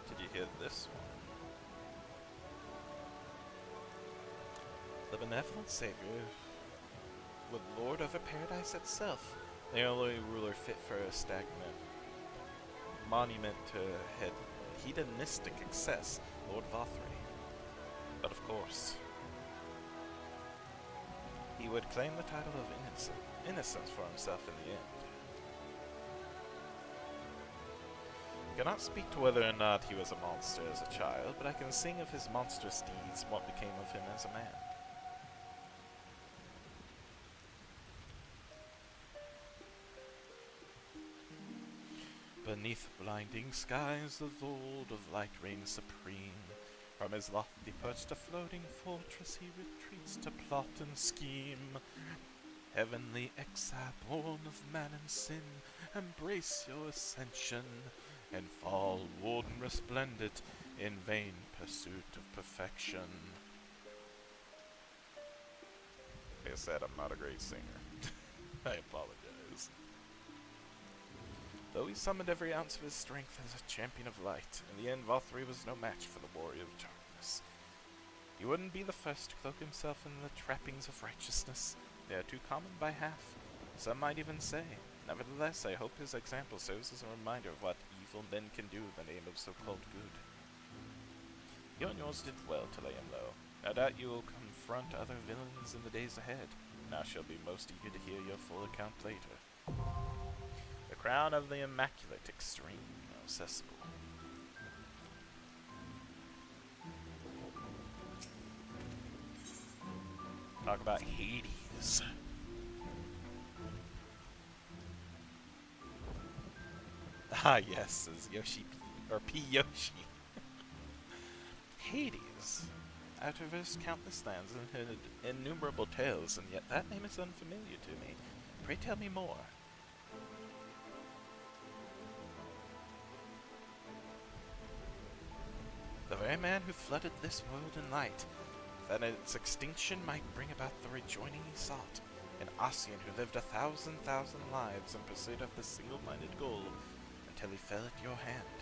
Did you hear this one? The benevolent savior, would lord over paradise itself, the only ruler fit for a stagnant monument to hedonistic excess, Lord Vothry. But of course, he would claim the title of innocence for himself in the end. I cannot speak to whether or not he was a monster as a child, but I can sing of his monstrous deeds and what became of him as a man. Beneath blinding skies, the Lord of Light reigns supreme. From his lofty perch to floating fortress, he retreats to plot and scheme. Heavenly exile, born of man and sin, embrace your ascension, and fall, warden resplendent, in vain pursuit of perfection. Like I said, I'm not a great singer. I apologize. Though he summoned every ounce of his strength as a champion of light, in the end Vothry was no match for the warrior of darkness. He wouldn't be the first to cloak himself in the trappings of righteousness. They are too common by half, some might even say. Nevertheless, I hope his example serves as a reminder of what evil men can do in the name of so-called good. You and yours did well to lay him low. No doubt you will confront other villains in the days ahead, and I shall be most eager to hear your full account later. The Crown of the Immaculate Extreme, now accessible. Talk about Hades. Ah, yes, as Yoshi or P. Yoshi. Hades. I have traversed countless lands and heard innumerable tales, and yet that name is unfamiliar to me. Pray tell me more. The very man who flooded this world in light, that its extinction might bring about the rejoining he sought, an Ossian who lived 1,000 lives in pursuit of the single-minded goal, until he fell at your hand.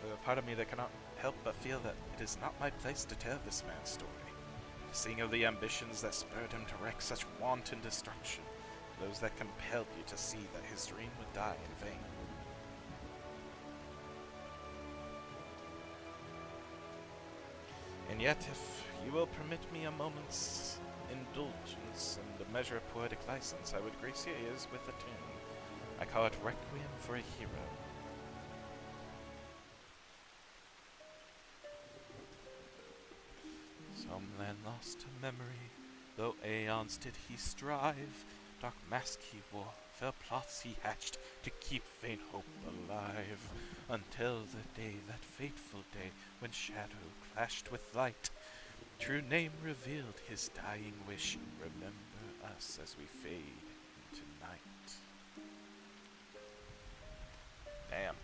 There's a part of me that cannot help but feel that it is not my place to tell this man's story, to sing of the ambitions that spurred him to wreak such wanton destruction, those that compelled you to see that his dream would die in vain. And yet, if you will permit me a moment's indulgence and a measure of poetic license, I would grace your ears with a tune. I call it Requiem for a Hero. Some land lost to memory, though aeons did he strive, dark mask he wore, fell plots he hatched to keep faint hope alive, until the day, that fateful day, when shadow clashed with light. True name revealed his dying wish, remember us as we fade into night. Damn.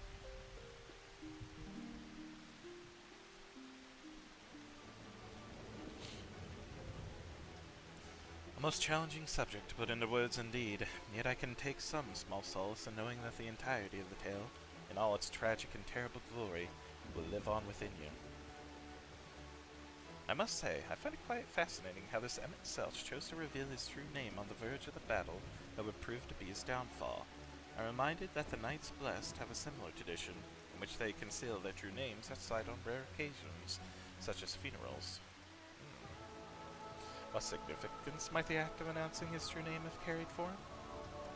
A most challenging subject to put into words indeed, yet I can take some small solace in knowing that the entirety of the tale, in all its tragic and terrible glory, will live on within you. I must say, I find it quite fascinating how this Emmett Selch chose to reveal his true name on the verge of the battle that would prove to be his downfall. I'm reminded that the Knights Blessed have a similar tradition, in which they conceal their true names outside on rare occasions, such as funerals. What significance might the act of announcing his true name have carried for him?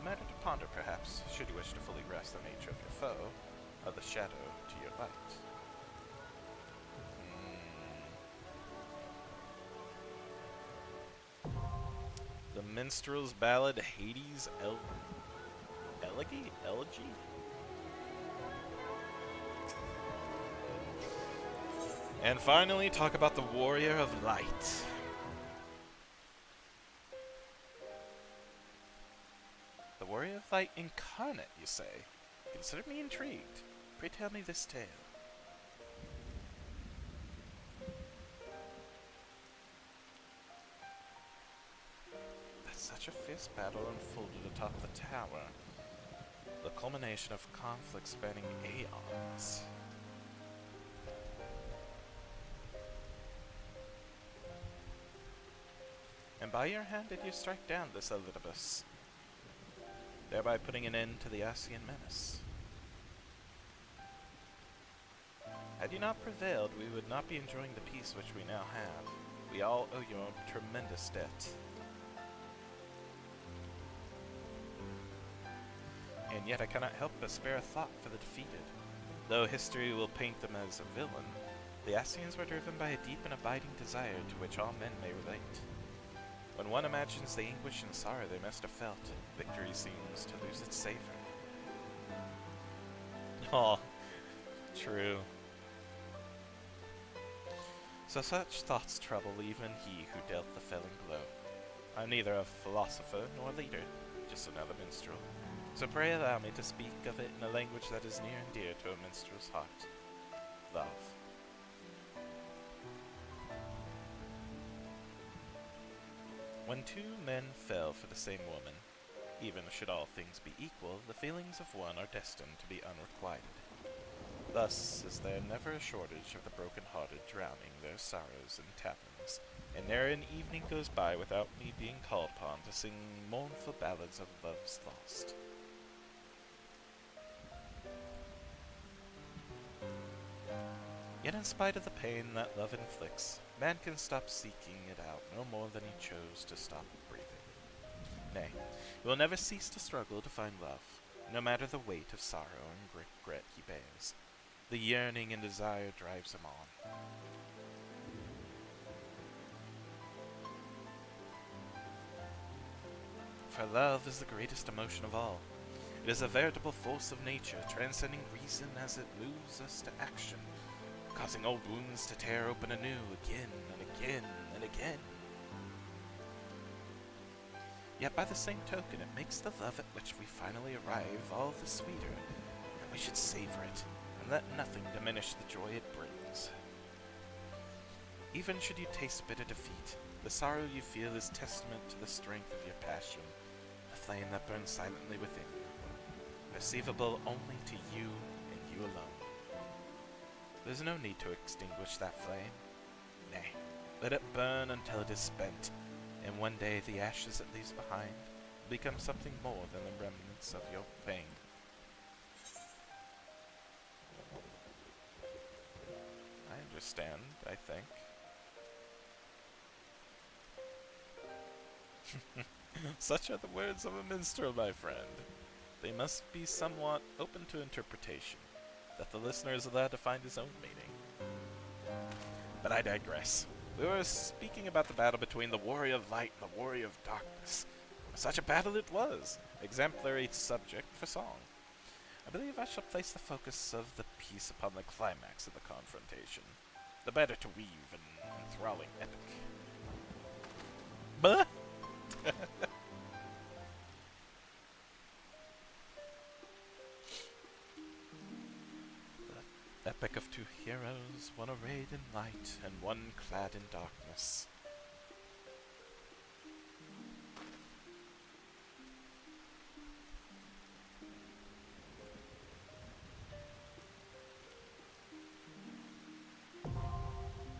A matter to ponder, perhaps, should you wish to fully grasp the nature of your foe, of the shadow to your light. The Minstrel's Ballad, Hades' Elegy? And finally, talk about the Warrior of Light. The Warrior of Light incarnate, you say? Consider me intrigued. Pray tell me this tale. That such a fierce battle unfolded atop the tower. The culmination of conflict spanning aeons. And by your hand did you strike down this Elidibus, thereby putting an end to the Ascian menace. Had you not prevailed, we would not be enjoying the peace which we now have. We all owe you a tremendous debt. And yet I cannot help but spare a thought for the defeated. Though history will paint them as a villain, the Ascians were driven by a deep and abiding desire to which all men may relate. When one imagines the anguish and sorrow they must have felt, victory seems to lose its savor. Aw, true. So such thoughts trouble even he who dealt the felling blow. I'm neither a philosopher nor a leader, just another minstrel. So pray allow me to speak of it in a language that is near and dear to a minstrel's heart. Love. When two men fell for the same woman, even should all things be equal, the feelings of one are destined to be unrequited. Thus is there never a shortage of the broken-hearted drowning their sorrows in taverns, and ne'er an evening goes by without me being called upon to sing mournful ballads of love's lost. Yet in spite of the pain that love inflicts, man can stop seeking it out no more than he chose to stop breathing. Nay, he will never cease to struggle to find love, no matter the weight of sorrow and regret he bears. The yearning and desire drives him on. For love is the greatest emotion of all. It is a veritable force of nature, transcending reason as it moves us to action, causing old wounds to tear open anew again and again and again. Yet by the same token, it makes the love at which we finally arrive all the sweeter, and we should savor it, and let nothing diminish the joy it brings. Even should you taste bitter defeat, the sorrow you feel is testament to the strength of your passion, the flame that burns silently within you, perceivable only to you and you alone. There's no need to extinguish that flame. Nay, let it burn until it is spent, and one day the ashes it leaves behind will become something more than the remnants of your pain. I understand, I think. Such are the words of a minstrel, my friend. They must be somewhat open to interpretation, that the listener is allowed to find his own meaning. But I digress. We were speaking about the battle between the Warrior of Light and the Warrior of Darkness. Such a battle it was! Exemplary subject for song. I believe I shall place the focus of the piece upon the climax of the confrontation, the better to weave an enthralling epic. Buh! The epic of two heroes, one arrayed in light and one clad in darkness.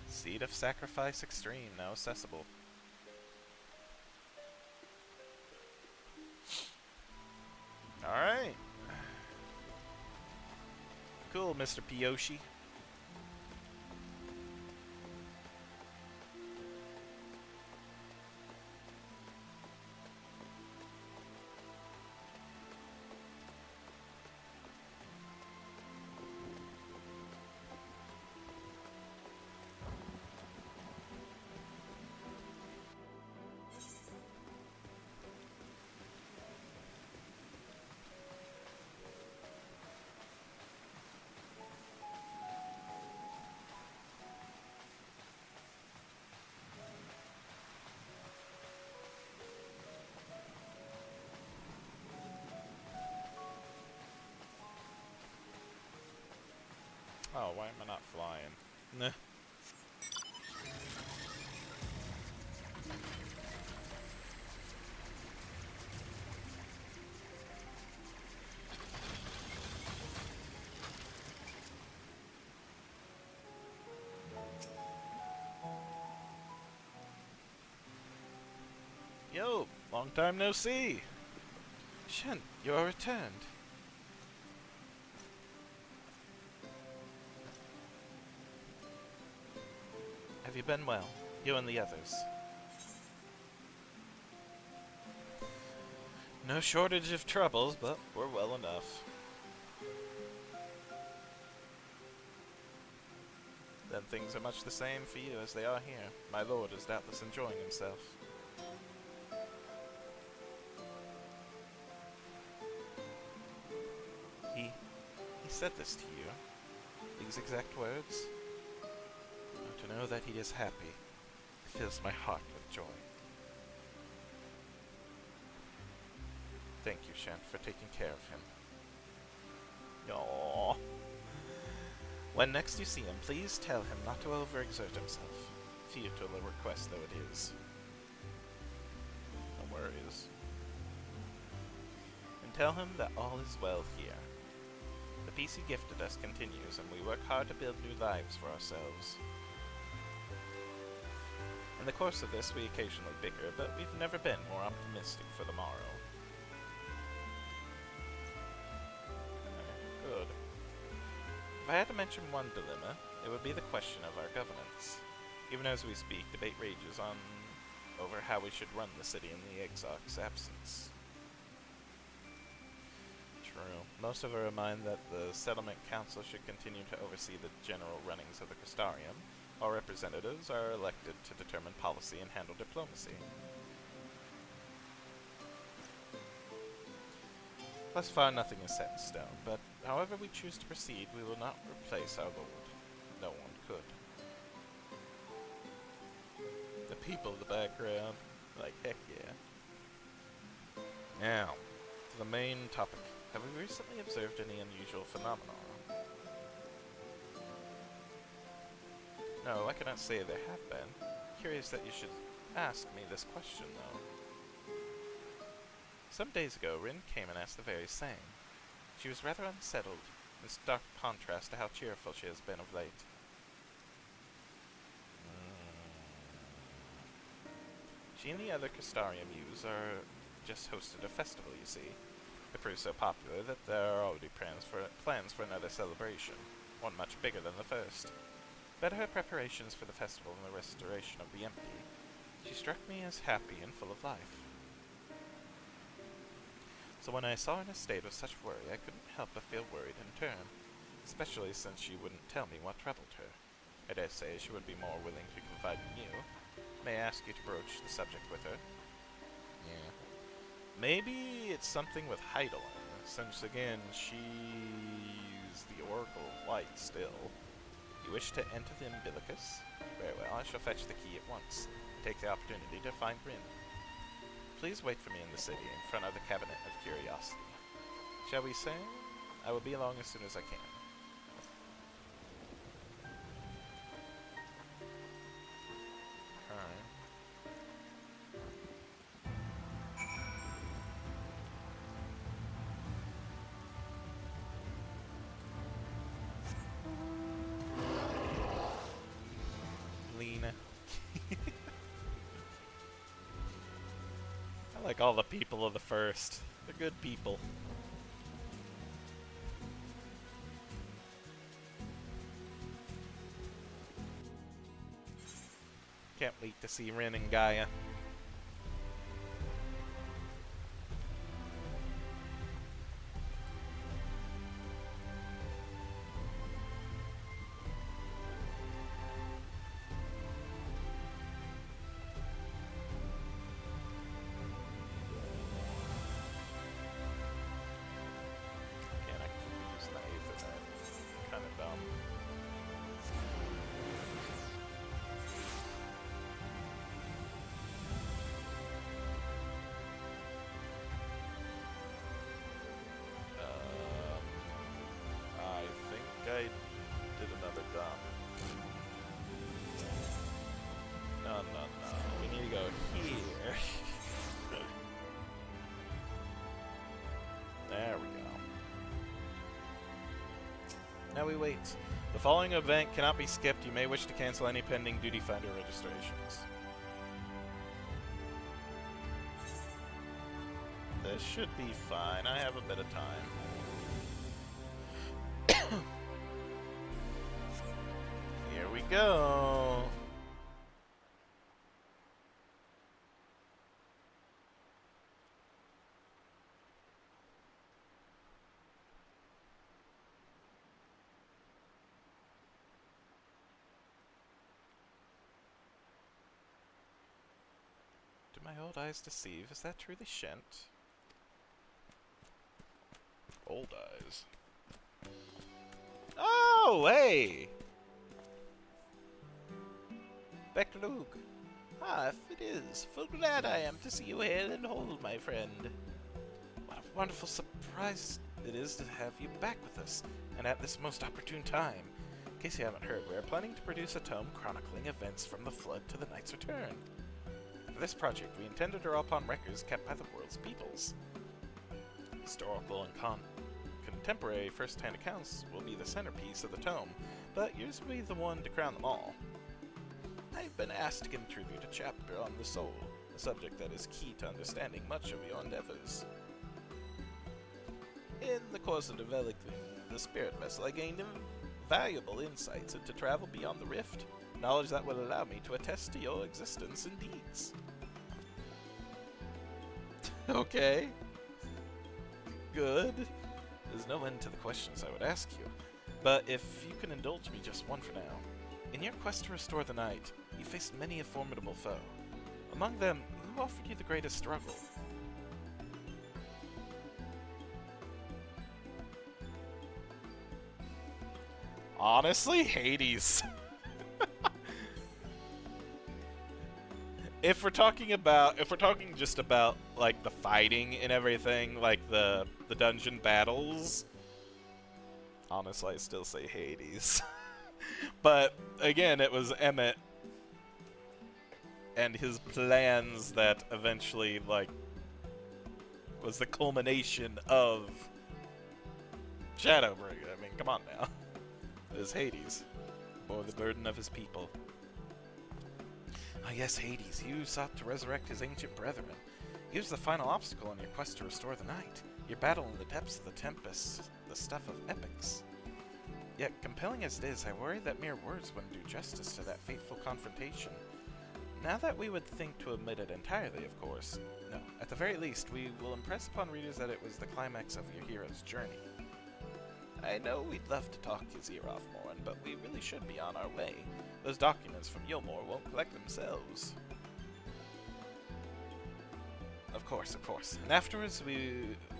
Seed of Sacrifice Extreme, now accessible. Alright. Cool, Mr. Piyoshi. Oh, why am I not flying? Nah. Yo, long time no see. Shen, you're returned. Have you been well? You and the others? No shortage of troubles, but we're well enough. Then things are much the same for you as they are here. My lord is doubtless enjoying himself. He said this to you? These exact words? To know that he is happy fills my heart with joy. Thank you, Shen, for taking care of him. Aww. When next you see him, please tell him not to overexert himself. Futile a request though it is. No worries. And tell him that all is well here. The peace he gifted us continues, and we work hard to build new lives for ourselves. In the course of this, we occasionally bicker, but we've never been more optimistic for the morrow. Good. If I had to mention one dilemma, it would be the question of our governance. Even as we speak, debate rages on over how we should run the city in the Exarch's absence. True. Most of us remind that the Settlement Council should continue to oversee the general runnings of the Crystarium, while representatives are elected to determine policy and handle diplomacy. Thus far, nothing is set in stone, but however we choose to proceed, we will not replace our lord. No one could. The people in the background, like heck yeah. Now, to the main topic. Have we recently observed any unusual phenomena? No, I cannot say there have been. Curious that you should ask me this question, though. Some days ago, Rin came and asked the very same. She was rather unsettled, in stark contrast to how cheerful she has been of late. She and the other Crystarium youths are just hosted a festival, you see. It proved so popular that there are already plans for another celebration, one much bigger than the first. But her preparations for the festival and the restoration of the empty, she struck me as happy and full of life. So when I saw her in a state of such worry, I couldn't help but feel worried in turn, especially since she wouldn't tell me what troubled her. I dare say she would be more willing to confide in you. May I ask you to broach the subject with her? Yeah. Maybe it's something with Heidelin, since again, she's the Oracle of Light still. You wish to enter the Umbilicus? Very well, I shall fetch the key at once. Take the opportunity to find Grim. Please wait for me in the city, in front of the Cabinet of Curiosity. Shall we say? I will be along as soon as I can. Alright. Lena. I like all the people of the first. They're good people. Can't wait to see Rin and Gaia. Can't actually use naive for that. Kind of dumb. I think I did another dump. No. We need to go here. There we go. Now we wait. The following event cannot be skipped. You may wish to cancel any pending Duty Finder registrations. This should be fine. I have a bit of time. Here we go. Do my old eyes deceive? Is that truly Shent? Old eyes. Oh, hey! Beklug. Ah, if it is, full glad I am to see you hale and whole, my friend. What a wonderful surprise it is to have you back with us, and at this most opportune time. In case you haven't heard, we are planning to produce a tome chronicling events from the Flood to the Knight's Return. For this project, we intend to draw upon records kept by the world's peoples. Historical and contemporary first-hand accounts will be the centerpiece of the tome, but yours will be the one to crown them all. I've been asked to contribute a chapter on the soul, a subject that is key to understanding much of your endeavors. In the course of developing the spirit vessel, I gained valuable insights into travel beyond the rift, knowledge that will allow me to attest to your existence and deeds. Okay. Good. There's no end to the questions I would ask you, but if you can indulge me just one for now. In your quest to restore the night, you faced many a formidable foe. Among them, who offered you the greatest struggle? Honestly, Hades. If we're talking just about like the fighting and everything, like the dungeon battles, honestly, I still say Hades. But again, it was Emmett and his plans that eventually, like, was the culmination of Shadowbring. I mean, come on now. It was Hades, bore the burden of his people. Ah yes, Hades, you sought to resurrect his ancient brethren. He was the final obstacle in your quest to restore the night. Your battle in the depths of the Tempest, the stuff of epics. Yet, compelling as it is, I worry that mere words wouldn't do justice to that fateful confrontation. Now that we would think to omit it entirely, of course. No, at the very least, we will impress upon readers that it was the climax of your hero's journey. I know we'd love to talk his ear off, Morin, but we really should be on our way. Those documents from Yilmore won't collect themselves. Of of course. And afterwards,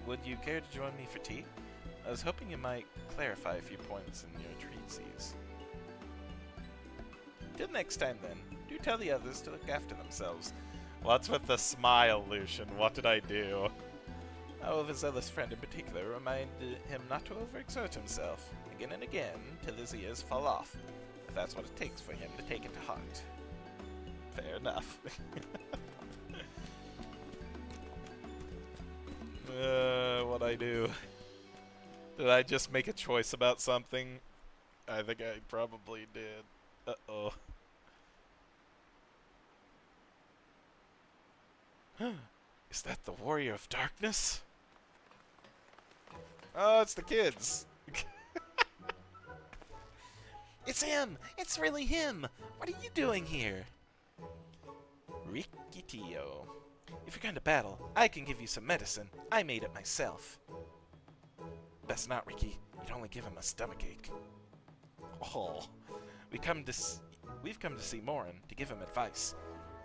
would you care to join me for tea? I was hoping you might clarify a few points in your treatises. Till next time, then. Do tell the others to look after themselves. What's with the smile, Lucian? What did I do? However, zealous friend in particular reminded him not to overexert himself, again and again, till his ears fall off, if that's what it takes for him to take it to heart. Fair enough. What'd I do? Did I just make a choice about something? I think I probably did. Uh-oh. Is that the Warrior of Darkness? Oh, it's the kids. It's him! It's really him! What are you doing here? Rikitio. If you're going to battle, I can give you some medicine. I made it myself. Best not, Riki. You'd only give him a stomachache. Oh. We've come to see Morin to give him advice.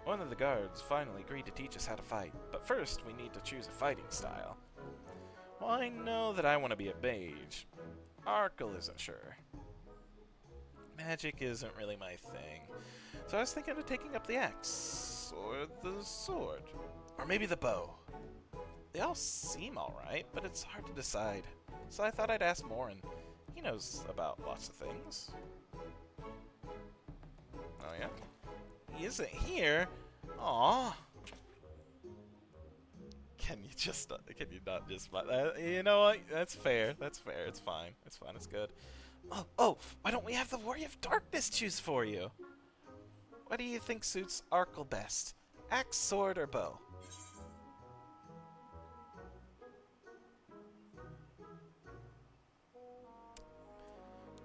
One of the guards finally agreed to teach us how to fight, but first we need to choose a fighting style. Well, I know that I want to be a mage. Arkle isn't sure. Magic isn't really my thing, so I was thinking of taking up the axe, or the sword, or maybe the bow. They all seem alright, but it's hard to decide, so I thought I'd ask Morin. He knows about lots of things. Oh yeah? He isn't here? Aww. Can you not just... You know what? That's fair. That's fair. It's fine. It's fine. It's good. Oh, why don't we have the Warrior of Darkness choose for you? What do you think suits Arkle best? Axe, sword, or bow?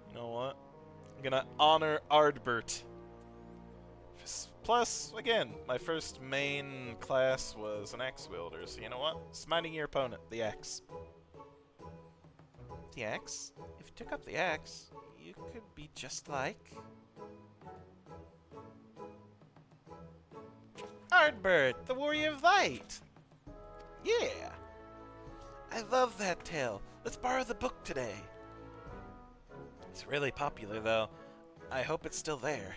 You know what? I'm gonna honor Ardbert. Plus, again, my first main class was an axe wielder, so you know what? Smiting your opponent, the axe. The axe? If you took up the axe, you could be just like... Ardbert, the Warrior of Light! Yeah! I love that tale. Let's borrow the book today. It's really popular, though. I hope it's still there.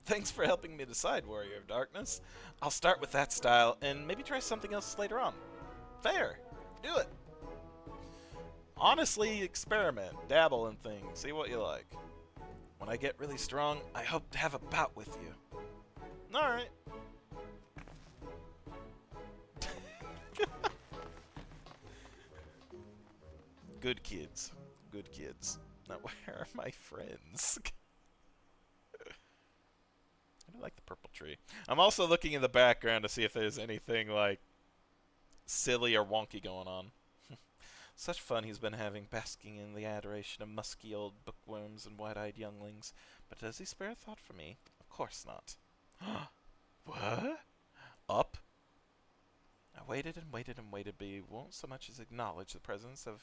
Thanks for helping me decide, Warrior of Darkness. I'll start with that style, and maybe try something else later on. Fair. Do it. Honestly, experiment, dabble in things, see what you like. When I get really strong, I hope to have a bout with you. Alright. Good kids. Good kids. Now, where are my friends? I do like the purple tree. I'm also looking in the background to see if there's anything, like, silly or wonky going on. Such fun he's been having, basking in the adoration of musky old bookworms and wide-eyed younglings. But does he spare a thought for me? Of course not. What? Up? I waited and waited and waited, but he won't so much as acknowledge the presence of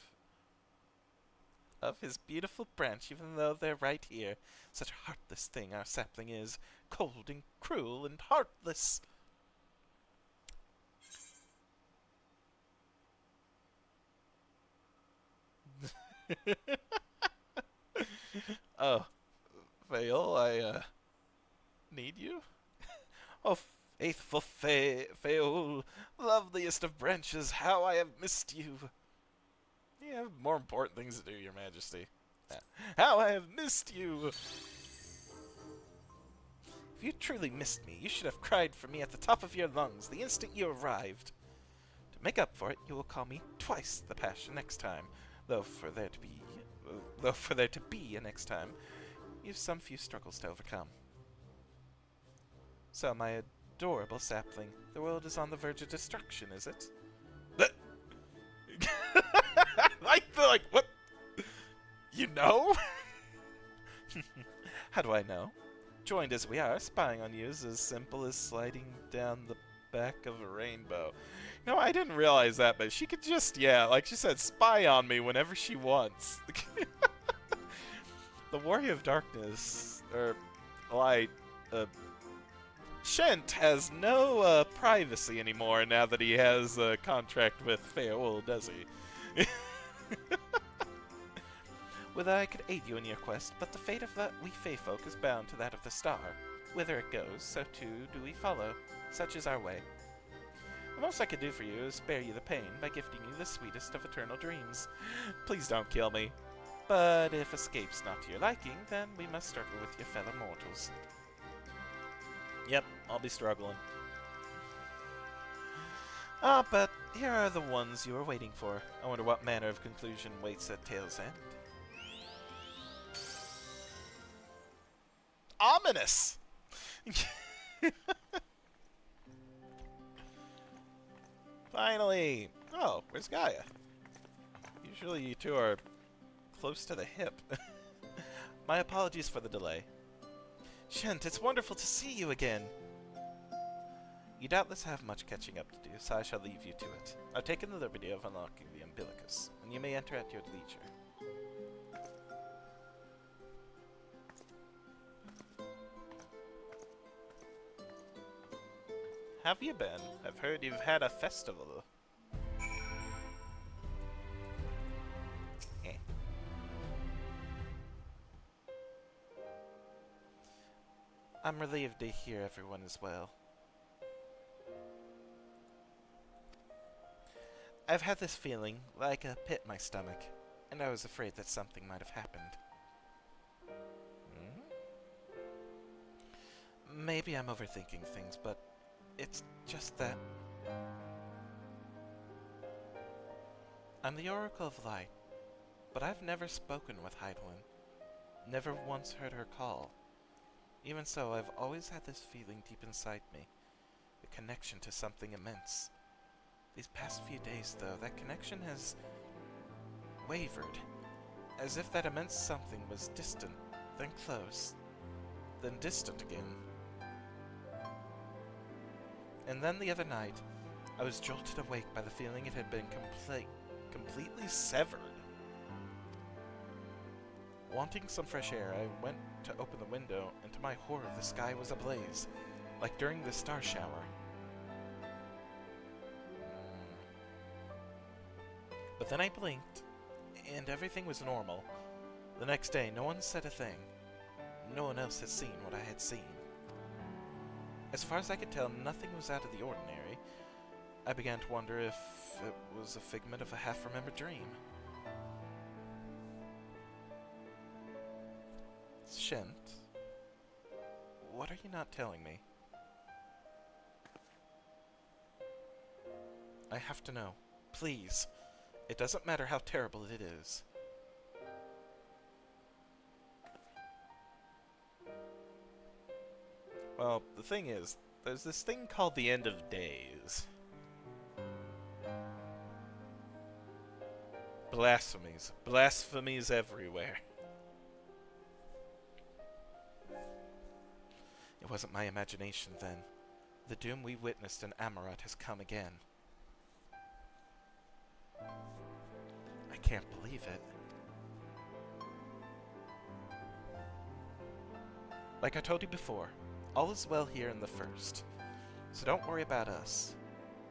his beautiful branch, even though they're right here. Such a heartless thing our sapling is. Cold and cruel and heartless. Oh, Fael, I need you? Oh, faithful Fael, loveliest of branches, how I have missed you. You have more important things to do, Your Majesty. How I have missed you! If you truly missed me, you should have cried for me at the top of your lungs the instant you arrived. To make up for it, you will call me twice the passion next time, though for there to be a next time, you've some few struggles to overcome. So, my adorable sapling, the world is on the verge of destruction, is it? like, what? You know? How do I know? Joined as we are, spying on you is as simple as sliding down the back of a rainbow. No, I didn't realize that, but she could just, yeah, like she said, spy on me whenever she wants. The Warrior of Darkness, or Light, Shent has no privacy anymore now that he has a contract with Farewell, does he? Whether I could aid you in your quest, but the fate of we Fey folk is bound to that of the star. Whither it goes, so too do we follow. Such is our way. The most I could do for you is spare you the pain by gifting you the sweetest of eternal dreams. Please don't kill me. But if escape's not to your liking, then we must struggle with your fellow mortals. Yep, I'll be struggling. Ah, but here are the ones you were waiting for. I wonder what manner of conclusion waits at Tale's End. Ominous! Finally! Oh, where's Gaia? Usually you two are close to the hip. My apologies for the delay. Shent, it's wonderful to see you again. You doubtless have much catching up to do, so I shall leave you to it. I've taken the liberty of unlocking the umbilicus, and you may enter at your leisure. Have you been? I've heard you've had a festival. I'm relieved to hear everyone is well. I've had this feeling, like a pit in my stomach, and I was afraid that something might have happened. Maybe I'm overthinking things, but it's just that... I'm the Oracle of Light, but I've never spoken with Heidelin. Never once heard her call. Even so, I've always had this feeling deep inside me, a connection to something immense. These past few days, though, that connection has wavered, as if that immense something was distant, then close, then distant again. And then the other night, I was jolted awake by the feeling it had been completely severed. Wanting some fresh air, I went to open the window, and to my horror, the sky was ablaze, like during the star shower. But then I blinked, and everything was normal. The next day, no one said a thing. No one else had seen what I had seen. As far as I could tell, nothing was out of the ordinary. I began to wonder if it was a figment of a half-remembered dream. Shent, what are you not telling me? I have to know. Please. It doesn't matter how terrible it is. Well, the thing is, there's this thing called the end of days. Blasphemies. Blasphemies everywhere. It wasn't my imagination then. The doom we witnessed in Amarat has come again. I can't believe it. Like I told you before, all is well here in the First. So don't worry about us.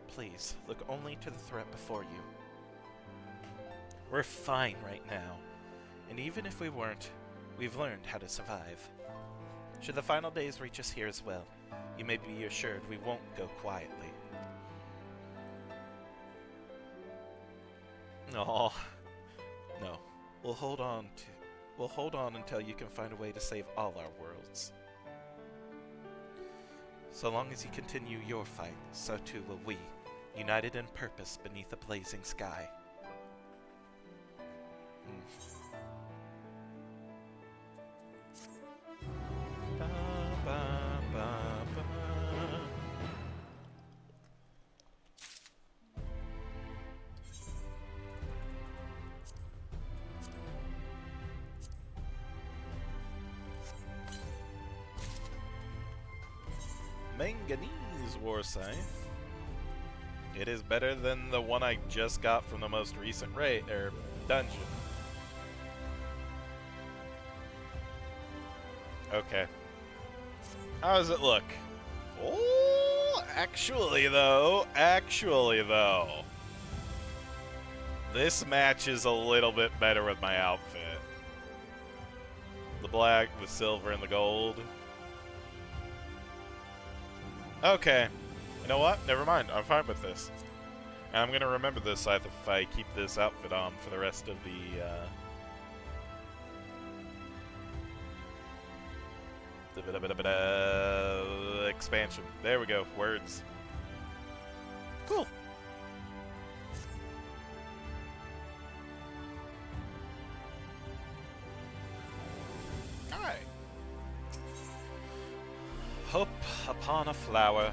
Please, look only to the threat before you. We're fine right now. And even if we weren't, we've learned how to survive. Should the final days reach us here as well, you may be assured we won't go quietly. No. No. We'll hold on until you can find a way to save all our worlds. So long as you continue your fight, so too will we, united in purpose beneath a blazing sky. Manganese War Scythe. It is better than the one I just got from the most recent raid dungeon. Okay. How does it look? Oh, actually though, this match is a little bit better with my outfit. The black, the silver, and the gold. Okay. You know what? Never mind. I'm fine with this. And I'm gonna remember this if I keep this outfit on for the rest of the expansion. There we go. Words. Cool. Alright. Hope upon a flower.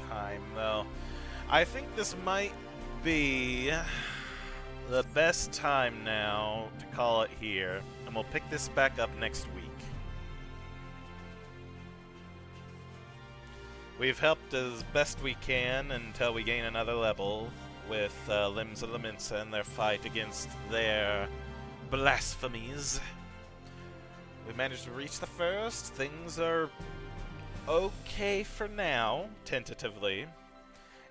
Time, though. I think this might be the best time now to call it here, and we'll pick this back up next week. We've helped as best we can until we gain another level with Limbs of the Mensa and their fight against their Blasphamies. We managed to reach the first. Things are okay for now, tentatively.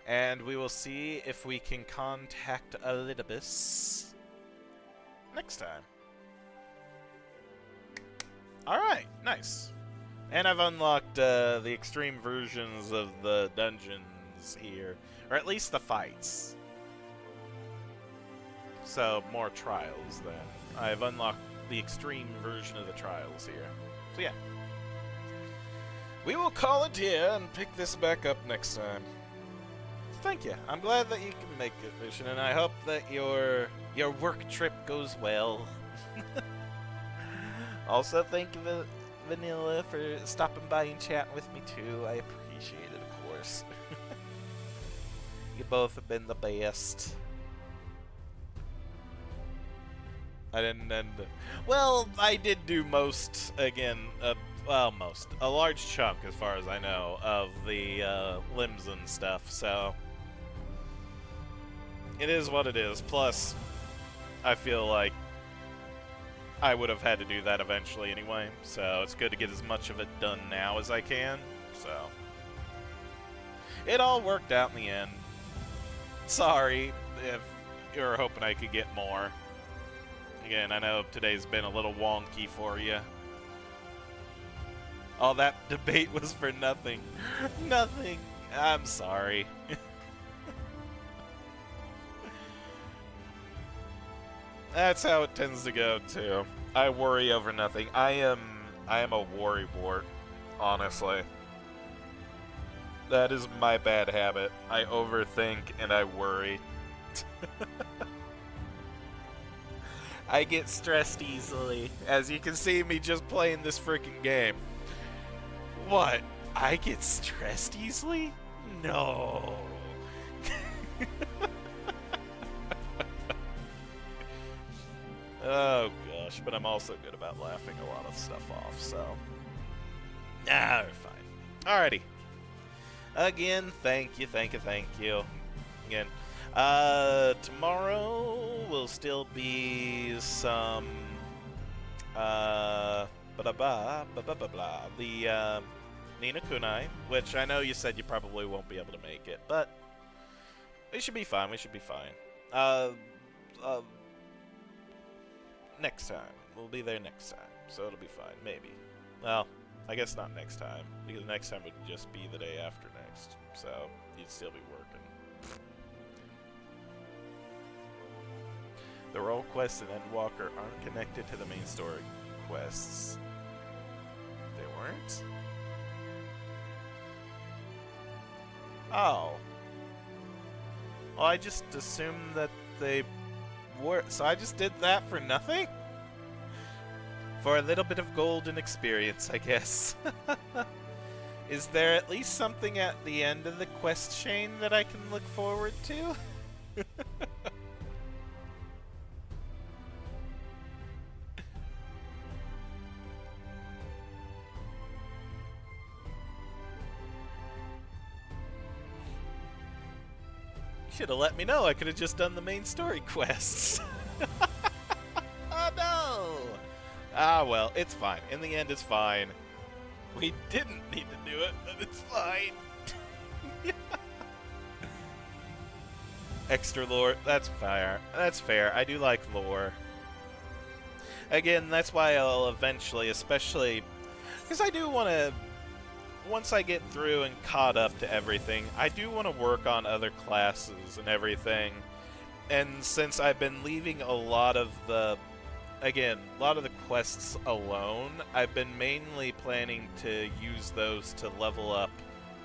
And we will see if we can contact Elidibus next time. Alright, nice. And I've unlocked the extreme versions of the dungeons here. Or at least the fights. So, more trials then. I've unlocked the extreme version of the trials here. So yeah. We will call it here and pick this back up next time. Thank you. I'm glad that you can make it, Lucian, and I hope that your work trip goes well. Also, thank you, Vanilla, for stopping by and chatting with me too. I appreciate it, of course. You both have been the best. I didn't end it. Well, I did do most, again, well, most. A large chunk, as far as I know, of the limbs and stuff, so it is what it is. Plus, I feel like I would have had to do that eventually anyway, so it's good to get as much of it done now as I can, so it all worked out in the end. Sorry if you were hoping I could get more. Again, I know today's been a little wonky for you. All that debate was for nothing. Nothing. I'm sorry. That's how it tends to go, too. I worry over nothing. I am a worrywart, honestly. That is my bad habit. I overthink and I worry. I get stressed easily. As you can see me just playing this freaking game. What? I get stressed easily? No. Oh gosh, but I'm also good about laughing a lot of stuff off, so we're fine. Alrighty. Again, thank you. Again, tomorrow will still be some the Nina Kunai, which I know you said you probably won't be able to make it, but we should be fine. Next time. We'll be there next time, so it'll be fine, maybe. Well, I guess not next time, because next time would just be the day after next, so you'd still be working. The role quests in Endwalker aren't connected to the main story quests. They weren't? Oh. Well, I just assumed that they were, so I just did that for nothing? For a little bit of golden experience, I guess. Is there at least something at the end of the quest chain that I can look forward to? Should have let me know. I could have just done the main story quests. Oh no! Ah well, it's fine. In the end, it's fine. We didn't need to do it, but it's fine. Extra lore, that's fair. That's fair. I do like lore. Again, that's why I'll eventually, especially because I do want to, once I get through and caught up to everything, I do want to work on other classes and everything. And since I've been leaving a lot of the, again, a lot of the quests alone, I've been mainly planning to use those to level up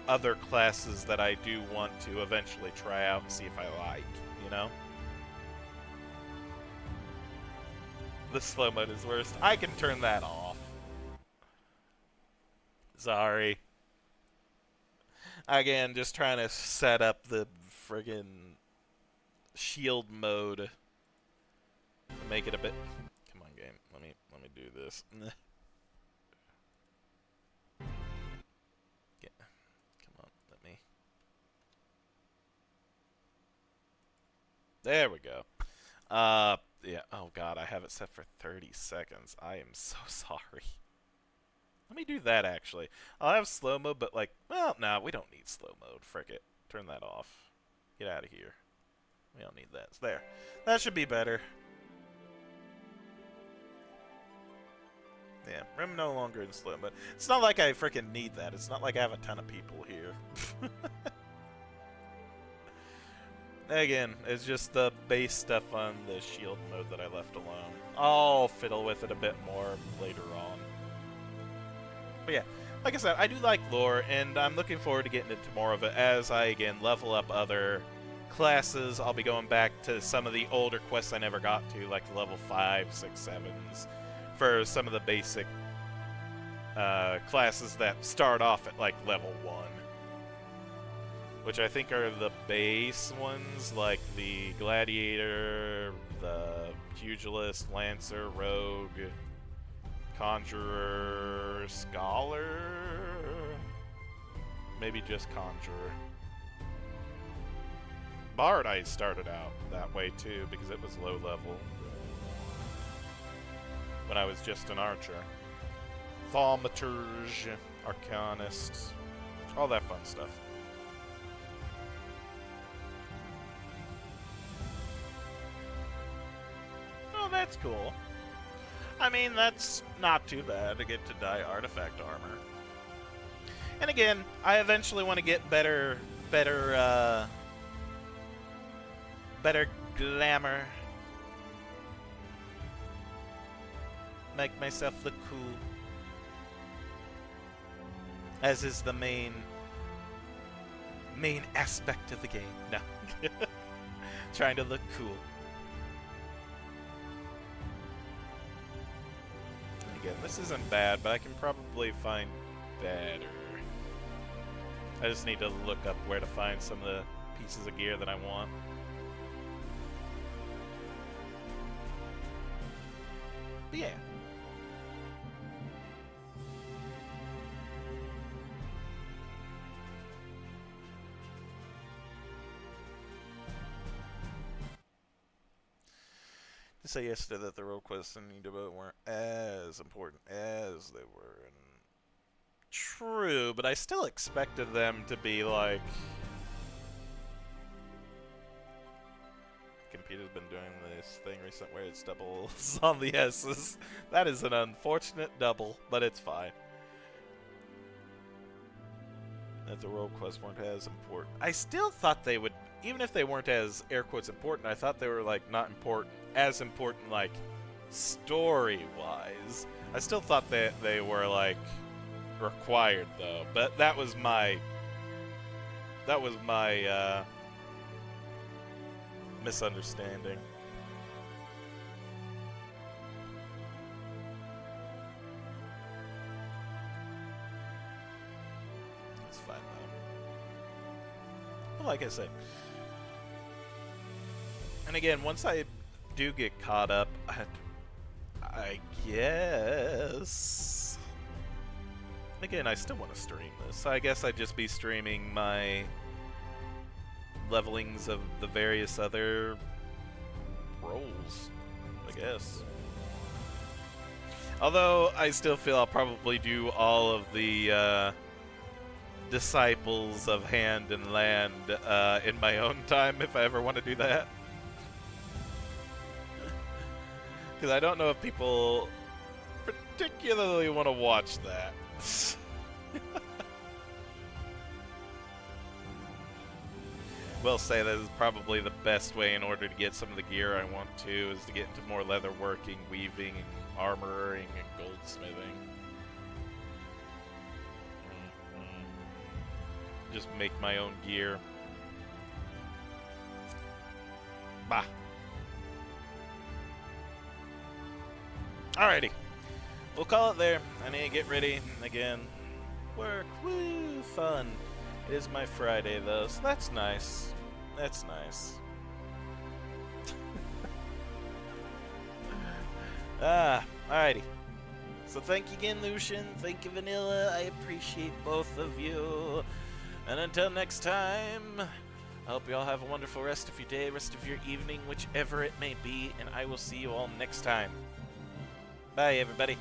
other classes that I do want to eventually try out and see if I like, you know? The slow mode is worst. I can turn that off. Sorry. Again, just trying to set up the friggin' shield mode to make it a bit. Come on, game. Let me do this. Yeah. Come on, let me. There we go. Yeah. Oh god, I have it set for 30 seconds. I am so sorry. Let me do that actually. I'll have slow mode, but like, well, no, we don't need slow mode. Frick it. Turn that off. Get out of here. We don't need that. It's there. That should be better. Yeah, I'm no longer in slow mode. It's not like I freaking need that. It's not like I have a ton of people here. Again, it's just the base stuff on the shield mode that I left alone. I'll fiddle with it a bit more later on. But yeah, like I said, I do like lore, and I'm looking forward to getting into more of it as I, again, level up other classes. I'll be going back to some of the older quests I never got to, like the level 5, 6, 7s, for some of the basic classes that start off at, like, level 1. Which I think are the base ones, like the Gladiator, the Pugilist, Lancer, Rogue, Conjurer, Scholar? Maybe just Conjurer. Bard I started out that way too, because it was low level when I was just an archer. Thaumaturge, Arcanist, all that fun stuff. Oh, that's cool. I mean, that's not too bad to get to dye artifact armor. And again, I eventually want to get better glamour. Make myself look cool. As is the main aspect of the game. No. Trying to look cool. Again, this isn't bad, but I can probably find better. I just need to look up where to find some of the pieces of gear that I want. But yeah. To say yesterday that the road quests in Nidaba weren't as important as they were. And true, but I still expected them to be like... Computer's been doing this thing recently where it's doubles on the S's. That is an unfortunate double, but it's fine. That the road quests weren't as important. I still thought they would, even if they weren't as air quotes important, I thought they were like not important, as important like story-wise. I still thought that they were like required though, but that was my misunderstanding. It's fine though. But like I said, and again, once I do get caught up, I guess. Again, I still want to stream this. I guess I'd just be streaming my levelings of the various other roles, I guess. Although, I still feel I'll probably do all of the, Disciples of Hand and Land, in my own time if I ever want to do that. Because I don't know if people particularly want to watch that. Will say that is probably the best way in order to get some of the gear I want to, is to get into more leatherworking, weaving, armoring, and goldsmithing. Just make my own gear. Bah. Alrighty. We'll call it there. I need to get ready again. Work. Woo! Fun. It is my Friday, though, so that's nice. That's nice. Alrighty. So thank you again, Lucian. Thank you, Vanilla. I appreciate both of you. And until next time, I hope you all have a wonderful rest of your day, rest of your evening, whichever it may be, and I will see you all next time. Bye, everybody.